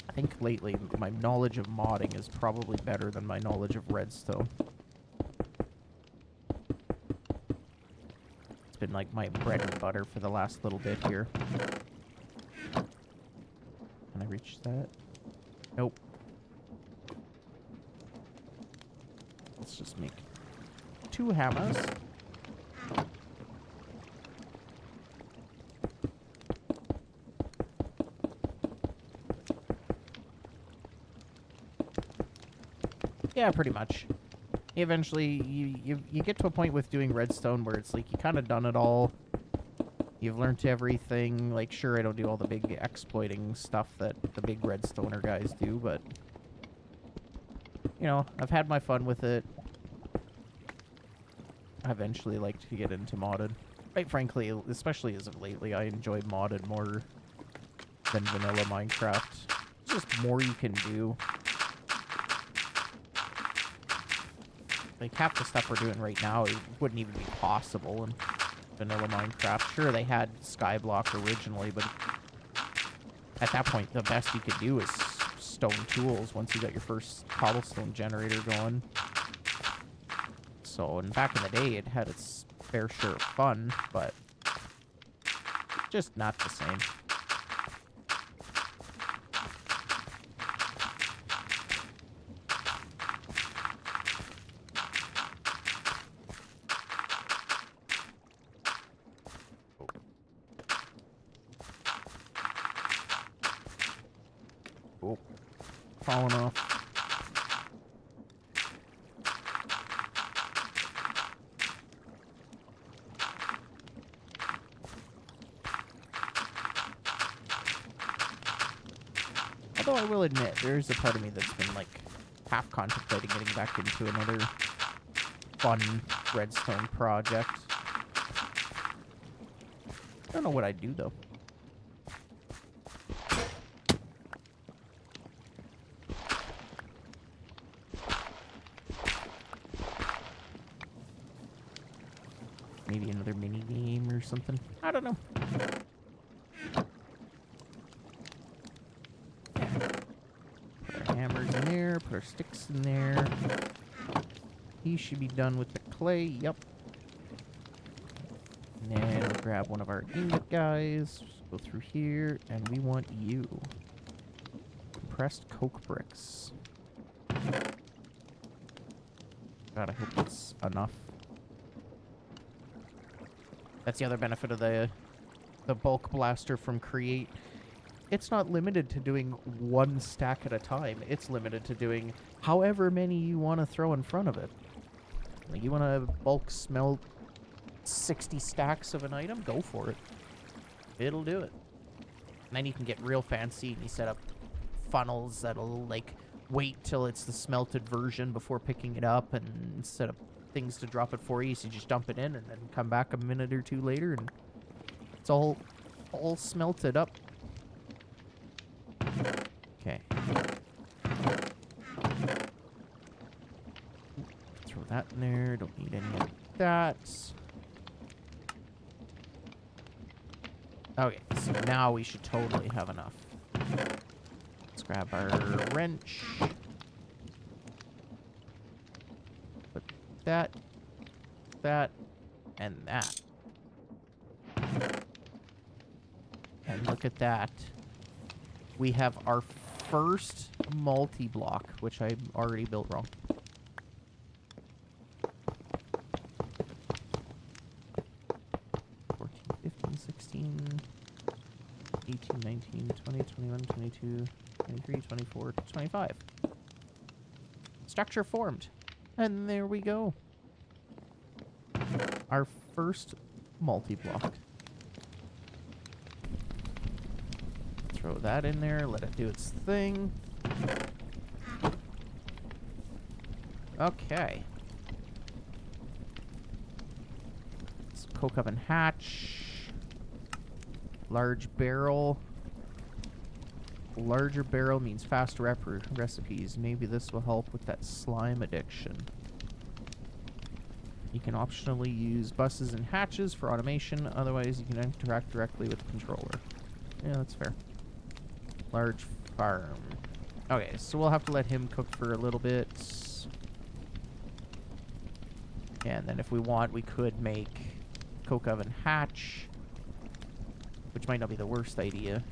I think lately my knowledge of modding is probably better than my knowledge of redstone. Been like my bread and butter for the last little bit here. Can I reach that? Nope. Let's just make 2 hammers. Yeah, pretty much. Eventually, you get to a point with doing redstone where it's like you kind of done it all. You've learned everything. Like, sure, I don't do all the big exploiting stuff that the big redstoner guys do, but you know, I've had my fun with it. I eventually like to get into modded. Quite frankly, especially as of lately, I enjoy modded more than vanilla Minecraft. There's just more you can do. Like, half the stuff we're doing right now, it wouldn't even be possible in vanilla Minecraft. Sure, they had Skyblock originally, but at that point, the best you could do is stone tools once you got your first cobblestone generator going. So, and back in the day, it had its fair share of fun, but just not the same. Oh, falling off. Although I will admit, there's a part of me that's been like half contemplating getting back into another fun redstone project. I don't know what I'd do though. Maybe another mini game or something. I don't know. Put our hammers in there, put our sticks in there. He should be done with the clay, yep. And then we'll grab one of our ingot guys, go through here, and we want you. Compressed coke bricks. God, I hope that's enough. That's the other benefit of the bulk blaster from Create. It's not limited to doing 1 stack at a time. It's limited to doing however many you want to throw in front of it. Like, you want to bulk smelt 60 stacks of an item, go for it. It'll do it. And then you can get real fancy and you set up funnels that'll like wait till it's the smelted version before picking it up, and set up things to drop it for you. So you just dump it in and then come back a minute or two later and it's all smelted up. Okay. Throw that in there. Don't need any of that. Okay, so now we should totally have enough. Let's grab our wrench. Put that, and that. And look at that. We have our first multi-block, which I already built wrong. $14, $15, $16, $18, $19, $20, $21, $22, $23, $24, $25. Structure formed. And there we go. Our first multi-block. Throw that in there, let it do its thing. Okay. Coke oven hatch. Large barrel. Larger barrel means faster recipes. Maybe this will help with that slime addiction. You can optionally use buses and hatches for automation. Otherwise, you can interact directly with the controller. Yeah, that's fair. Large farm. Okay, so we'll have to let him cook for a little bit. And then if we want, we could make coke oven hatch, which might not be the worst idea.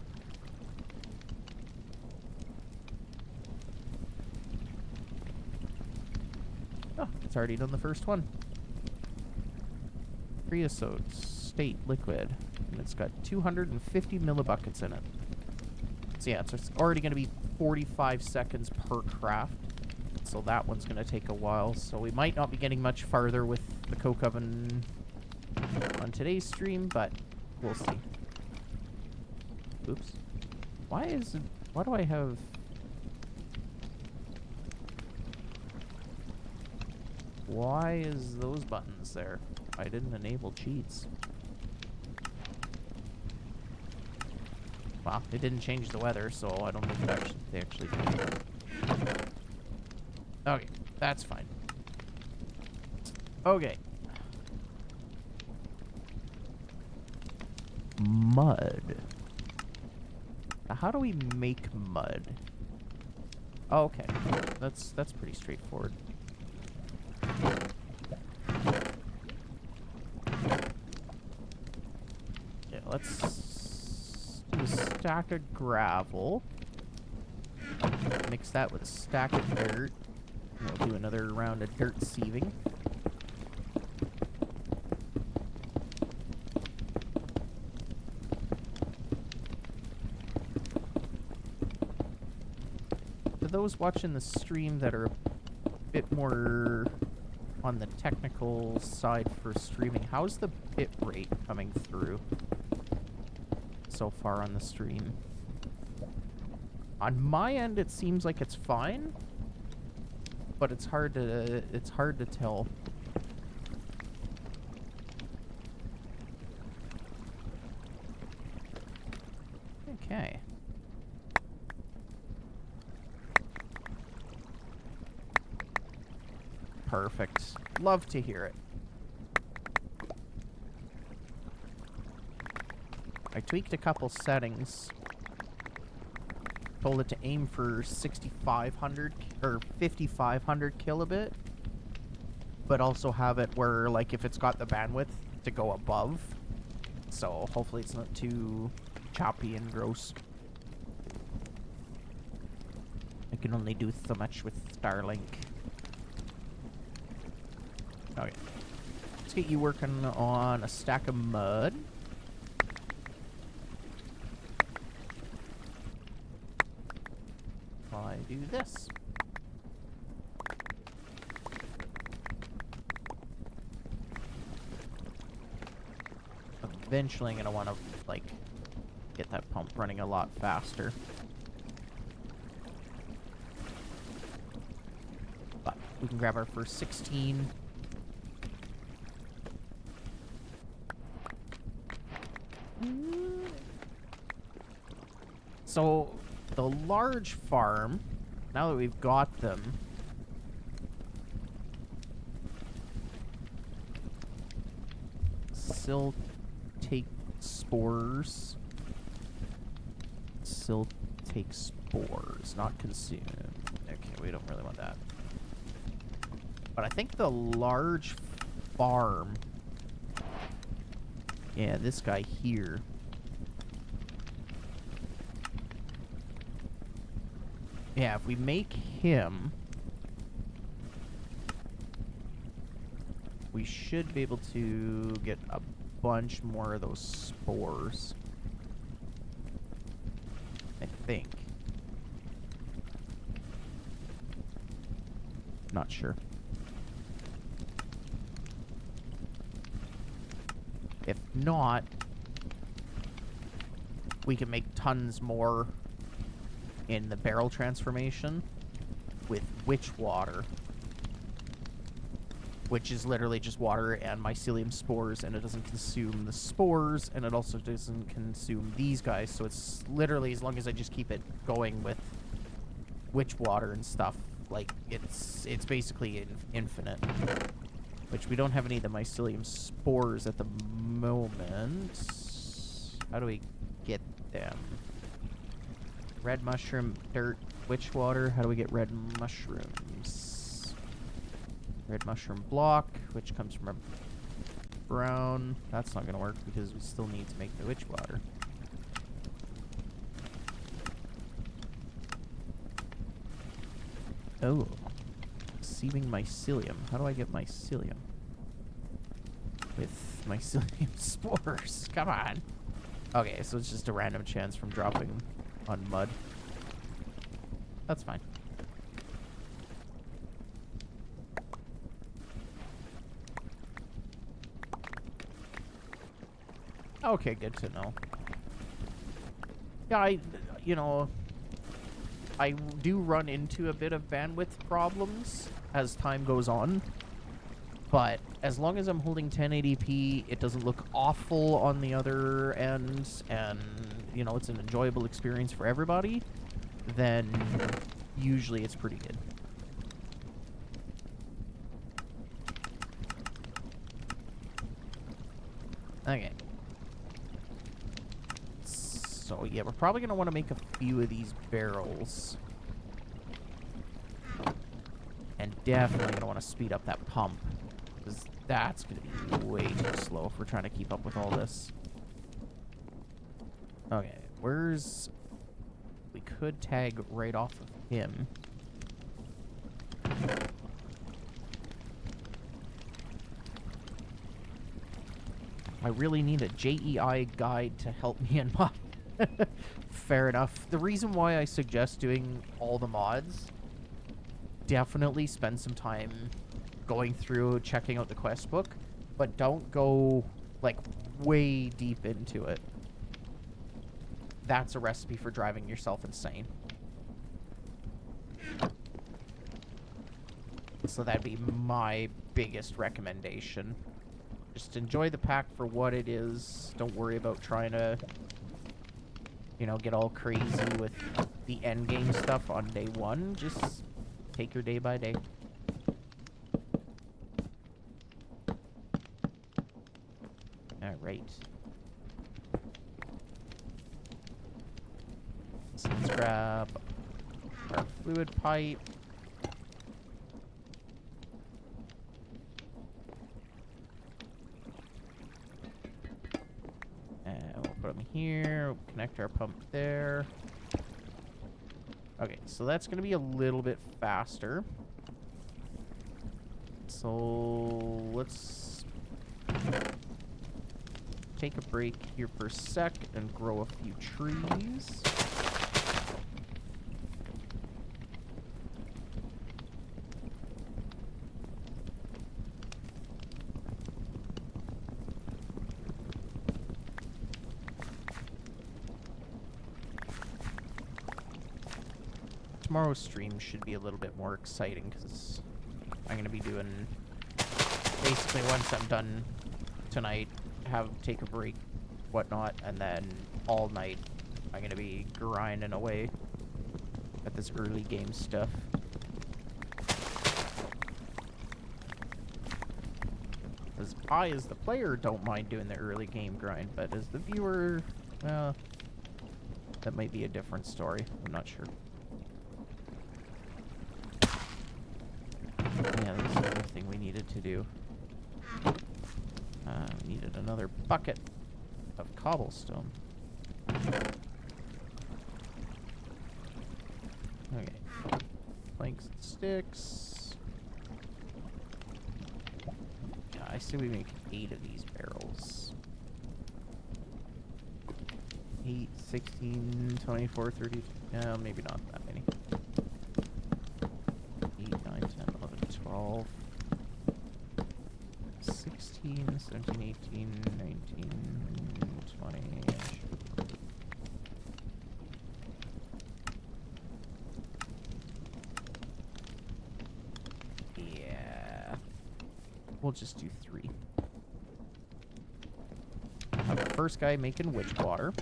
Oh, it's already done the first one. Creosote, state, liquid. And it's got 250 millibuckets in it. So yeah, it's already going to be 45 seconds per craft. So that one's going to take a while. So we might not be getting much farther with the coke oven on today's stream, but we'll see. Oops. Why do I have... Why is those buttons there? I didn't enable cheats. Well, it didn't change the weather, so I don't think they actually did. Okay, that's fine. Okay. Mud. How do we make mud? Oh, okay. That's pretty straightforward. Yeah, let's do a stack of gravel. Mix that with a stack of dirt. And we'll do another round of dirt sieving. For those watching the stream that are a bit more on the technical side for streaming, how's the bit rate coming through so far on the stream? On my end, it seems like it's fine, but it's hard to tell. Okay. Perfect. Love to hear it. I tweaked a couple settings. Told it to aim for 6,500 or 5,500 kilobit, but also have it where, like, if it's got the bandwidth, to go above. So hopefully it's not too choppy and gross. I can only do so much with Starlink. Okay. Let's get you working on a stack of mud. I do this. eventually I'm gonna want to, like, get that pump running a lot faster. But we can grab our first 16. So, the large farm, now that we've got them, still take spores. Still take spores, not consume. Okay, we don't really want that. But I think the large farm, yeah, this guy here, yeah, if we make him, we should be able to get a bunch more of those spores. I think. Not sure. If not, we can make tons more in the barrel transformation with witch water, which is literally just water and mycelium spores, and it doesn't consume the spores, and it also doesn't consume these guys, so it's literally, as long as I just keep it going with witch water and stuff, like, it's basically infinite. Which we don't have any of the mycelium spores at the moment. How do we get them? Red mushroom, dirt, witch water. How do we get red mushrooms? Red mushroom block, which comes from a brown. That's not going to work because we still need to make the witch water. Oh. Receiving mycelium. How do I get mycelium? With mycelium spores. Come on. Okay, so it's just a random chance from dropping on mud. That's fine. Okay, good to know. Yeah, I do run into a bit of bandwidth problems as time goes on, but as long as I'm holding 1080p, it doesn't look awful on the other end, and, you know, it's an enjoyable experience for everybody, then usually it's pretty good. Okay. So, yeah, we're probably going to want to make a few of these barrels. And definitely going to want to speed up that pump, because that's going to be way too slow if we're trying to keep up with all this. Okay, where's... We could tag right off of him. I really need a JEI guide to help me in mod. Fair enough. The reason why I suggest doing all the mods, definitely spend some time going through, checking out the quest book, but don't go, like, way deep into it. That's a recipe for driving yourself insane. So that'd be my biggest recommendation. Just enjoy the pack for what it is. Don't worry about trying to, you know, get all crazy with the endgame stuff on day one. Just take your day by day. Alright. So let's grab our fluid pipe. We'll put them here, connect our pump there. Okay, so that's going to be a little bit faster. So let's take a break here for a sec and grow a few trees. tomorrow's stream should be a little bit more exciting because I'm gonna be doing basically once I'm done tonight, take a break, whatnot, and then all night I'm gonna be grinding away at this early game stuff. Because I, as the player, don't mind doing the early game grind, but as the viewer, well, that might be a different story. I'm not sure. Yeah, this is everything we needed to do. We needed another bucket of cobblestone. Okay. Planks and sticks. Yeah, I say we make 8 of these barrels. 8, 16, 24, 30. No, maybe not that many. 8, 9, 10, 11, 12. 16, 17, 18, 19, 20. Yeah. We'll just do 3. Have the first guy making witch water.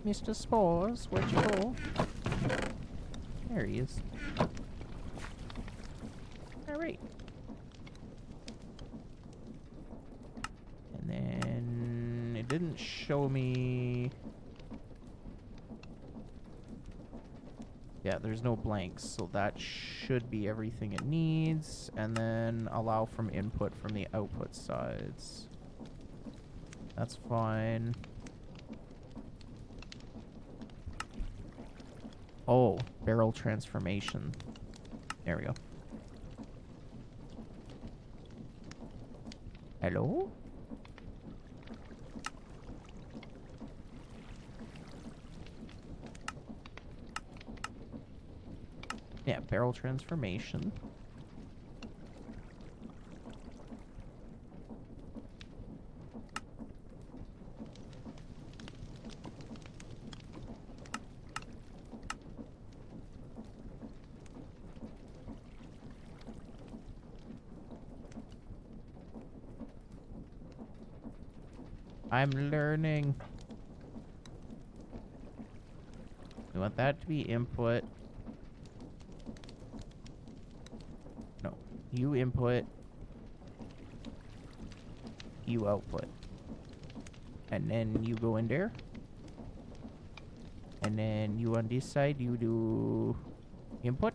Mr. Spores, where'd you go? There he is. Alright. And then it didn't show me... Yeah, there's no blanks, so that should be everything it needs. And then allow from input from the output sides. That's fine. Oh, barrel transformation. There we go. Hello? Yeah, barrel transformation. I'm learning. We want that to be input. No, you input. You output. And then you go in there. And then you on this side, you do input.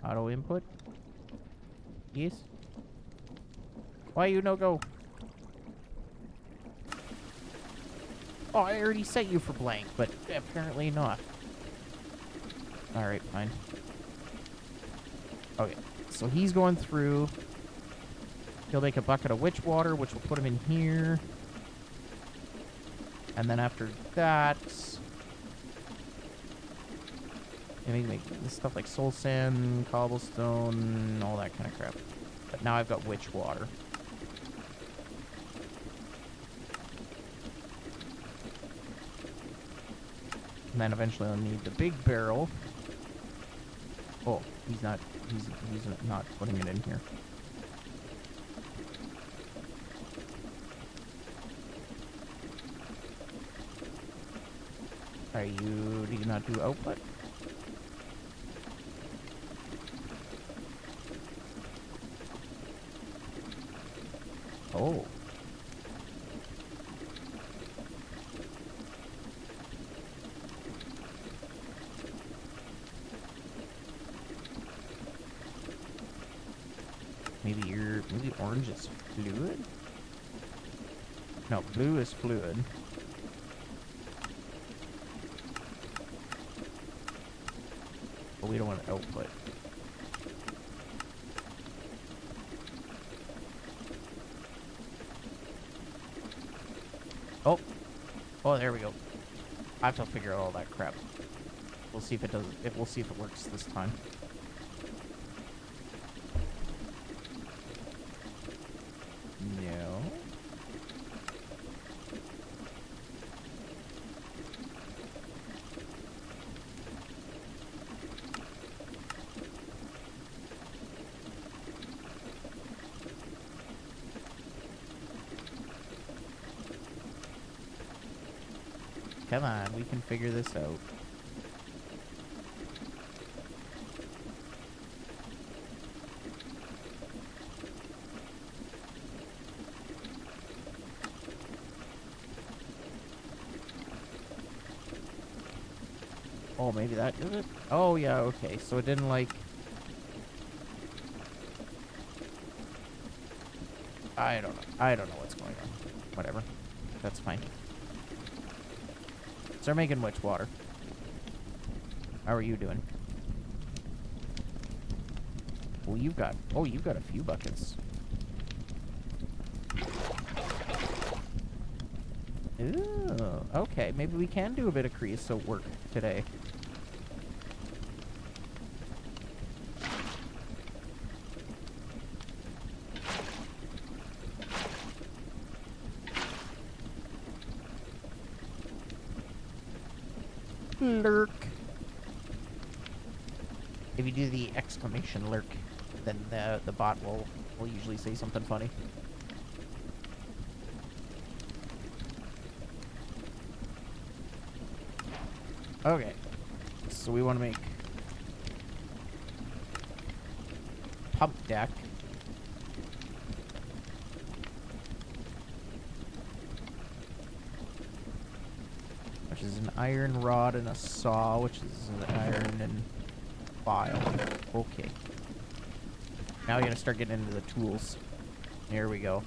Auto input. Yes. Why you no go? Oh, I already set you for blank, but apparently not. Alright, fine. Okay, so he's going through. He'll make a bucket of witch water, which will put him in here. And then after that... I make this stuff like soul sand, cobblestone, all that kind of crap. But now I've got witch water. And then eventually I'll need the big barrel. Oh, he's not putting it in here. Do you not do output? Oh. Maybe orange is fluid? No, blue is fluid. But we don't want to output. Oh, there we go. I have to figure out all that crap. We'll see if it does. We'll see if it works this time. No. Come on, we can figure this out. Oh, maybe that did it? Oh, yeah, okay. So it didn't, like... I don't know. I don't know what's going on. Whatever. That's fine. Start making witch water. How are you doing? Well, you've got... Oh, you've got a few buckets. Ooh, okay. Maybe we can do a bit of creosote work today. Lurk. If you do the exclamation lurk, then the bot will usually say something funny. Okay, so we want to make pump deck. Which is an iron rod and a saw, which is an iron and file. Okay. Now we gotta start getting into the tools. Here we go.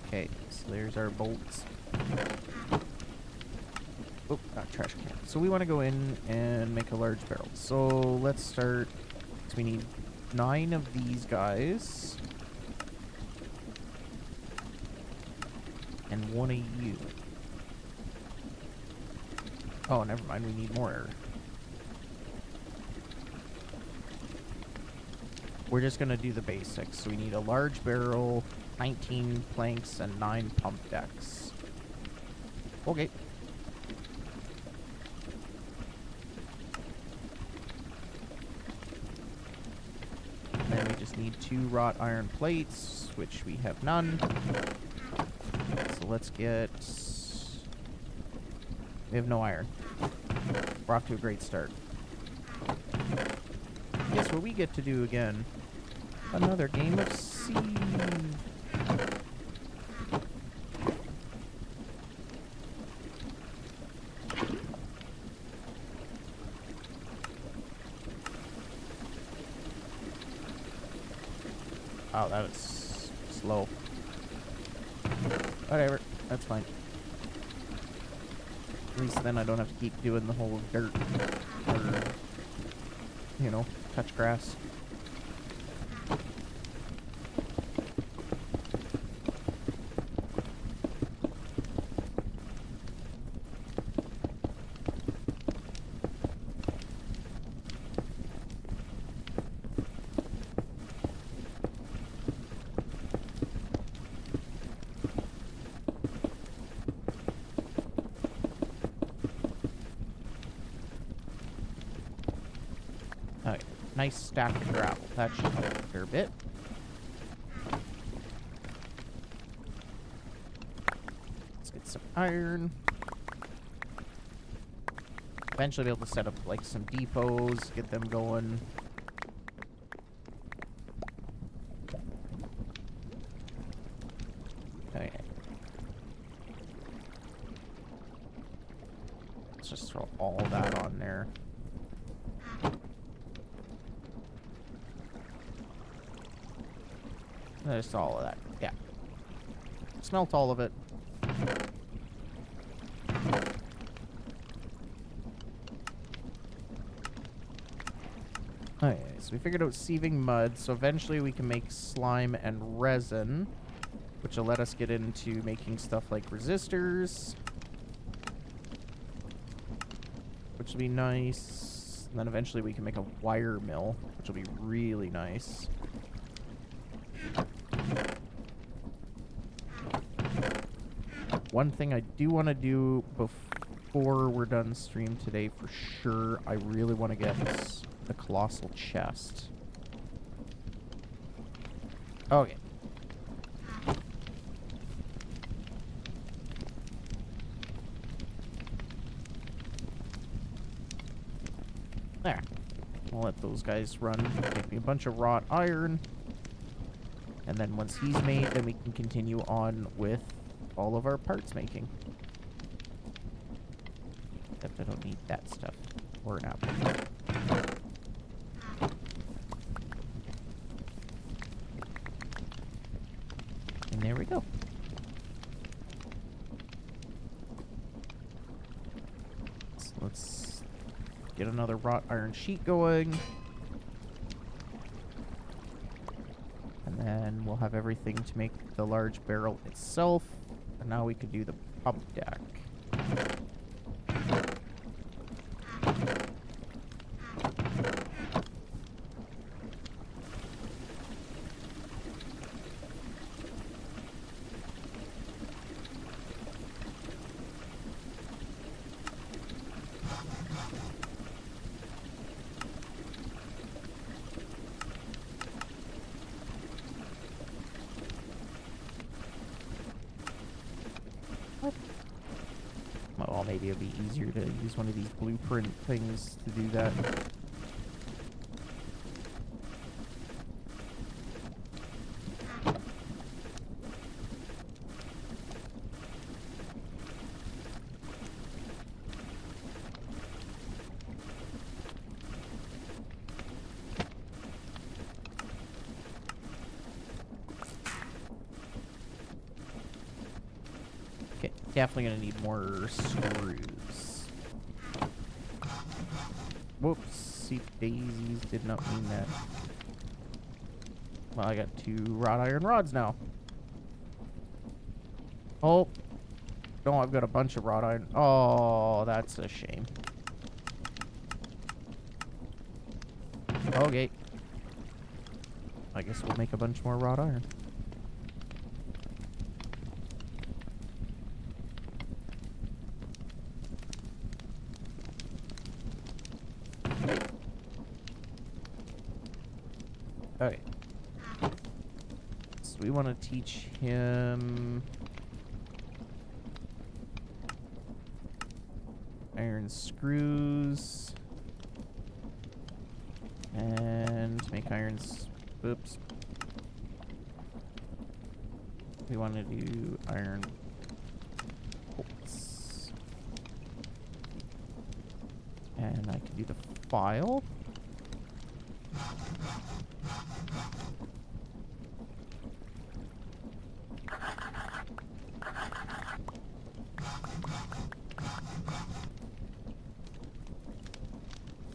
Okay, so there's our bolts. Oh, not trash can. So we want to go in and make a large barrel. So let's start. So we need 9 of these guys. And 1 of you. Oh, never mind. We need more. We're just going to do the basics. So we need a large barrel, 19 planks, and 9 pump decks. Okay. And then we just need 2 wrought iron plates, which we have none. So let's get... We have no iron. We're off to a great start. Guess what we get to do again? Another game of Siege. Oh, that was slow. Whatever, that's fine. At least then I don't have to keep doing the whole dirt or, you know, touch grass. Okay, nice stack of gravel. That should help a fair bit. Let's get some iron. Eventually be able to set up like some depots, get them going. Okay. Let's just throw all that on there. Just all of that. Yeah. Smelt all of it. Okay, so we figured out sieving mud, so eventually we can make slime and resin, which will let us get into making stuff like resistors, which will be nice. And then eventually we can make a wire mill, which will be really nice. One thing I do want to do before we're done stream today for sure, I really want to get the colossal chest. Okay. There. I'll let those guys run. Make me a bunch of wrought iron. And then once he's made, then we can continue on with all of our parts making. Except I don't need that stuff. Or an apple. And there we go. So let's get another wrought iron sheet going. And then we'll have everything to make the large barrel itself. And now we could do the pump deck. Well, maybe it'll be easier to use one of these blueprint things to do that. Okay, definitely gonna need more screws. Whoopsie daisies, did not mean that. Well, I got 2 wrought iron rods now. Oh. No, I've got a bunch of wrought iron. Oh, that's a shame. Okay. I guess we'll make a bunch more wrought iron. Okay. So we want to teach him iron screws and make irons. Oops. We want to do iron bolts. And I can do the file.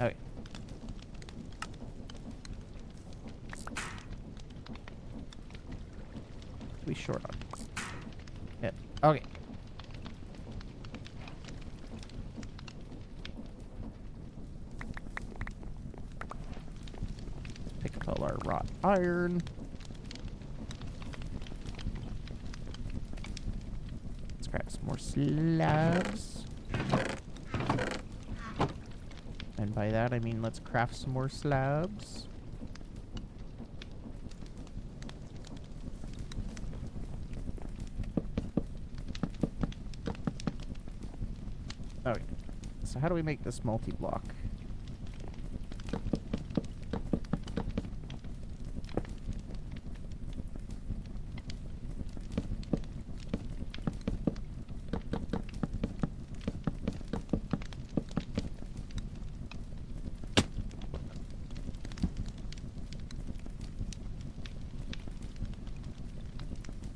Okay. We short on. Yeah. Okay. Pick up all our wrought iron. Let's grab some more slabs. And by that I mean let's craft some more slabs. Okay. So how do we make this multi-block?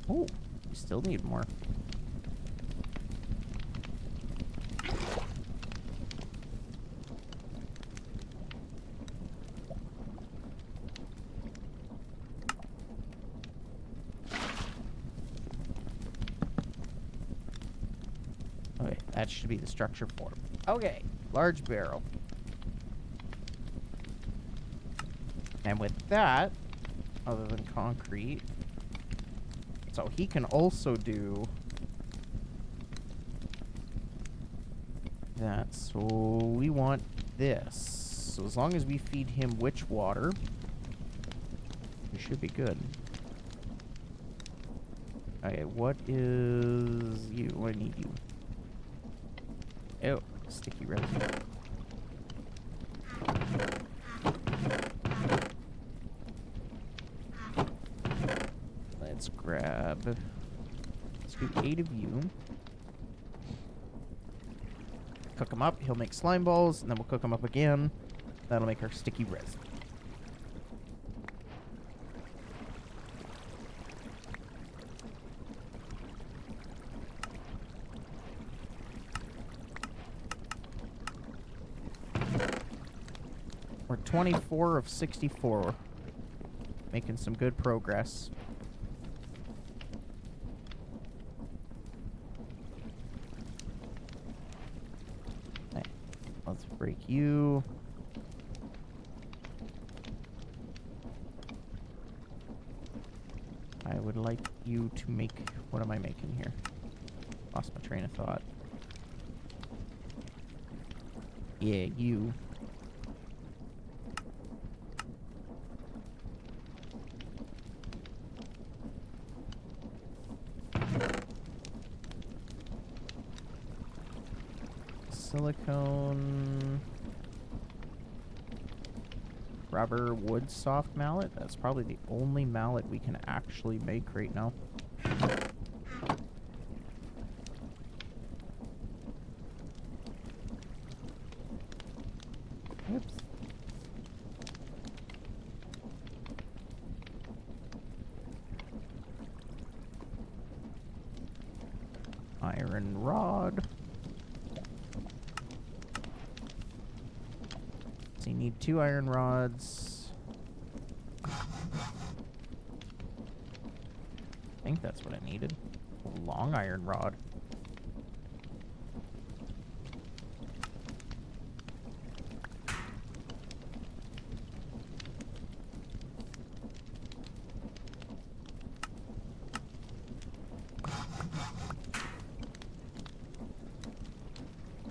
Oh, we still need more. That should be the structure form. Okay, large barrel. And with that, other than concrete, so he can also do that. So we want this. So as long as we feed him witch water, we should be good. Okay, what is you? I need you. Oh, sticky resin. Let's grab. Let's do 8 of you. Cook them up. He'll make slime balls, and then we'll cook them up again. That'll make our sticky resin. We're 24 of 64. Making some good progress. Okay, let's break you. I would like you to make... What am I making here? Lost my train of thought. Yeah, you. Silicone, rubber, wood, soft mallet. That's probably the only mallet we can actually make right now. Oops. Iron rod. So you need 2 iron rods. I think that's what I needed. A long iron rod.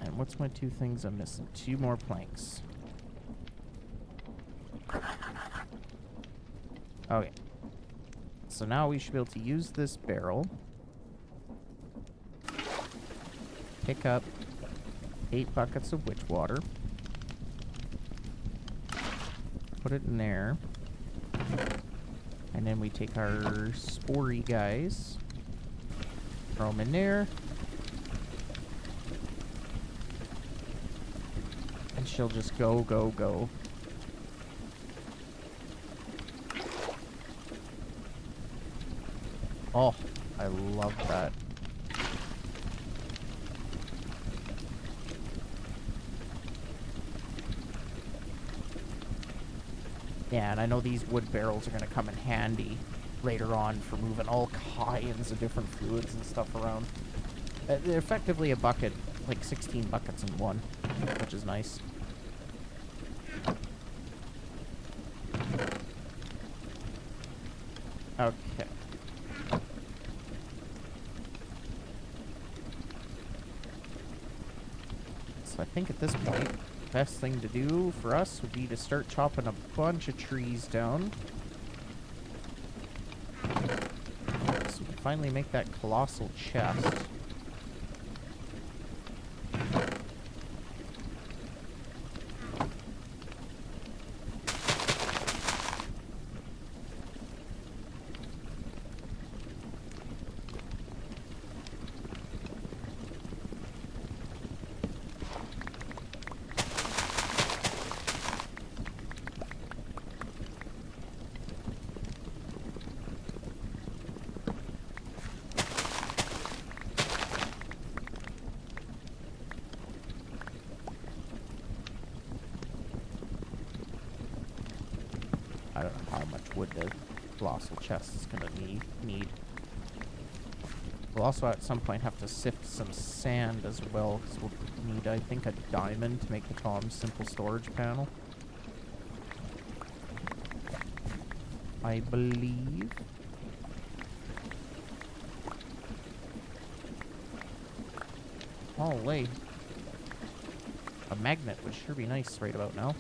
And what's my 2 things I'm missing? 2 more planks. Okay. So now we should be able to use this barrel. Pick up 8 buckets of witch water. Put it in there. And then we take our spory guys. Throw them in there. And she'll just go, go, go. Oh, I love that. Yeah, and I know these wood barrels are going to come in handy later on for moving all kinds of different fluids and stuff around. They're effectively a bucket, like 16 buckets in one, which is nice. Okay. So I think at this point, the best thing to do for us would be to start chopping a bunch of trees down. So we can finally make that colossal chest. I don't know how much wood the colossal chest is gonna need. We'll also at some point have to sift some sand as well, because we'll need, I think, a diamond to make the Tom simple storage panel. I believe. Holy. A magnet would sure be nice right about now.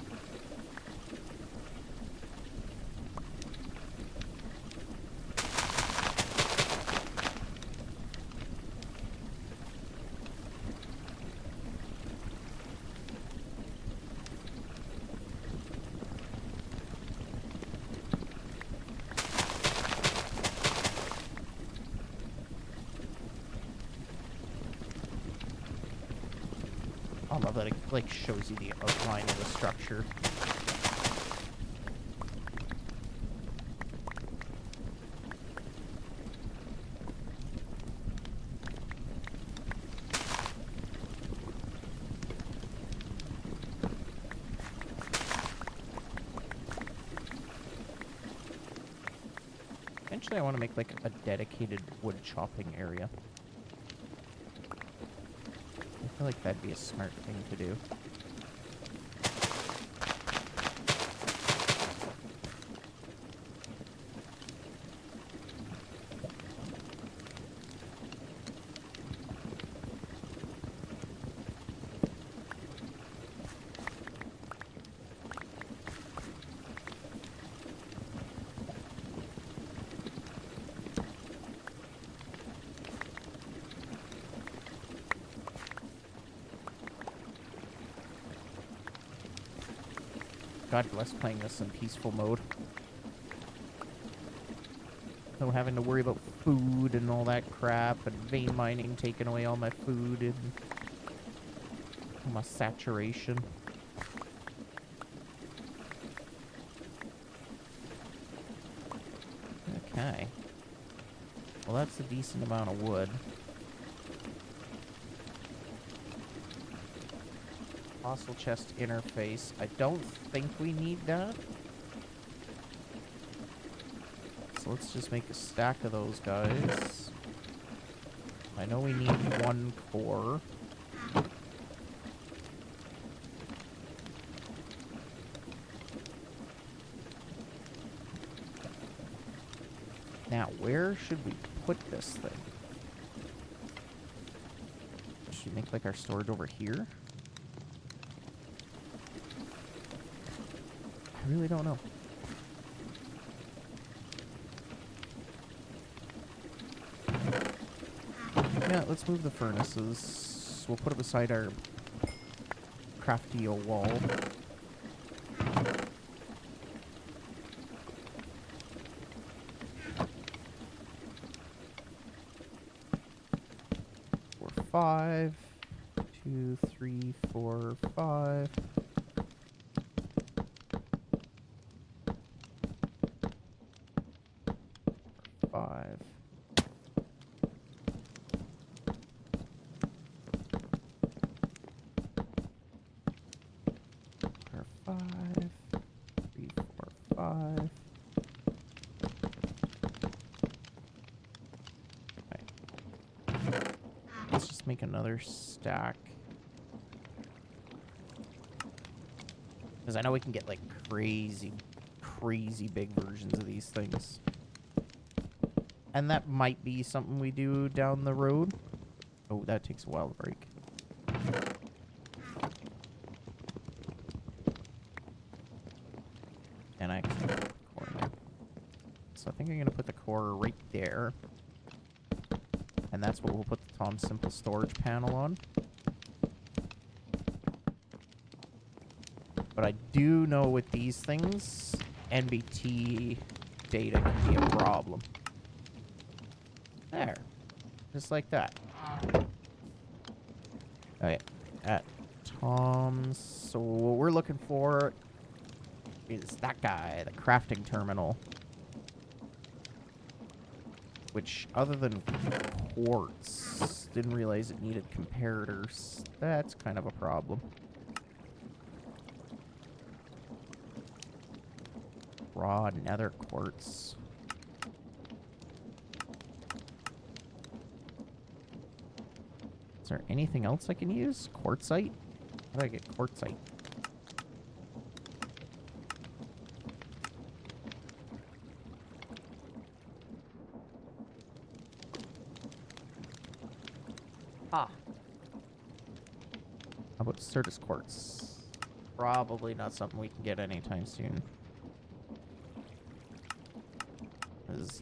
I love that it like shows you the outline of the structure. Eventually I want to make like a dedicated wood chopping area. I feel like that'd be a smart thing to do. God bless playing this in peaceful mode. No having to worry about food and all that crap, and vein mining taking away all my food and all my saturation. Okay. Well, that's a decent amount of wood. Fossil chest interface. I don't think we need that. So let's just make a stack of those guys. I know we need one core. Now, where should we put this thing? Should we make like our storage over here? I really don't know. Yeah, let's move the furnaces. We'll put it beside our crafty wall. Four, 5. 2, 3, 4, 5. Make another stack. Because I know we can get like crazy big versions of these things. And that might be something we do down the road. Oh, that takes a while to break. And I actually put the core in there. So I think I'm going to put the core right there. And that's what we'll put the Tom Simple storage panel on. But I do know with these things, NBT data can be a problem. There. Just like that. Okay. At Tom's. So what we're looking for is that guy, the crafting terminal. Which, other than quartz, didn't realize it needed comparators. That's kind of a problem. Raw nether quartz. Is there anything else I can use? Quartzite? How do I get quartzite? Ah. How about Certus quartz? Probably not something we can get anytime soon.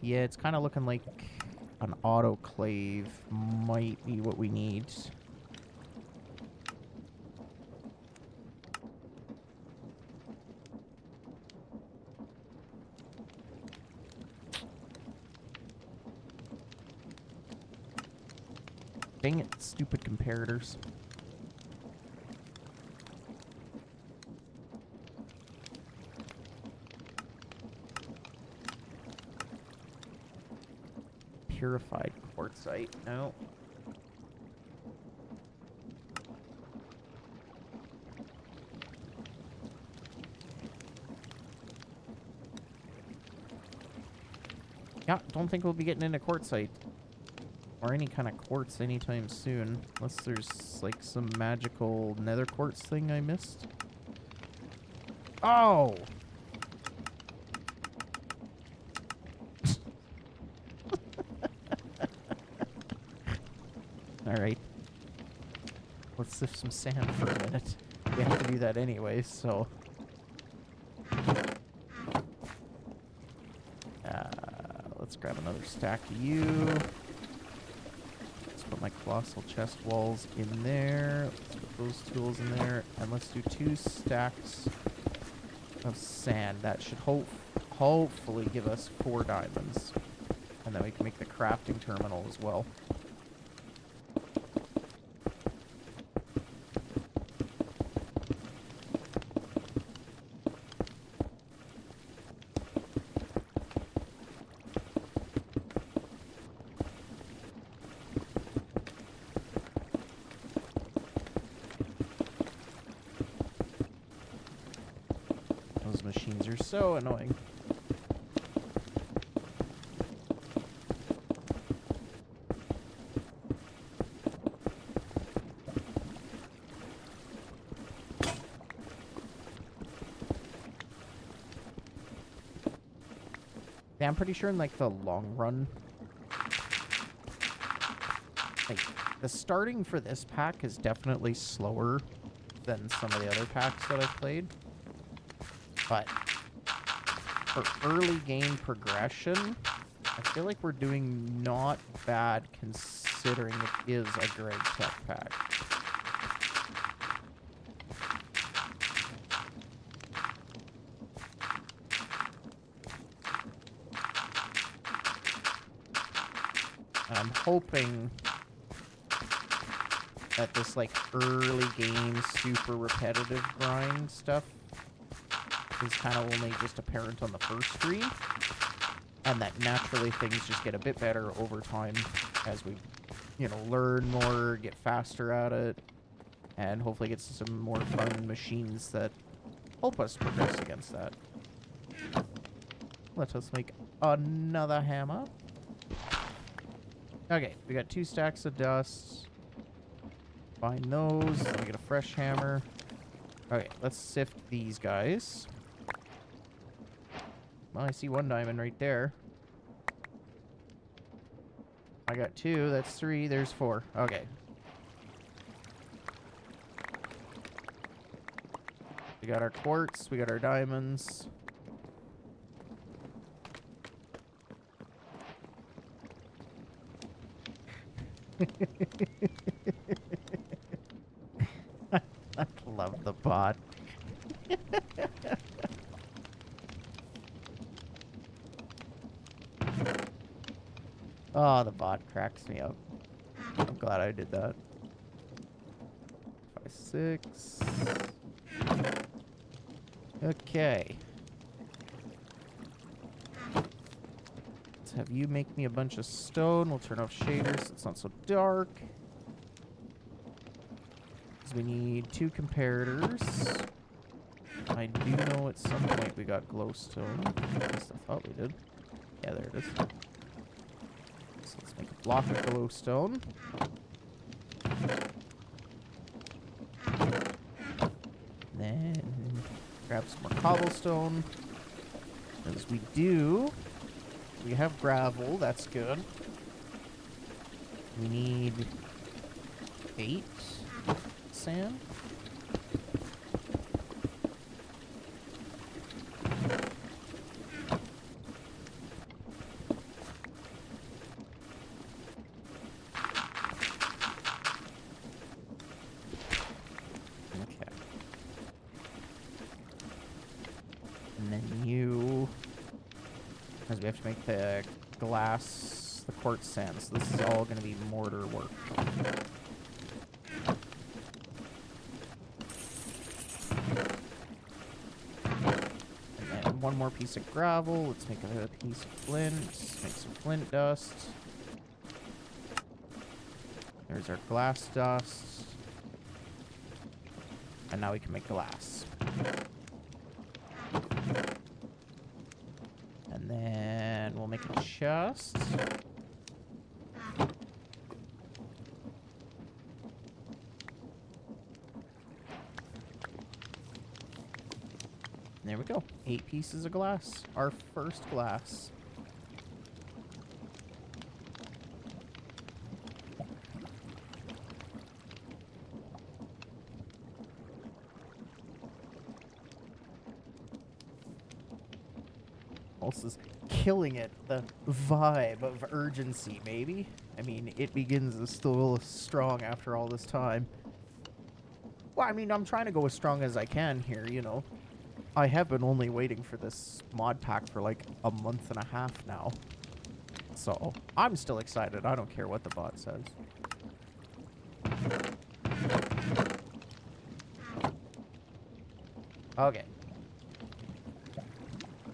Yeah, it's kind of looking like an autoclave might be what we need. Dang it, stupid comparators. Purified quartzite. No. Yeah, don't think we'll be getting into quartzite. Or any kind of quartz anytime soon. Unless there's, like, some magical nether quartz thing I missed. Oh! Alright. Let's sift some sand for a minute. We have to do that anyway, so... let's grab another stack of you. Let's put my colossal chest walls in there. Let's put those tools in there. And let's do 2 stacks of sand. That should hopefully give us 4 diamonds. And then we can make the crafting terminal as well. Those machines are so annoying. Yeah, I'm pretty sure in, like, the long run, like, the starting for this pack is definitely slower than some of the other packs that I've played. But for early game progression, I feel like we're doing not bad considering it is a Greg Tech pack. And I'm hoping that this, like, early game super repetitive grind stuff is kind of only just apparent on the first stream, and that naturally things just get a bit better over time as we, you know, learn more, get faster at it, and hopefully get some more fun machines that help us progress against that. Let us make another hammer. Okay, we got 2 stacks of dust. Find those. Let me get a fresh hammer. Okay, let's sift these guys. Well, I see 1 diamond right there. I got 2. That's 3. There's 4. Okay. We got our quartz. We got our diamonds. I love the bot. Oh, the bot cracks me up. I'm glad I did that. 5, 6. Okay. Let's have you make me a bunch of stone. We'll turn off shaders so it's not so dark. Because we need 2 comparators. I do know at some point we got glowstone. At least I thought we did. Yeah, there it is. So let's make a block of glowstone. grab some more cobblestone. As we do, we have gravel. That's good. We need 8 sand. Because we have to make the glass, the quartz sand, so this is all going to be mortar work. And then one more piece of gravel. Let's make a piece of flint. Make some flint dust. There's our glass dust. And now we can make glass. And then we'll make a chest. There we go. 8 pieces of glass. Our first glass. Also is killing it. The vibe of urgency, maybe? I mean, it begins to still strong after all this time. Well, I mean, I'm trying to go as strong as I can here, you know. I have been only waiting for this mod pack for like a month and a half now. So, I'm still excited. I don't care what the bot says. Okay.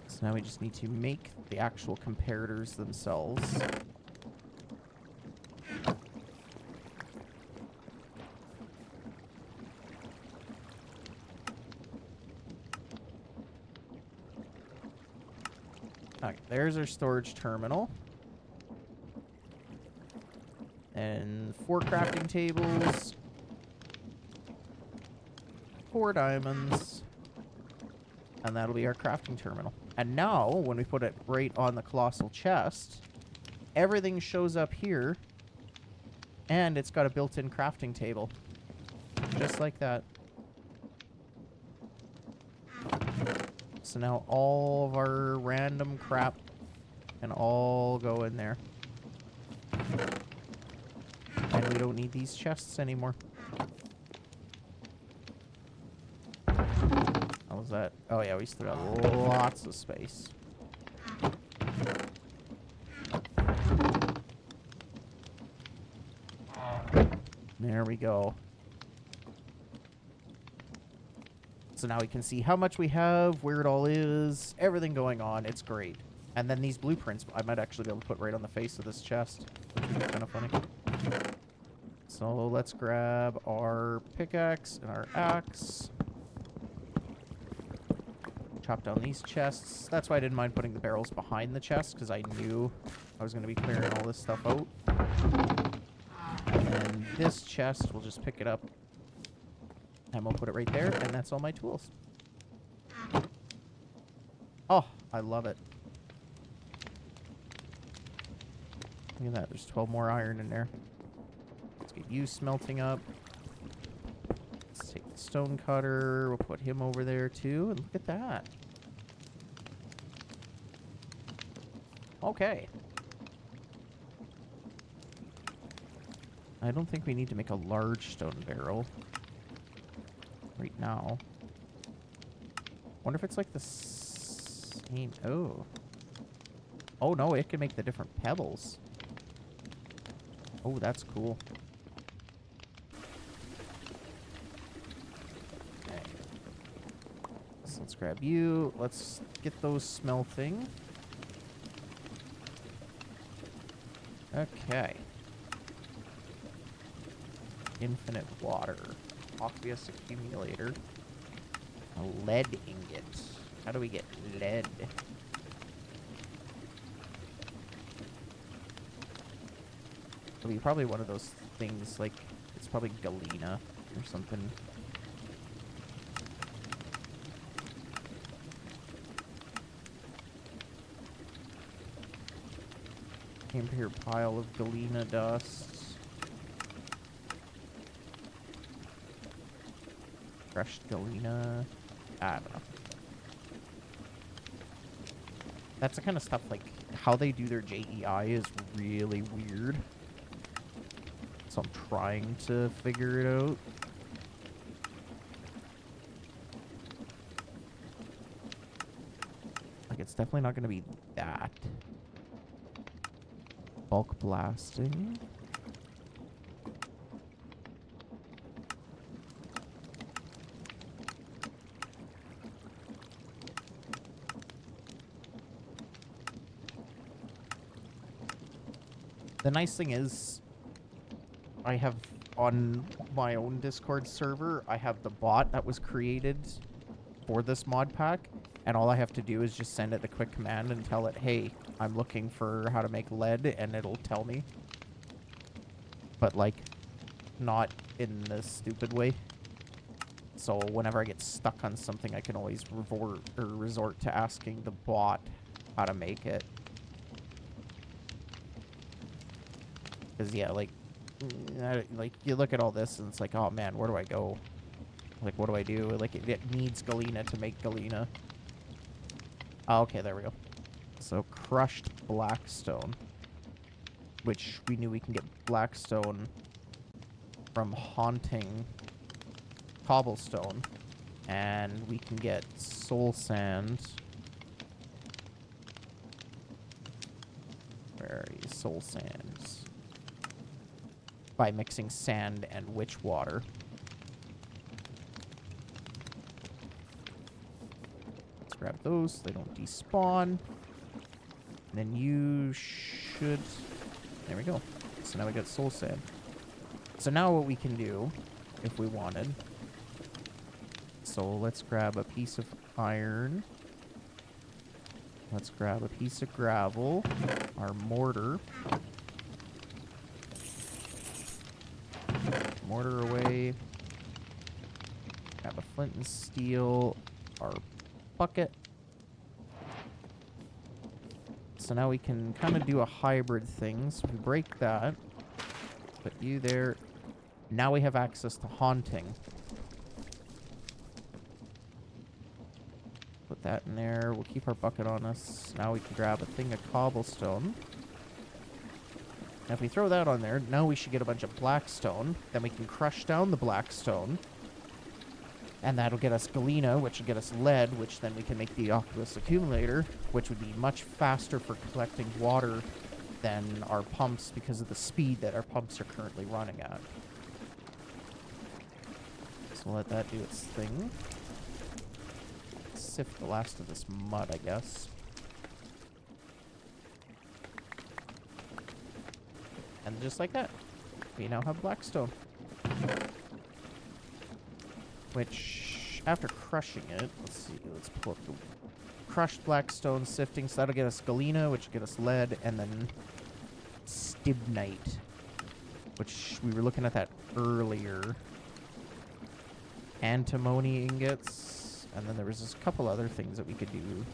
So now we just need to make the actual comparators themselves. Okay, there's our storage terminal. And 4 crafting tables. 4 diamonds. And that'll be our crafting terminal. And now, when we put it right on the colossal chest, everything shows up here. And it's got a built-in crafting table. Just like that. So now all of our random crap can all go in there. And we don't need these chests anymore. How was that? Oh yeah, we still got lots of space. There we go. So now we can see how much we have, where it all is, everything going on. It's great. And then these blueprints, I might actually be able to put right on the face of this chest, which would be kind of funny. So let's grab our pickaxe and our axe. Chop down these chests. That's why I didn't mind putting the barrels behind the chest, because I knew I was going to be clearing all this stuff out. And then this chest, we'll just pick it up. And we'll put it right there, and that's all my tools. Oh, I love it. Look at that, there's 12 more iron in there. Let's get you smelting up. Let's take the stone cutter, we'll put him over there too, and look at that. Okay. I don't think we need to make a large stone barrel right now. Wonder if it's like the same. Oh. Oh no, it can make the different pebbles. Oh, that's cool. Okay. So let's grab you. Let's get those smelting. Okay. Infinite water. Aqueous accumulator. A lead ingot. How do we get lead? It'll be probably one of those things like, it's probably galena or something. champion pile of galena dust. Crushed galena. I don't know. That's the kind of stuff, like, how they do their JEI is really weird. So I'm trying to figure it out. Like, it's definitely not going to be that. Bulk blasting. The nice thing is, I have on my own Discord server, I have the bot that was created for this mod pack, and all I have to do is just send it the quick command and tell it, hey, I'm looking for how to make lead, and it'll tell me. But, like, not in the stupid way. So whenever I get stuck on something, I can always resort to asking the bot how to make it. Because, yeah, like, you look at all this, and it's like, oh, man, where do I go? Like, what do I do? Like, it needs galena to make galena. Oh, okay, there we go. So, crushed blackstone. Which we knew we can get blackstone from haunting cobblestone. And we can get soul sand. Where are you? Soul sands. By mixing sand and witch water. Let's grab those. They don't despawn. And then you should... There we go. So now we got soul sand. So now what we can do, if we wanted... So let's grab a piece of iron. Let's grab a piece of gravel. Our mortar. Mortar away. Grab a flint and steel. Our bucket. So now we can kind of do a hybrid thing. So we break that. Put you there. Now we have access to haunting. Put that in there. We'll keep our bucket on us. Now we can grab a thing of cobblestone. Now if we throw that on there, now we should get a bunch of blackstone. Then we can crush down the blackstone. And that'll get us galena, which will get us lead, which then we can make the octopus accumulator, which would be much faster for collecting water than our pumps because of the speed that our pumps are currently running at. So we'll let that do its thing. Sift the last of this mud, I guess. And just like that, we now have blackstone. Which, after crushing it, let's see, let's pull up the crushed blackstone sifting. So that'll get us galena, which will get us lead, and then stibnite, which we were looking at that earlier. Antimony ingots, and then there was just a couple other things that we could do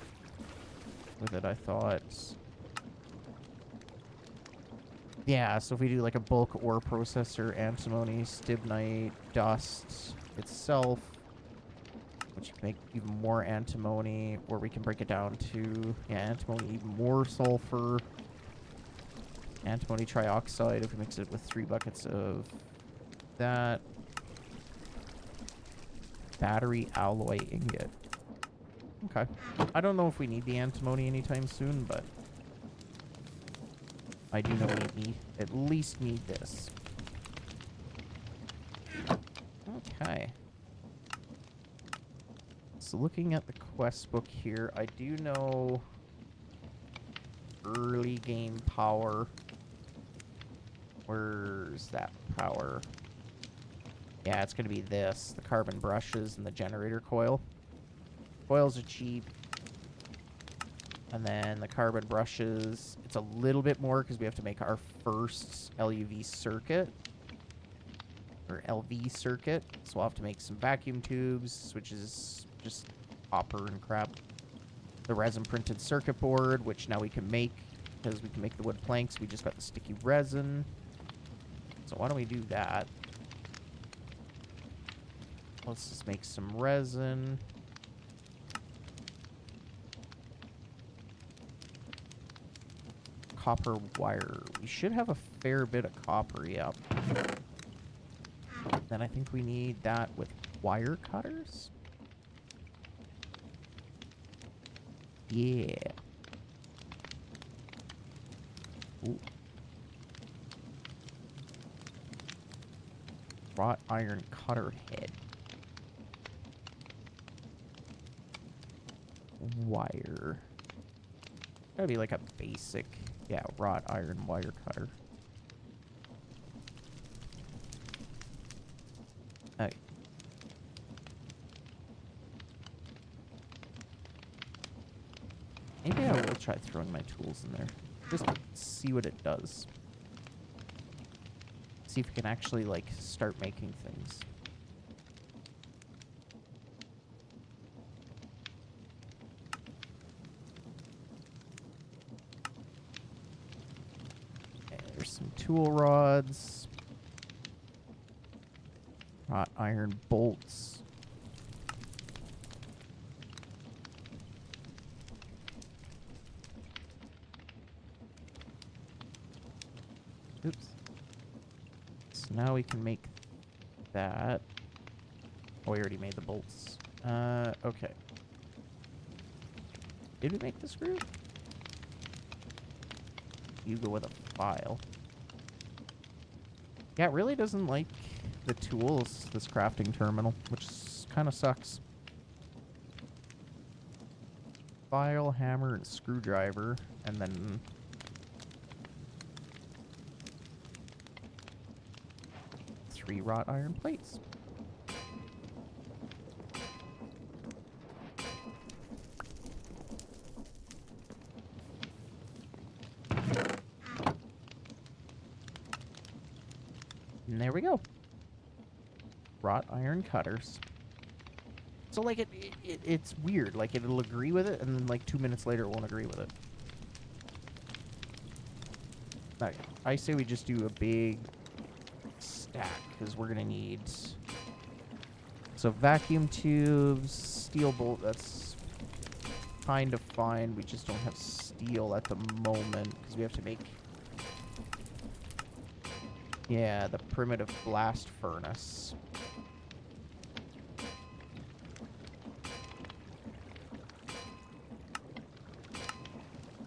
with it, I thought. Yeah, so if we do like a bulk ore processor, antimony, stibnite, dust itself, which can make even more antimony, or we can break it down to, yeah, antimony, even more sulfur, antimony trioxide if we mix it with 3 buckets of that, battery alloy ingot. Okay. I don't know if we need the antimony anytime soon, but I do know we at least need this. Okay. So looking at the quest book here, I do know early game power. Where's that power? Yeah, it's going to be this. The carbon brushes and the generator coil. Coils are cheap. And then the carbon brushes, it's a little bit more because we have to make our first LUV circuit. Or LV circuit. So we'll have to make some vacuum tubes, which is just copper and crap. The resin printed circuit board, which now we can make because we can make the wood planks. We just got the sticky resin. So why don't we do that? Let's just make some resin. Copper wire. We should have a fair bit of copper, yep. Then I think we need that with wire cutters. Yeah. Ooh. Wrought iron cutter head. Wire. Gotta be like a basic, yeah, wrought iron wire cutter. Okay. Maybe I will try throwing my tools in there. Just to see what it does. See if we can actually, like, start making things. Okay, there's some tool rods. Wrought iron bolts. Oops. So now we can make that. Oh, we already made the bolts. Okay. Did we make the screw? You go with a file. Yeah, it really doesn't like the tools, this crafting terminal, which kind of sucks. File, hammer, and screwdriver, and then... three wrought iron plates. And there we go. Wrought iron cutters. So, like, it's weird. Like, it'll agree with it, and then, like, 2 minutes later, it won't agree with it. Okay. I say we just do a big stack, because we're going to need... So, vacuum tubes, steel bolt, that's kind of fine. We just don't have steel at the moment, because we have to make... Yeah, the primitive blast furnace.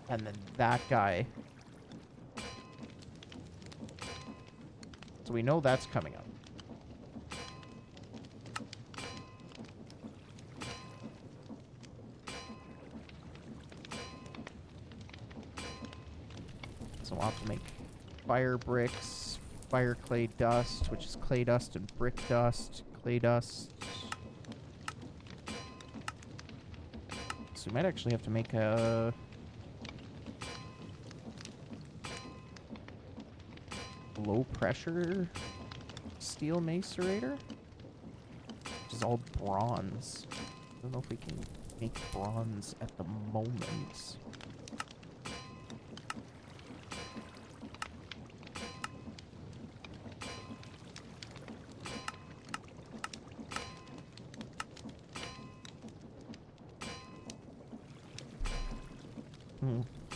And then that guy. So we know that's coming up. So we'll have to make fire bricks, fire clay dust, which is clay dust and brick dust, clay dust. So we might actually have to make a... low pressure steel macerator, which is all bronze. I don't know if we can make bronze at the moment.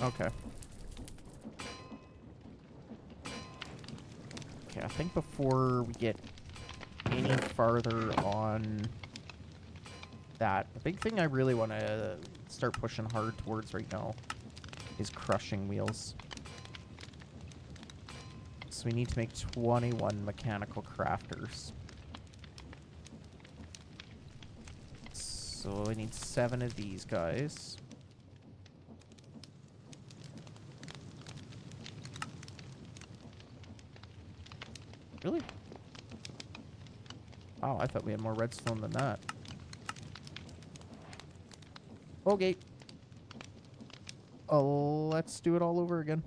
Okay. Okay, I think before we get any farther on that, the big thing I really want to start pushing hard towards right now is crushing wheels. So we need to make 21 mechanical crafters. So I need 7 of these guys. Really? Oh, I thought we had more redstone than that. Okay. Let's do it all over again.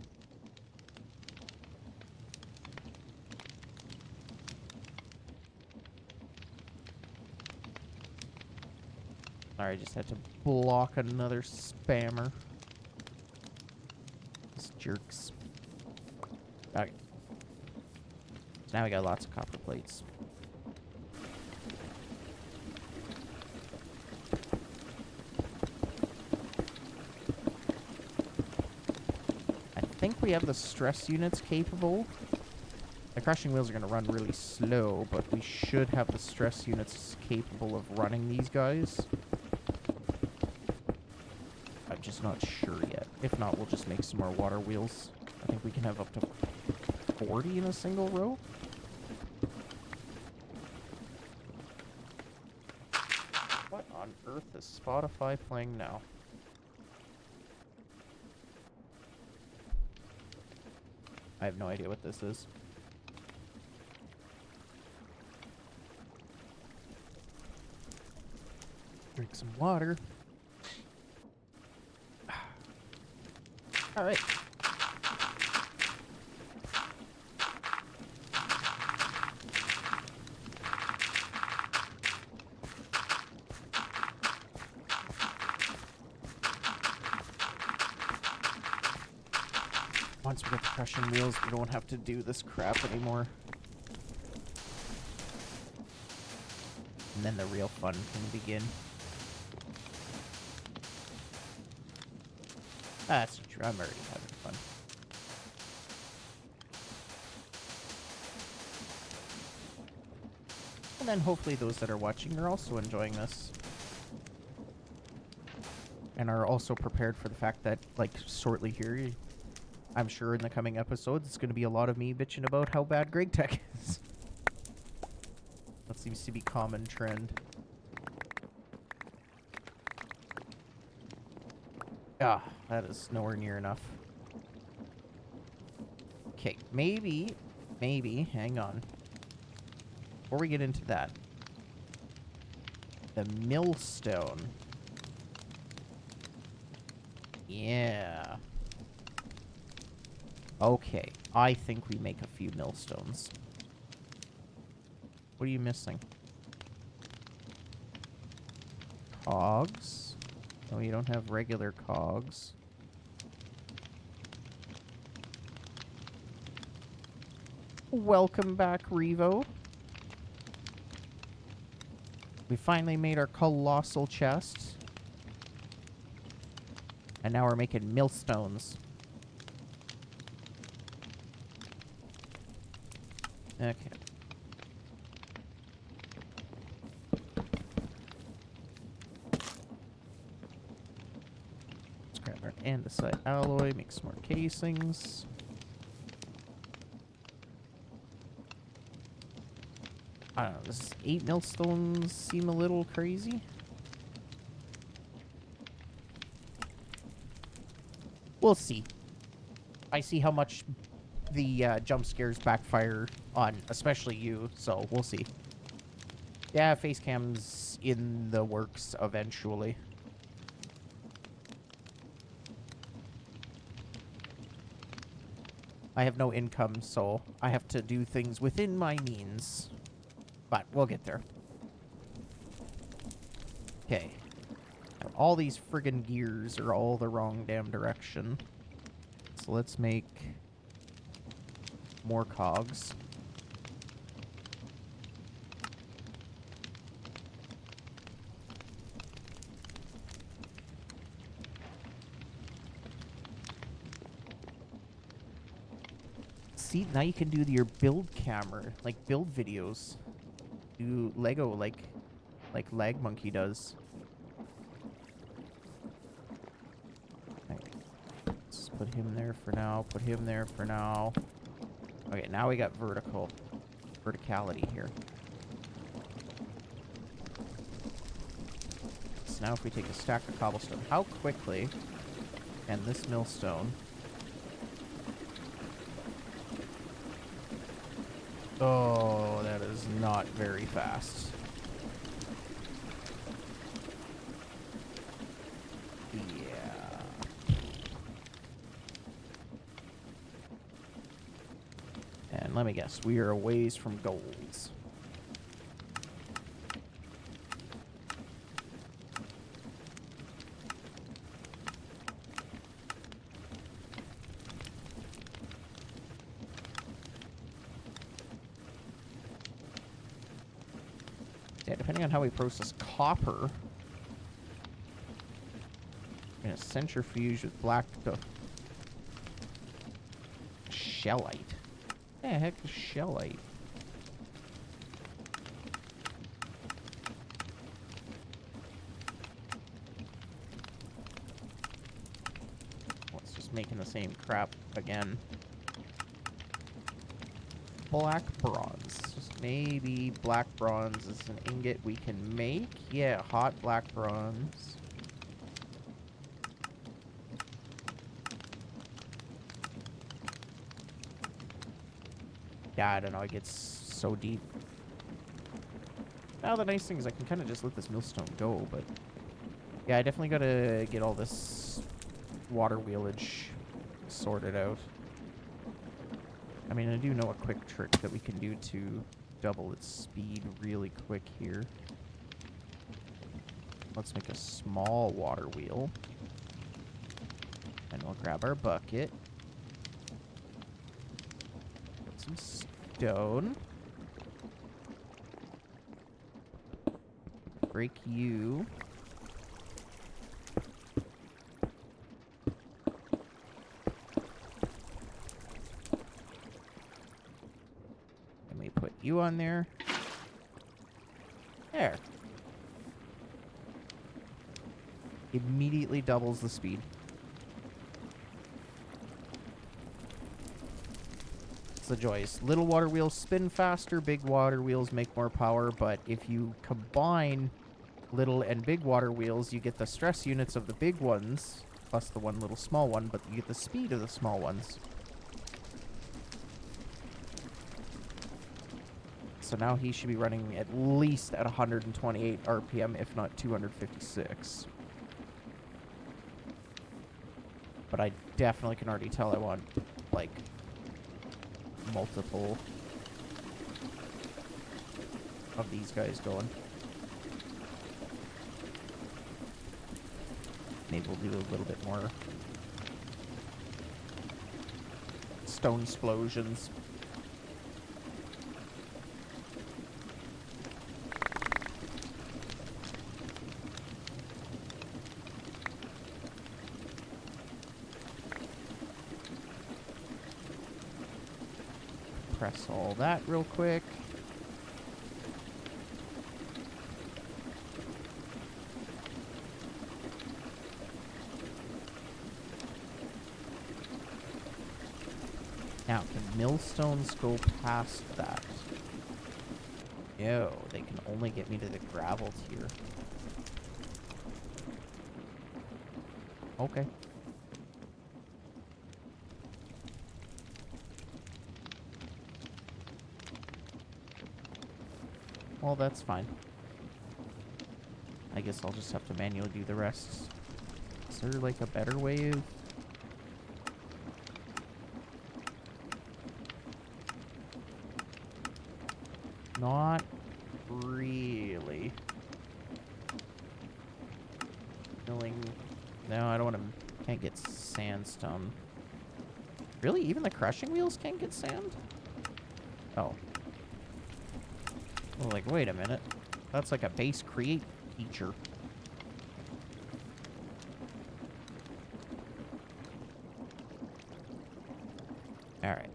Sorry, I just had to block another spammer. This Jerks. Okay. So now we got lots of copper plates. I think we have the stress units capable. The crushing wheels are going to run really slow, but we should have the stress units capable of running these guys. I'm just not sure yet. If not, we'll just make some more water wheels. I think we can have up to 40 in a single row. What on earth is Spotify playing now? I have no idea what this is. Drink some water. All right. Once we get the crushing wheels, we don't have to do this crap anymore. And then the real fun can begin. That's true. I'm already having fun. And then hopefully those that are watching are also enjoying this. And are also prepared for the fact that, like, shortly here, I'm sure in the coming episodes, it's going to be a lot of me bitching about how bad Greg Tech is. That seems to be common trend. Ah, that is nowhere near enough. Okay, maybe, hang on. Before we get into that, the millstone. Yeah. Okay, I think we make a few millstones. What are you missing? Cogs? No, you don't have regular cogs. Welcome back, Revo. We finally made our colossal chest. And now we're making millstones. Okay. Let's grab our andesite alloy, make some more casings. I don't know, does 8 millstones seem a little crazy? We'll see. I see how much the jump scares backfire on especially you, so we'll see. Yeah, face cam's in the works eventually. I have no income, so I have to do things within my means. But we'll get there. Okay. All these friggin' gears are all the wrong damn direction. So let's make more cogs. See, now you can do your build camera, like build videos. Do Lego like Lag Monkey does. Okay. Let's put him there for now, put him there for now. Okay, now we got verticality here. So now if we take a stack of cobblestone, how quickly can this millstone... Oh, that is not very fast. Yeah. And let me guess, we are a ways from golds. Yeah, depending on how we process copper in a centrifuge with black shellite. What the heck is shellite? Well, it's just making the same crap again. Black bronze. Just maybe black bronze is an ingot we can make. Yeah, hot black bronze. Yeah, I don't know. It gets so deep. Now the nice thing is I can kind of just let this millstone go, but yeah, I definitely gotta get all this water wheelage sorted out. I mean, I do know a quick trick that we can do to double its speed really quick here. Let's make a small water wheel. And we'll grab our bucket. Put some stone. Break you. And we put you on there. There. Immediately doubles the speed. It's the joys. Little water wheels spin faster, big water wheels make more power, but if you combine little and big water wheels, you get the stress units of the big ones, plus the one little small one, but you get the speed of the small ones. So now he should be running at least at 128 RPM, if not 256. But I definitely can already tell I want, like, multiple of these guys going. Maybe we'll do a little bit more stone explosions. Press all that real quick. Now, can millstones go past that? No, they can only get me to the gravel tier. Okay. Well, that's fine. I guess I'll just have to manually do the rest. Is there, like, a better way of... Not really. Milling... No, I don't want to... Can't get sandstone. Really? Even the crushing wheels can't get sand? Oh. Well, like, wait a minute. That's like a base create feature. Alright.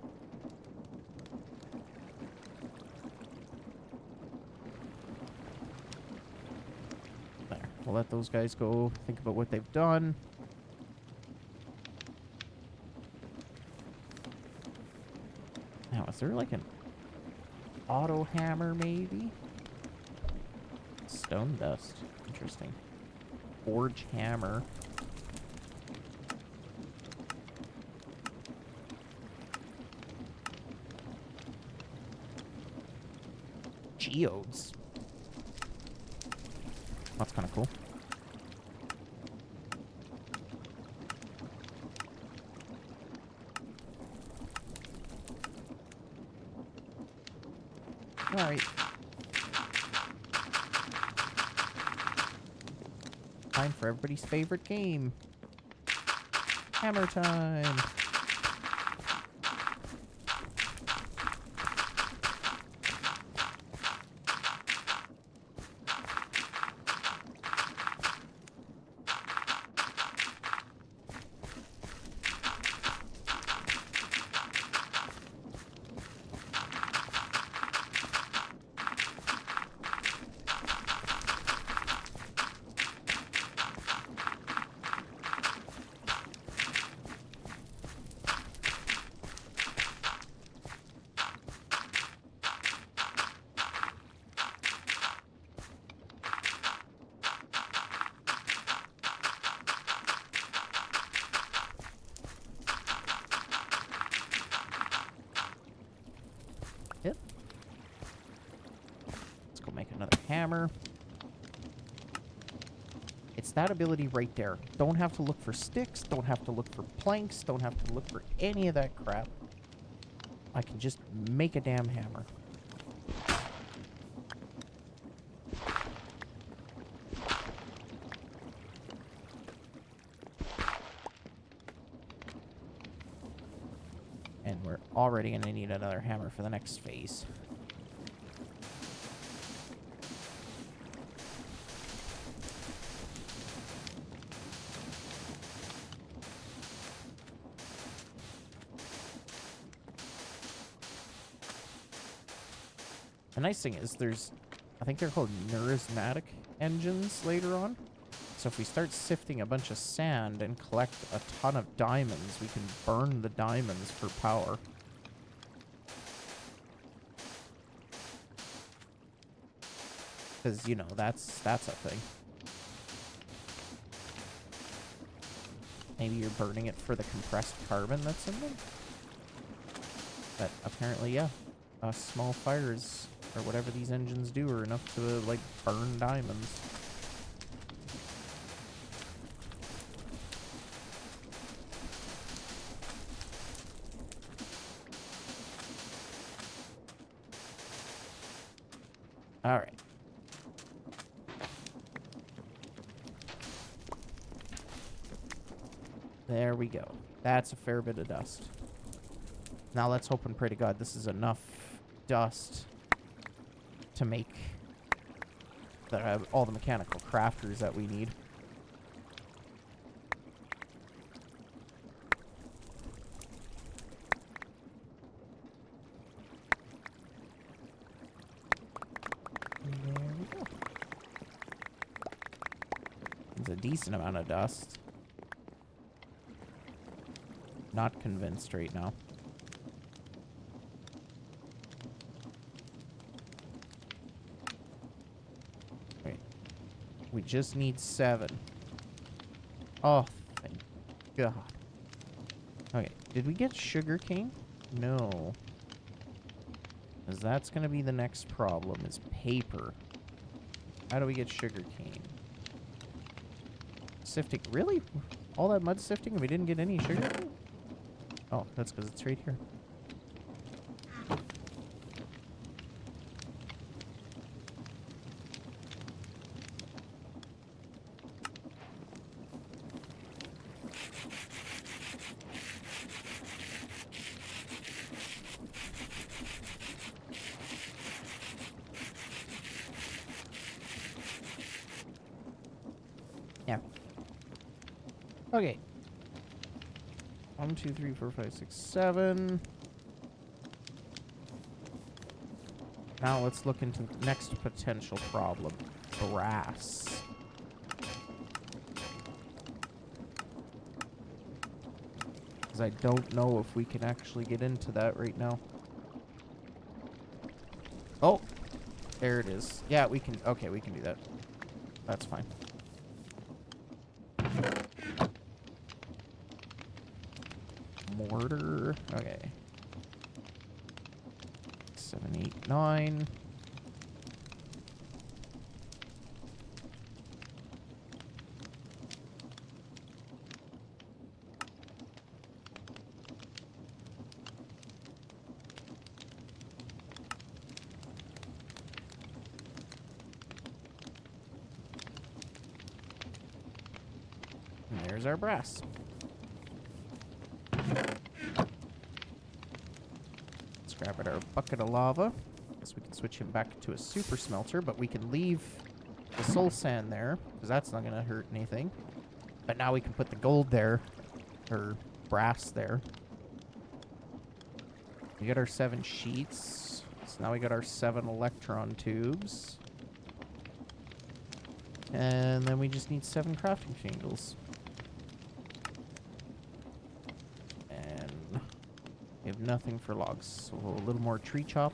There. We'll let those guys go think about what they've done. Now, is there like an auto hammer, maybe? Stone dust. Interesting. Forge hammer. Geodes. That's kind of cool. All right. Time for everybody's favorite game. Hammer time. hammer. It's that ability right there. Don't have to look for sticks, don't have to look for planks, don't have to look for any of that crap. I can just make a damn hammer. And we're already going to need another hammer for the next phase. The nice thing is I think they're called numismatic engines later on. So if we start sifting a bunch of sand and collect a ton of diamonds, we can burn the diamonds for power. Because, you know, that's a thing. Maybe you're burning it for the compressed carbon that's in them? But apparently, yeah. Small fires, or whatever these engines do, are enough to, like, burn diamonds. Alright. There we go. That's a fair bit of dust. Now let's hope and pray to God this is enough dust to make all the mechanical crafters that we need. There we go. It's a decent amount of dust. Not convinced right now. Wait. We just need 7. Oh, thank God. Okay, did we get sugarcane? No. Because that's going to be the next problem, is paper. How do we get sugarcane? Sifting. Really? All that mud sifting and we didn't get any sugarcane? Oh, that's because it's right here. Yeah. Okay. 1, 2, 3, 4, 5, 6, 7. Now let's look into the next potential problem. Brass. Because I don't know if we can actually get into that right now. Oh! There it is. Yeah, we can... Okay, we can do that. That's fine. Mortar. Okay. 7, 8, 9. And there's our brass. Grab our bucket of lava. Guess we can switch him back to a super smelter, but we can leave the soul sand there, because that's not going to hurt anything. But now we can put the gold there, or brass there. We got our 7 sheets, so now we got our 7 electron tubes. And then we just need 7 crafting shingles. We have nothing for logs, so a little more tree chop.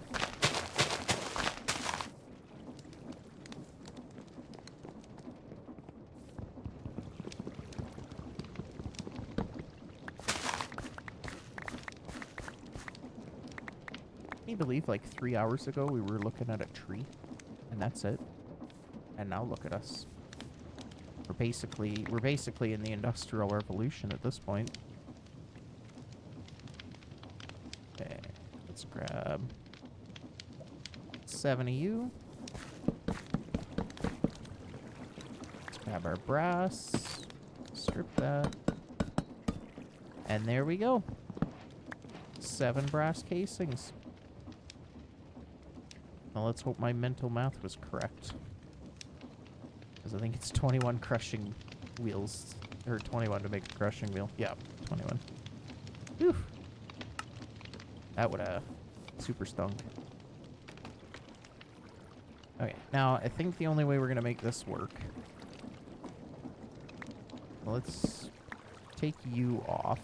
Can you believe, like 3 hours ago, we were looking at a tree, and that's it? And now look at us. We're basically in the Industrial Revolution at this point. Okay, let's grab 7 of you. Let's grab our brass. Strip that. And there we go. 7 brass casings. Now let's hope my mental math was correct. Because I think it's 21 crushing wheels. Or 21 to make a crushing wheel. Yeah, 21. Whew. That would have super stunk. Okay, now I think the only way we're going to make this work... Let's take you off.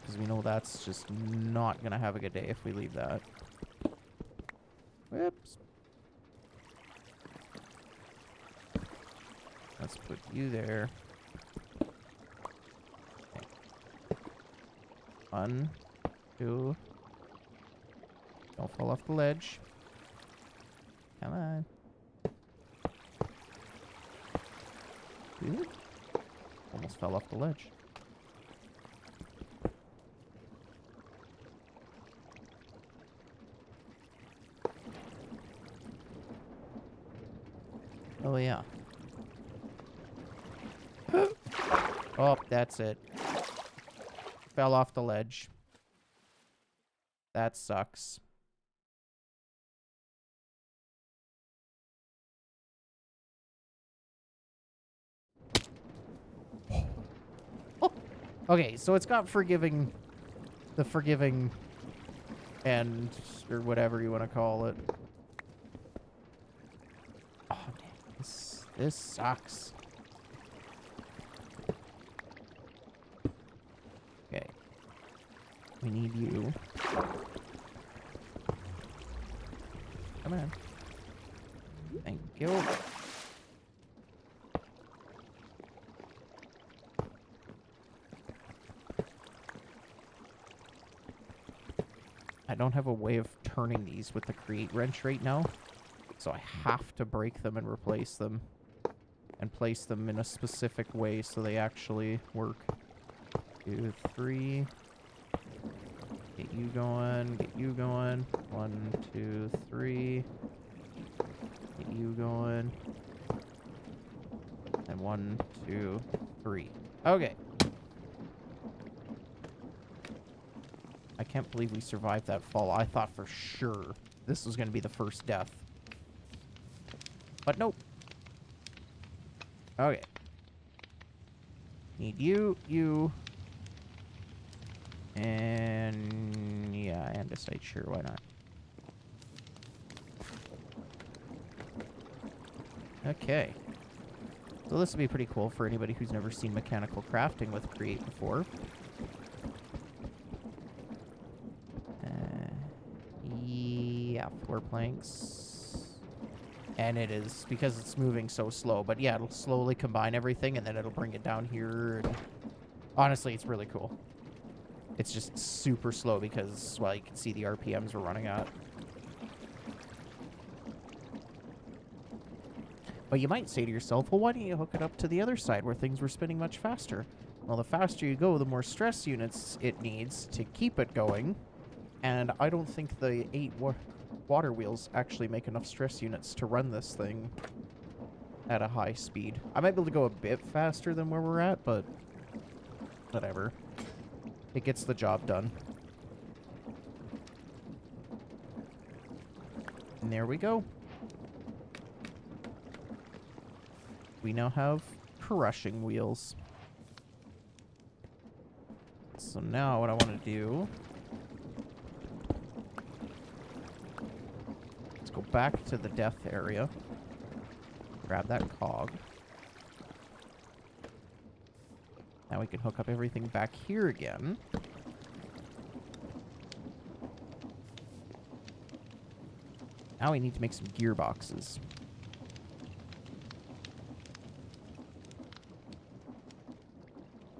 Because we know that's just not going to have a good day if we leave that. Whoops. Let's put you there. Okay. 1, 2. Don't fall off the ledge. Come on. 2. Almost fell off the ledge. Oh, yeah. Oh, that's it. Fell off the ledge. That sucks. Okay, so it's got forgiving... The forgiving... And... Or whatever you want to call it. Oh, man. This sucks. Okay. We need you. Come on. Thank you. I don't have a way of turning these with the create wrench right now. So I have to break them and replace them. And place them in a specific way so they actually work. 2, 3. Get you going. Get you going. 1, 2, 3. Get you going. And 1, 2, 3. Okay. I can't believe we survived that fall. I thought for sure this was going to be the first death. But nope. Okay. Need you, you. And yeah, andesite, sure, why not? Okay. So this will be pretty cool for anybody who's never seen mechanical crafting with Create before. Yeah, 4 planks. And it is, because it's moving so slow. But yeah, it'll slowly combine everything, and then it'll bring it down here. And honestly, it's really cool. It's just super slow because, well, you can see the RPMs we're running at. But you might say to yourself, well, why don't you hook it up to the other side where things were spinning much faster? Well, the faster you go, the more stress units it needs to keep it going. And I don't think the 8 water wheels actually make enough stress units to run this thing at a high speed. I might be able to go a bit faster than where we're at, but whatever. It gets the job done. And there we go. We now have crushing wheels. So now what I want to do... Let's go back to the death area. Grab that cog. Now we can hook up everything back here again. Now we need to make some gearboxes.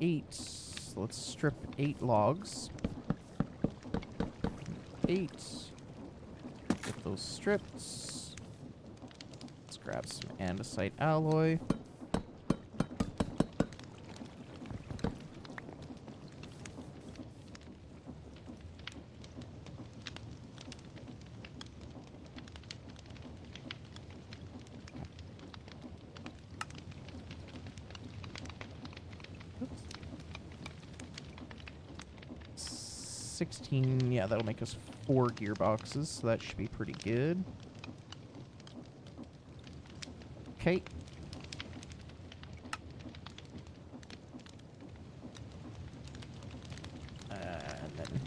8. So let's strip 8 logs. 8. Get those strips. grab some andesite alloy. Oops. 16, yeah, that'll make us 4 gearboxes, so that should be pretty good. Okay. And then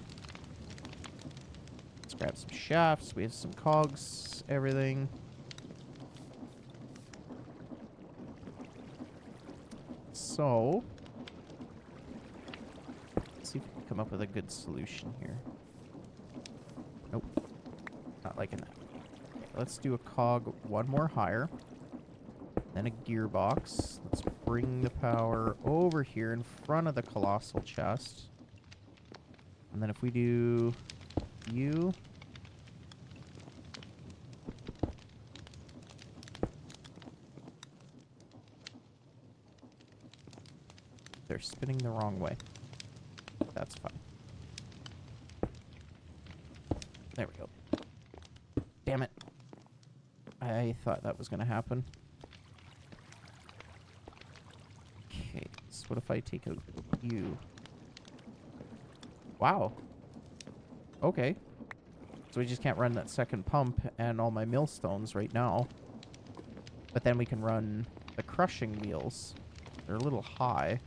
let's grab some shafts. We have some cogs, everything. So, let's see if we can come up with a good solution here. Nope. Not liking that. Okay, let's do a cog one more higher. Then a gearbox. Let's bring the power over here in front of the colossal chest. And then if we do you. They're spinning the wrong way. That's fine. There we go. Damn it. I thought that was going to happen. Okay, so what if I take out you? Wow. Okay. So we just can't run that second pump and all my millstones right now. But then we can run the crushing wheels. They're a little high.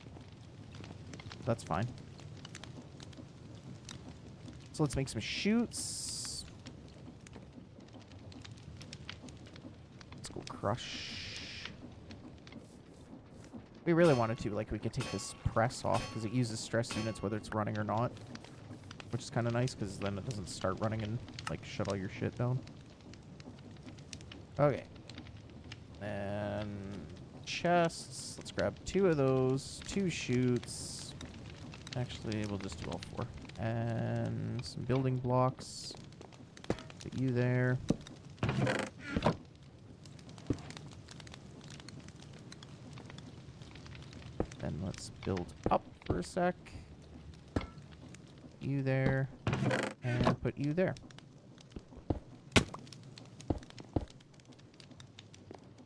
That's fine. So let's make some chutes. Let's go crush. We really wanted to, like, we could take this press off because it uses stress units whether it's running or not. Which is kind of nice because then it doesn't start running and, like, shut all your shit down. Okay. And chests. Let's grab 2 of those. 2 chutes. Actually, we'll just do all 4. And some building blocks. Put you there. Then let's build up for a sec. You there. And put you there.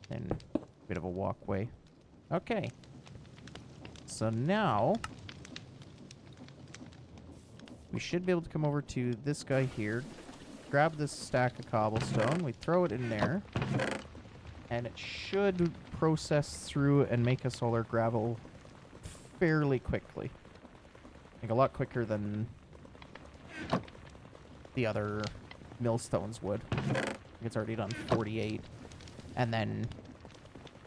Then a bit of a walkway. Okay. So now we should be able to come over to this guy here, grab this stack of cobblestone, we throw it in there, and it should process through and make us all our gravel fairly quickly. Like a lot quicker than the other millstones would. It's already done 48. And then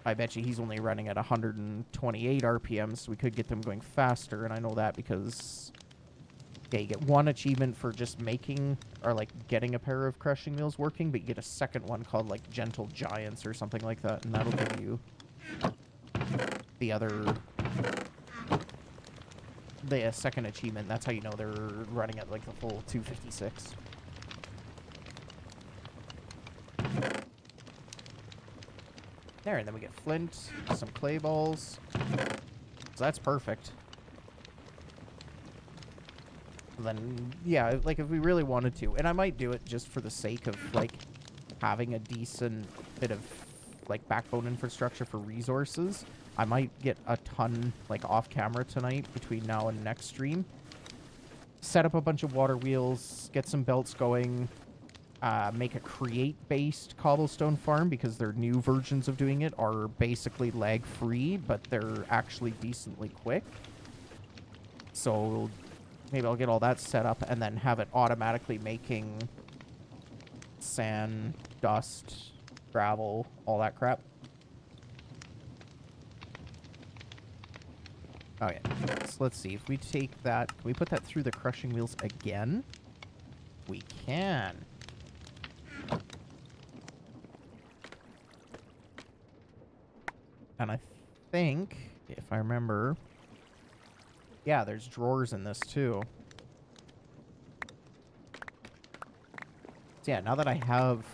I bet you he's only running at 128 RPM, so we could get them going faster, and I know that because yeah, you get 1 achievement for just making, or like getting a pair of crushing wheels working, but you get a second one called like Gentle Giants or something like that, and that'll give you the other, the second achievement. That's how you know they're running at like the full 256. There, and then we get flint, some clay balls. So that's perfect. Then, yeah, like if we really wanted to, and I might do it just for the sake of like having a decent bit of like backbone infrastructure for resources, I might get a ton like off camera tonight between now and next stream. Set up a bunch of water wheels, get some belts going, make a create-based cobblestone farm because their new versions of doing it are basically lag-free, but they're actually decently quick. So maybe I'll get all that set up and then have it automatically making sand, dust, gravel, all that crap. Oh yeah. So let's see. If we take that, can we put that through the crushing wheels again? We can. And I think, if I remember, yeah, there's drawers in this too. So yeah, now that I have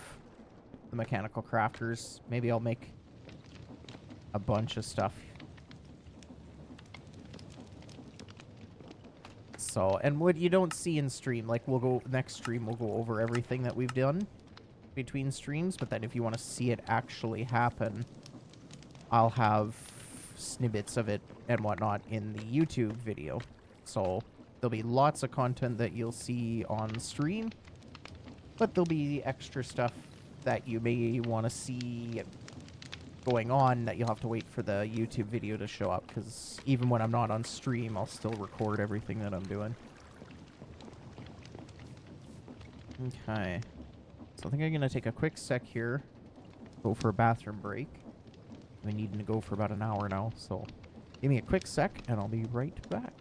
the mechanical crafters. Maybe I'll make a bunch of stuff. So, and what you don't see in stream, like next stream we'll go over everything that we've done between streams, but then if you want to see it actually happen, I'll have snippets of it and whatnot in the YouTube video. So there'll be lots of content that you'll see on stream, but there'll be extra stuff that you may want to see going on that you'll have to wait for the YouTube video to show up, because even when I'm not on stream, I'll still record everything that I'm doing. Okay. So I think I'm going to take a quick sec here, go for a bathroom break. I've been needing to go for about an hour now, so give me a quick sec and I'll be right back.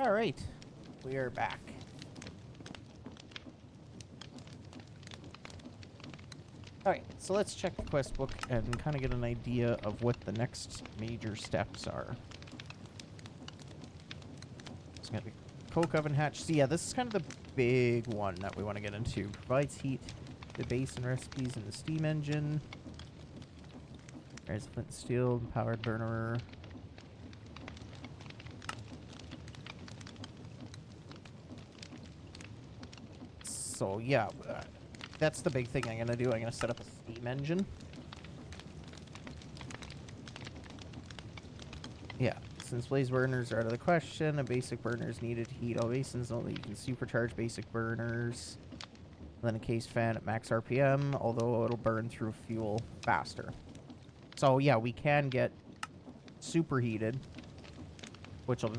All right, we are back. All right, so let's check the quest book and kind of get an idea of what the next major steps are. It's going to be coke oven hatch. So yeah, this is kind of the big one that we want to get into. Provides heat to base and recipes in the steam engine. There's flint and steel, powered burner. So yeah, that's the big thing I'm going to do. I'm going to set up a steam engine. Yeah, since blaze burners are out of the question, a basic burner is needed to heat all basins. Only you can supercharge basic burners. Then a case fan at max RPM, although it'll burn through fuel faster. So yeah, we can get superheated, which will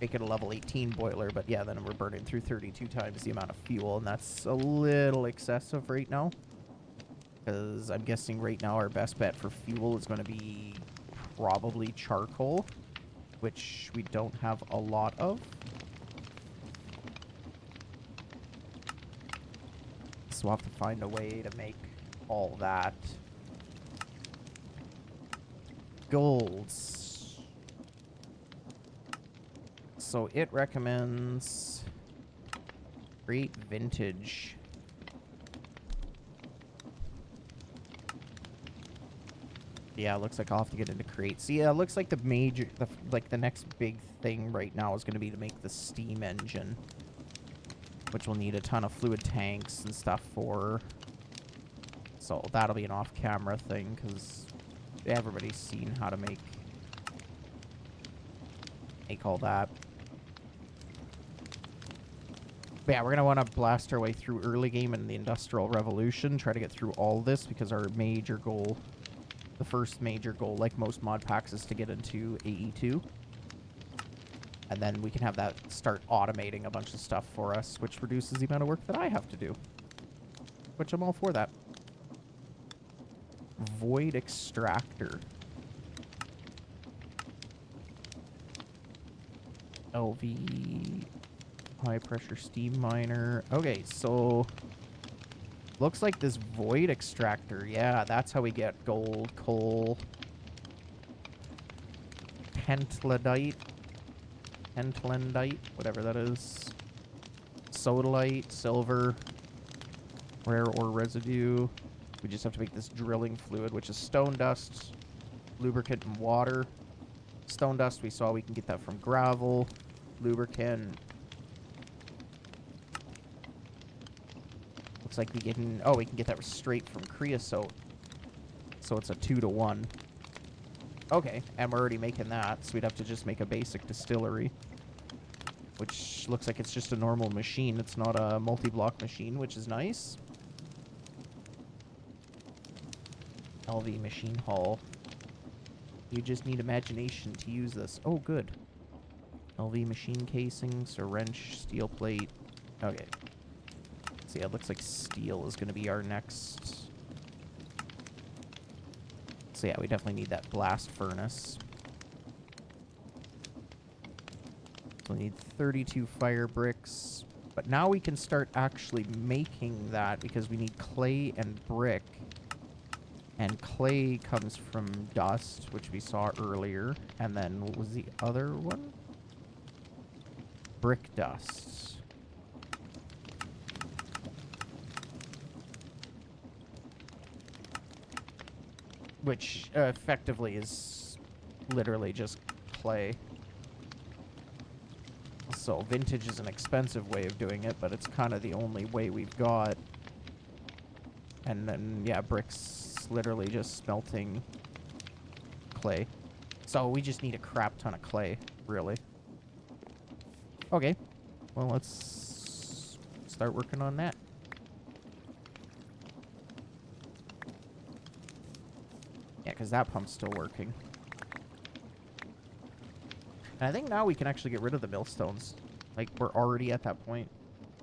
make it a level 18 boiler, but yeah, then we're burning through 32 times the amount of fuel, and that's a little excessive right now. Because I'm guessing right now our best bet for fuel is going to be probably charcoal, which we don't have a lot of. So we'll have to find a way to make all that. Golds. So it recommends great vintage. Yeah, it looks like I'll have to get into crates. So yeah, it looks like the next big thing right now is going to be to make the steam engine, which will need a ton of fluid tanks and stuff for. So that'll be an off-camera thing, because everybody's seen how to make all that. But yeah, we're going to want to blast our way through early game and the Industrial Revolution, try to get through all this, because our major goal, the first major goal, like most mod packs, is to get into AE2. And then we can have that start automating a bunch of stuff for us, which reduces the amount of work that I have to do. which I'm all for that. Void extractor. LV high pressure steam miner. Okay, so looks like this void extractor. Yeah, that's how we get gold, coal, pentlandite, whatever that is. Sodalite, silver, rare ore residue. We just have to make this drilling fluid, which is stone dust, lubricant, and water. Stone dust, we saw we can get that from gravel. Lubricant. Looks like we can... Oh, we can get that straight from creosote. So it's a 2-to-1. Okay, and we're already making that, so we'd have to just make a basic distillery. Which looks like it's just a normal machine. It's not a multi-block machine, which is nice. LV machine hall. You just need imagination to use this. Oh, good. LV machine casings, a wrench, steel plate. Okay. So yeah, it looks like steel is going to be our next. So yeah, we definitely need that blast furnace. So we need 32 fire bricks. But now we can start actually making that because we need clay and brick. And clay comes from dust, which we saw earlier. And then what was the other one? Brick dust. Which effectively is literally just clay. So vintage is an expensive way of doing it, but it's kind of the only way we've got. And then, yeah, bricks literally just smelting clay. So we just need a crap ton of clay, really. Okay, well, let's start working on that. Yeah, because that pump's still working. And I think now we can actually get rid of the millstones. Like, we're already at that point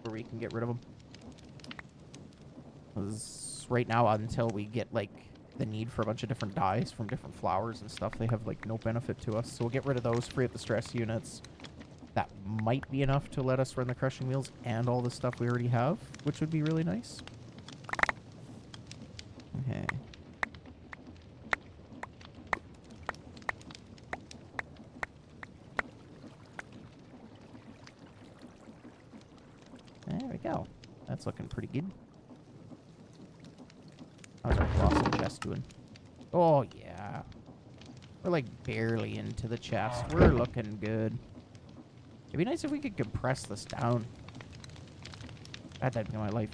where we can get rid of them. Because right now, until we get, like, the need for a bunch of different dyes from different flowers and stuff, they have, like, no benefit to us. So we'll get rid of those, free up the stress units. That might be enough to let us run the crushing wheels and all the stuff we already have, which would be really nice. Okay. There we go. That's looking pretty good. How's our colossal chest doing? Oh, yeah. We're, like, barely into the chest. We're looking good. It'd be nice if we could compress this down. That'd make my life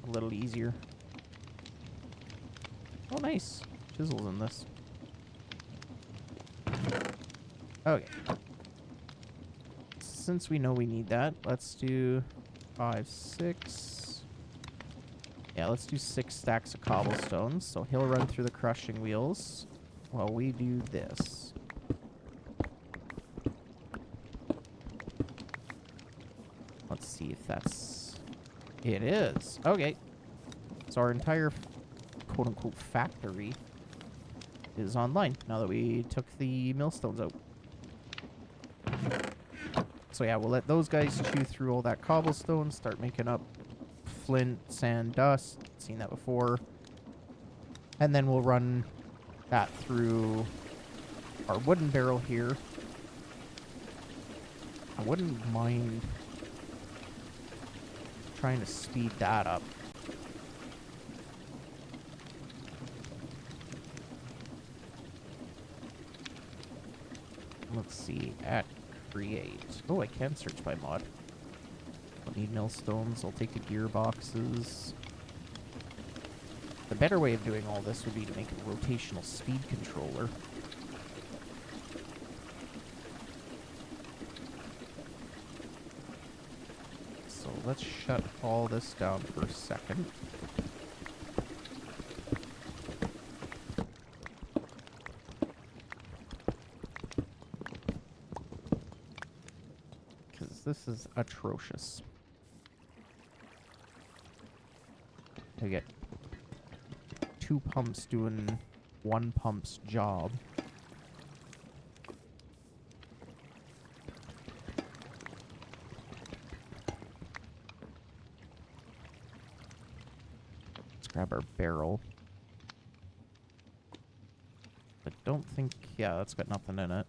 a little easier. Oh, nice. Chisels in this. Okay. Since we know we need that, let's do 5, 6. Yeah, let's do 6 stacks of cobblestones. So he'll run through the crushing wheels while we do this. Let's see if that's... It is. Okay. So our entire quote-unquote factory is online now that we took the millstones out. So yeah, we'll let those guys chew through all that cobblestone, start making up flint, sand, dust. Seen that before. And then we'll run that through our wooden barrel here. I wouldn't mind trying to speed that up. Let's see, at create. Oh, I can search by mod. Don't need millstones. I'll take the gearboxes. The better way of doing all this would be to make a rotational speed controller. So let's shut all this down for a second. Because this is atrocious. We get 2 pumps doing 1 pump's job. Let's grab our barrel. I don't think... Yeah, that's got nothing in it.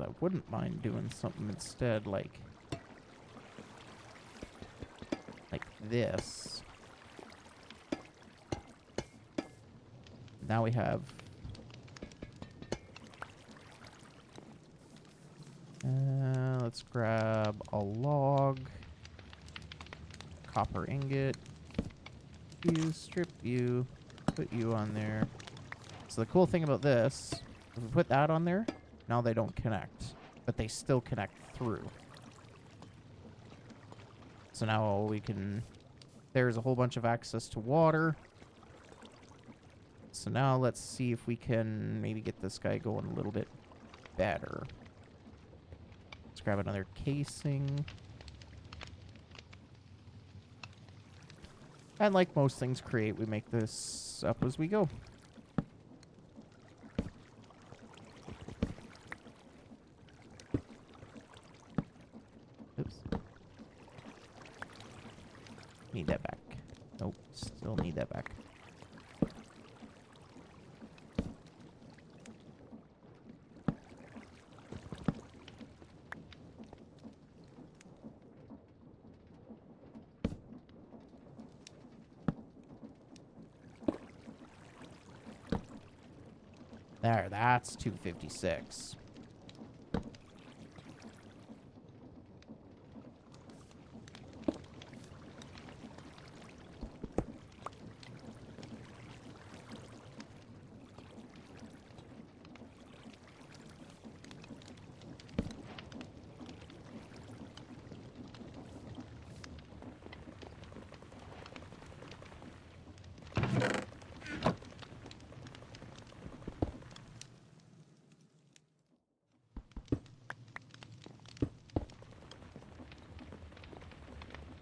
I wouldn't mind doing something instead, like this. Now we have let's grab a log, copper ingot, you strip you, put you on there. So the cool thing about this, if we put that on there, now they don't connect, but they still connect through. So now we can... There's a whole bunch of access to water. So now let's see if we can maybe get this guy going a little bit better. Let's grab another casing. And like most things create, we make this up as we go. Oops. Need that back. Nope, still need that back. There, that's 256.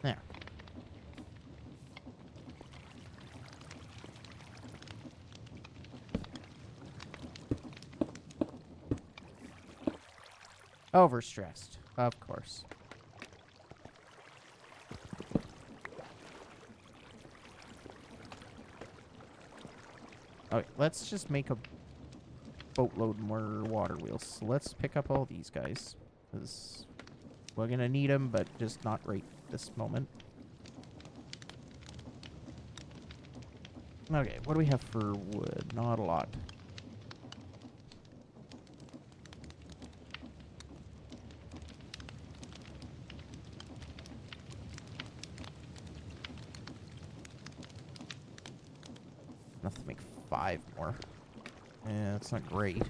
There. Overstressed, of course. Okay, let's just make a boatload more water wheels. So let's pick up all these guys, because we're gonna need them, but just not right this moment. Okay, what do we have for wood? Not a lot. Enough to make 5 more. Yeah, that's not great.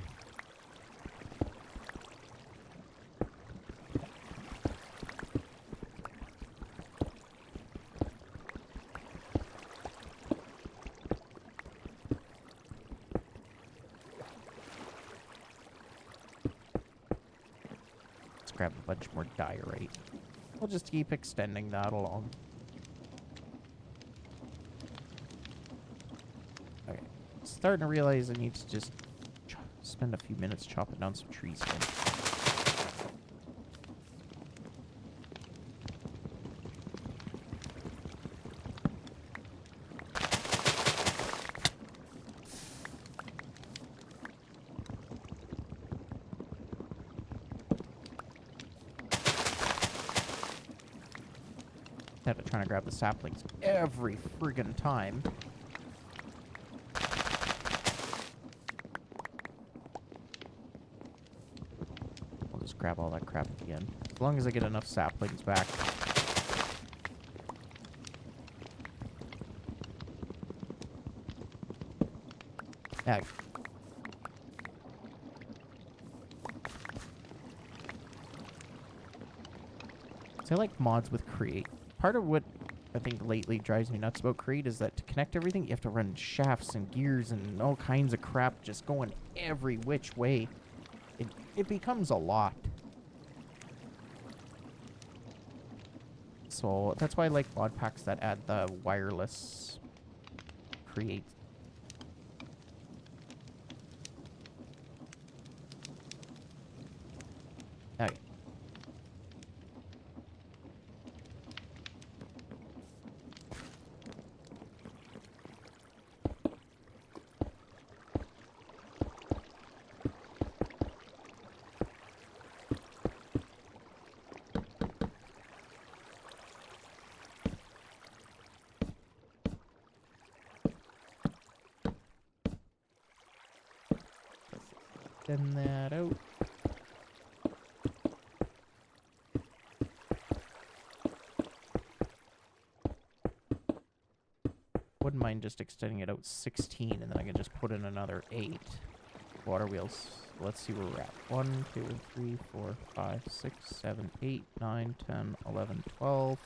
Let's grab a bunch more diorite. We'll just keep extending that along. Okay. Starting to realize I need to just spend a few minutes chopping down some trees again. Instead of trying to grab the saplings every friggin' time. I'll just grab all that crap at the end. As long as I get enough saplings back. Yeah. So I like mods with Create. Part of what I think lately drives me nuts about Create is that to connect everything, you have to run shafts and gears and all kinds of crap just going every which way. It becomes a lot. So that's why I like mod packs that add the wireless Create. Okay. Send that out. Wouldn't mind just extending it out 16, and then I can just put in another 8 water wheels. Let's see where we're at. 1, 2, 3, 4, 5, 6, 7, 8, 9, 10, 11, 12,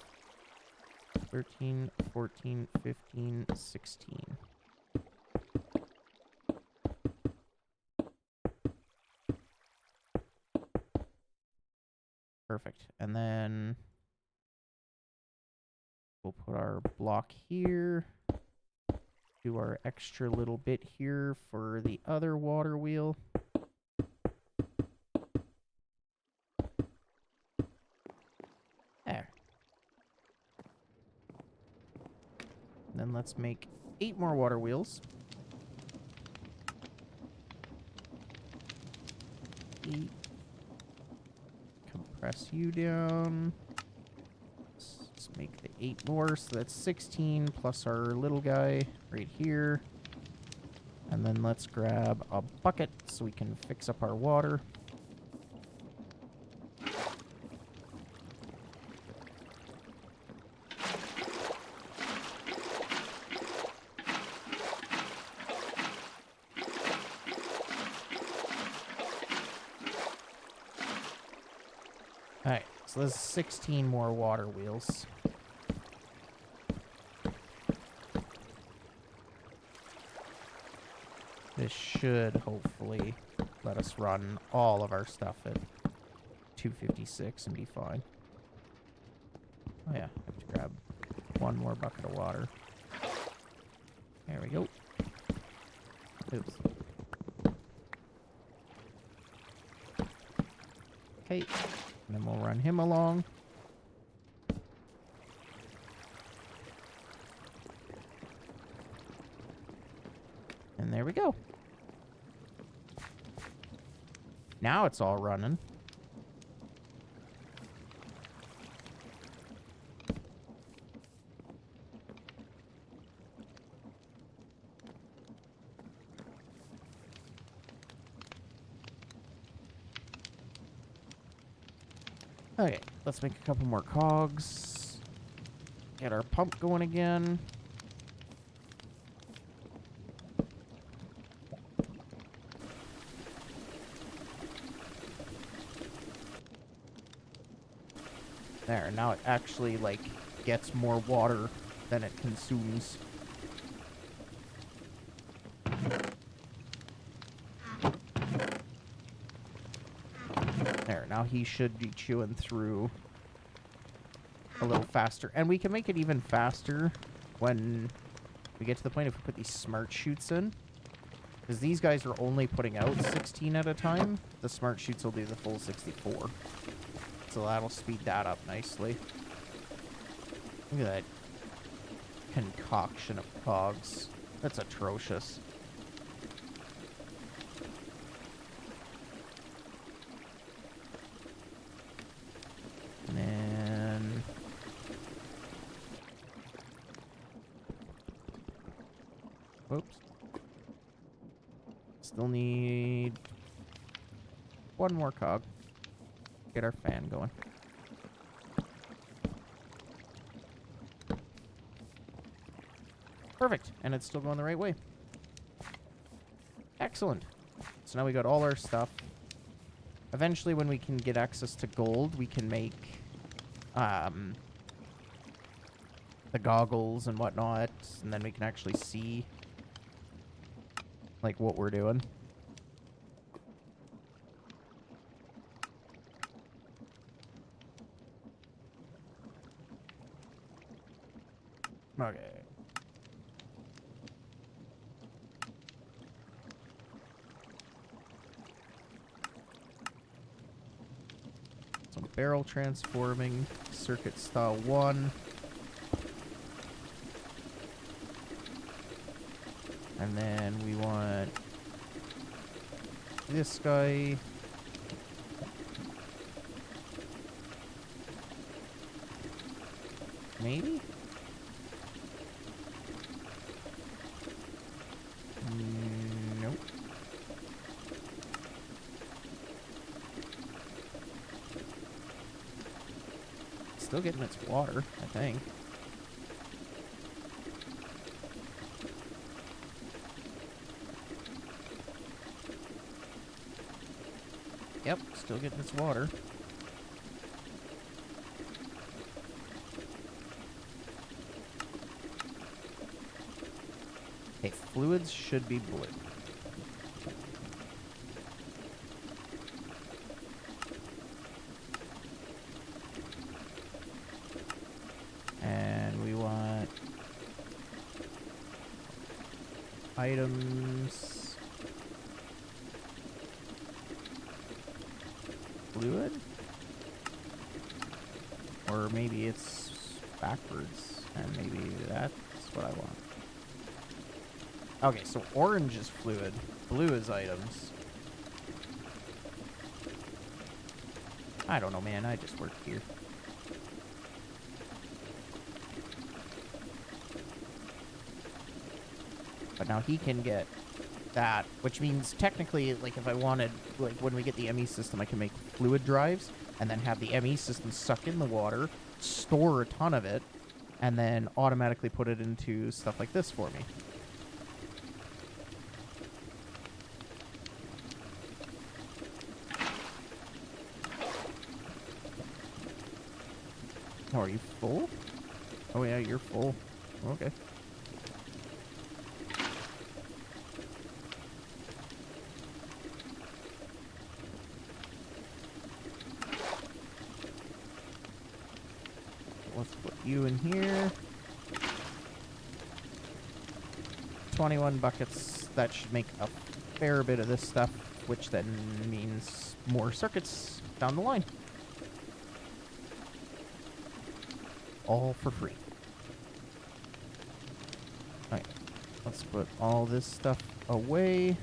13, 14, 15, 16. Perfect. And then we'll put our block here. Do our extra little bit here for the other water wheel. There. And then let's make 8 more water wheels. 8. Compress you down. Let's make the 8 more, so that's 16 plus our little guy right here. And then let's grab a bucket so we can fix up our water. Alright, so there's 16 more water wheels. This should hopefully let us run all of our stuff at 256 and be fine. Oh yeah, I have to grab one more bucket of water. There we go. Oops. Okay, and then we'll run him along. And there we go. Now it's all running. Okay, let's make a couple more cogs. Get our pump going again. There, now it actually, like, gets more water than it consumes. There, now he should be chewing through a little faster. And we can make it even faster when we get to the point if we put these smart chutes in. Because these guys are only putting out 16 at a time. The smart chutes will do the full 64. So that'll speed that up nicely. Look at that concoction of cogs. That's atrocious. And then... Whoops. Still need one more cog. Get our fan going. Perfect. And it's still going the right way. Excellent. So now we got all our stuff. Eventually, when we can get access to gold, we can make um, the goggles and whatnot, and then we can actually see, like, what we're doing. Okay. So barrel transforming, circuit style 1. And then we want this guy. Maybe? Nope. Still getting its water, I think. Yep, still getting its water. Okay, fluids should be blue. And we want items. Fluid? Or maybe it's backwards, and maybe that's what I want. Okay, so orange is fluid, blue is items. I don't know, man, I just work here. But now he can get that, which means technically, like, if I wanted, like, when we get the ME system, I can make fluid drives, and then have the ME system suck in the water, store a ton of it, and then automatically put it into stuff like this for me. Oh, are you full? Oh yeah, you're full. Okay. Let's put you in here. 21 buckets. That should make a fair bit of this stuff, which then means more circuits down the line. All for free. Alright, let's put all this stuff away.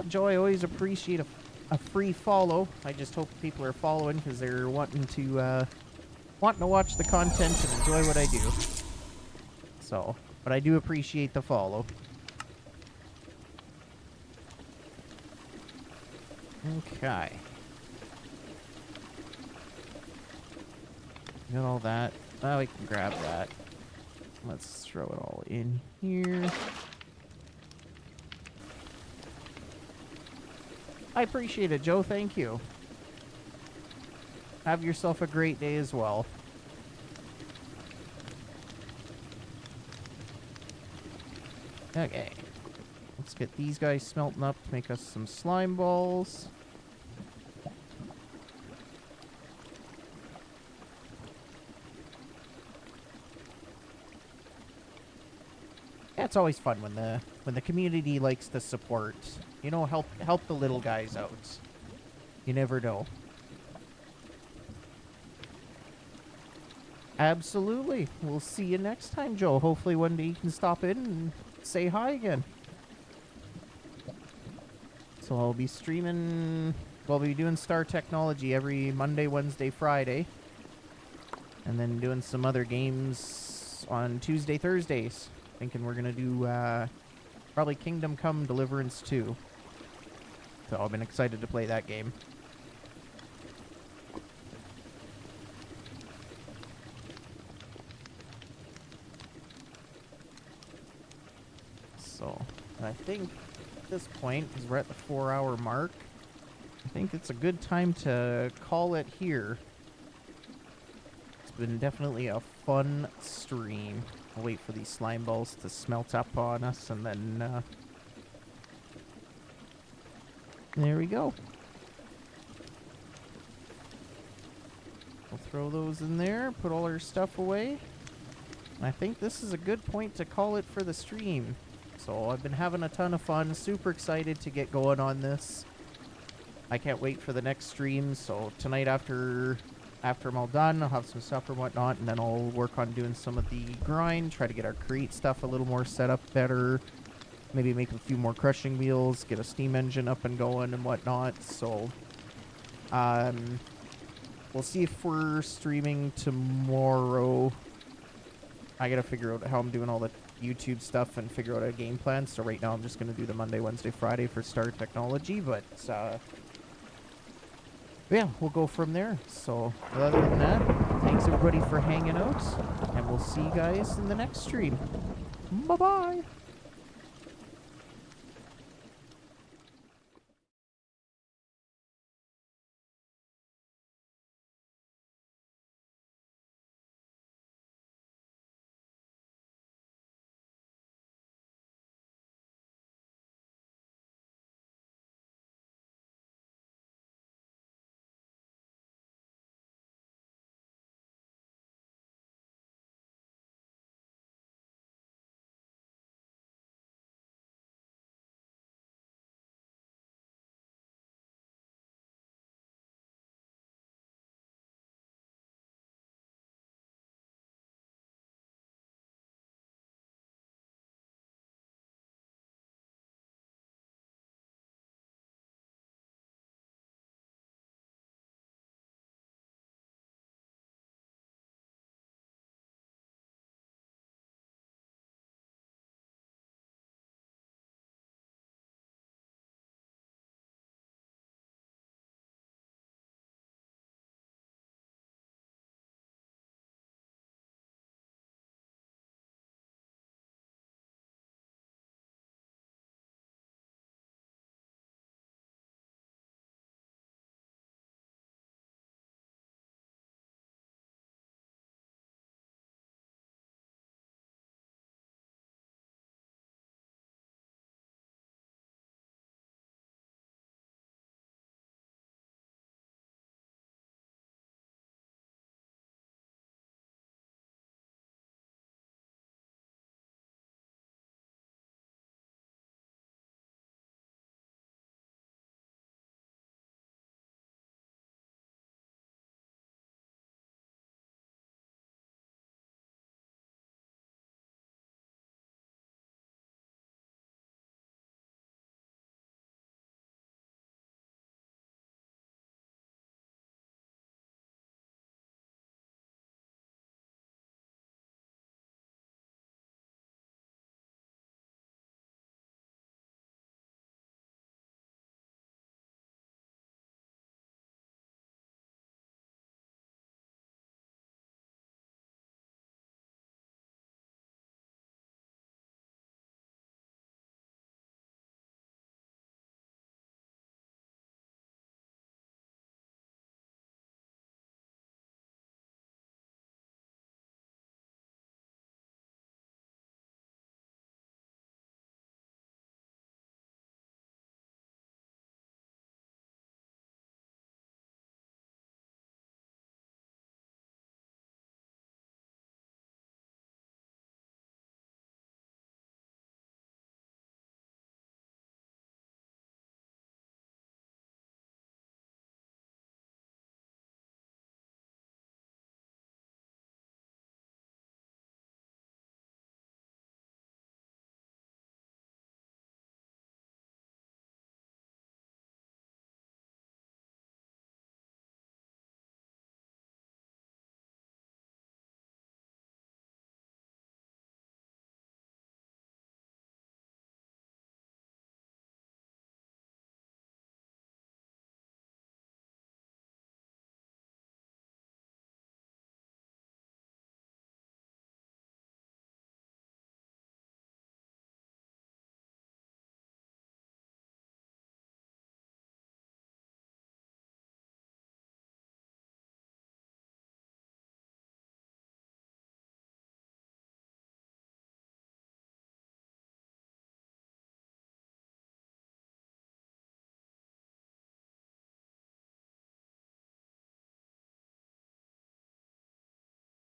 Joe, I always appreciate a free follow. I just hope people are following because they're wanting to watch the content and enjoy what I do. So, but I do appreciate the follow. Okay. Got all that. Well, we can grab that. Let's throw it all in here. I appreciate it, Joe. Thank you. Have yourself a great day as well. Okay. Let's get these guys smelting up to make us some slime balls. Yeah, it's always fun when the community likes to support. You know, help the little guys out. You never know. Absolutely. We'll see you next time, Joe. Hopefully one day you can stop in and say hi again. So I'll be streaming... We'll be doing Star Technology every Monday, Wednesday, Friday. And then doing some other games on Tuesday, Thursdays. Thinking we're going to do probably Kingdom Come Deliverance 2. So I've been excited to play that game. So, and I think at this point, because we're at the 4-hour mark, I think it's a good time to call it here. It's been definitely a fun stream. I'll wait for these slime balls to smelt up on us, and then, there we go. We'll throw those in there, put all our stuff away. And I think this is a good point to call it for the stream. So I've been having a ton of fun, super excited to get going on this. I can't wait for the next stream, so tonight after I'm all done, I'll have some supper and whatnot, and then I'll work on doing some of the grind, try to get our create stuff a little more set up better, maybe make a few more crushing wheels, get a steam engine up and going and whatnot. So we'll see if we're streaming tomorrow. I gotta figure out how I'm doing all the YouTube stuff and figure out a game plan. So right now I'm just gonna do the Monday, Wednesday, Friday for Star Technology, but yeah, we'll go from there. So other than that, thanks everybody for hanging out, and we'll see you guys in the next stream. Bye-bye.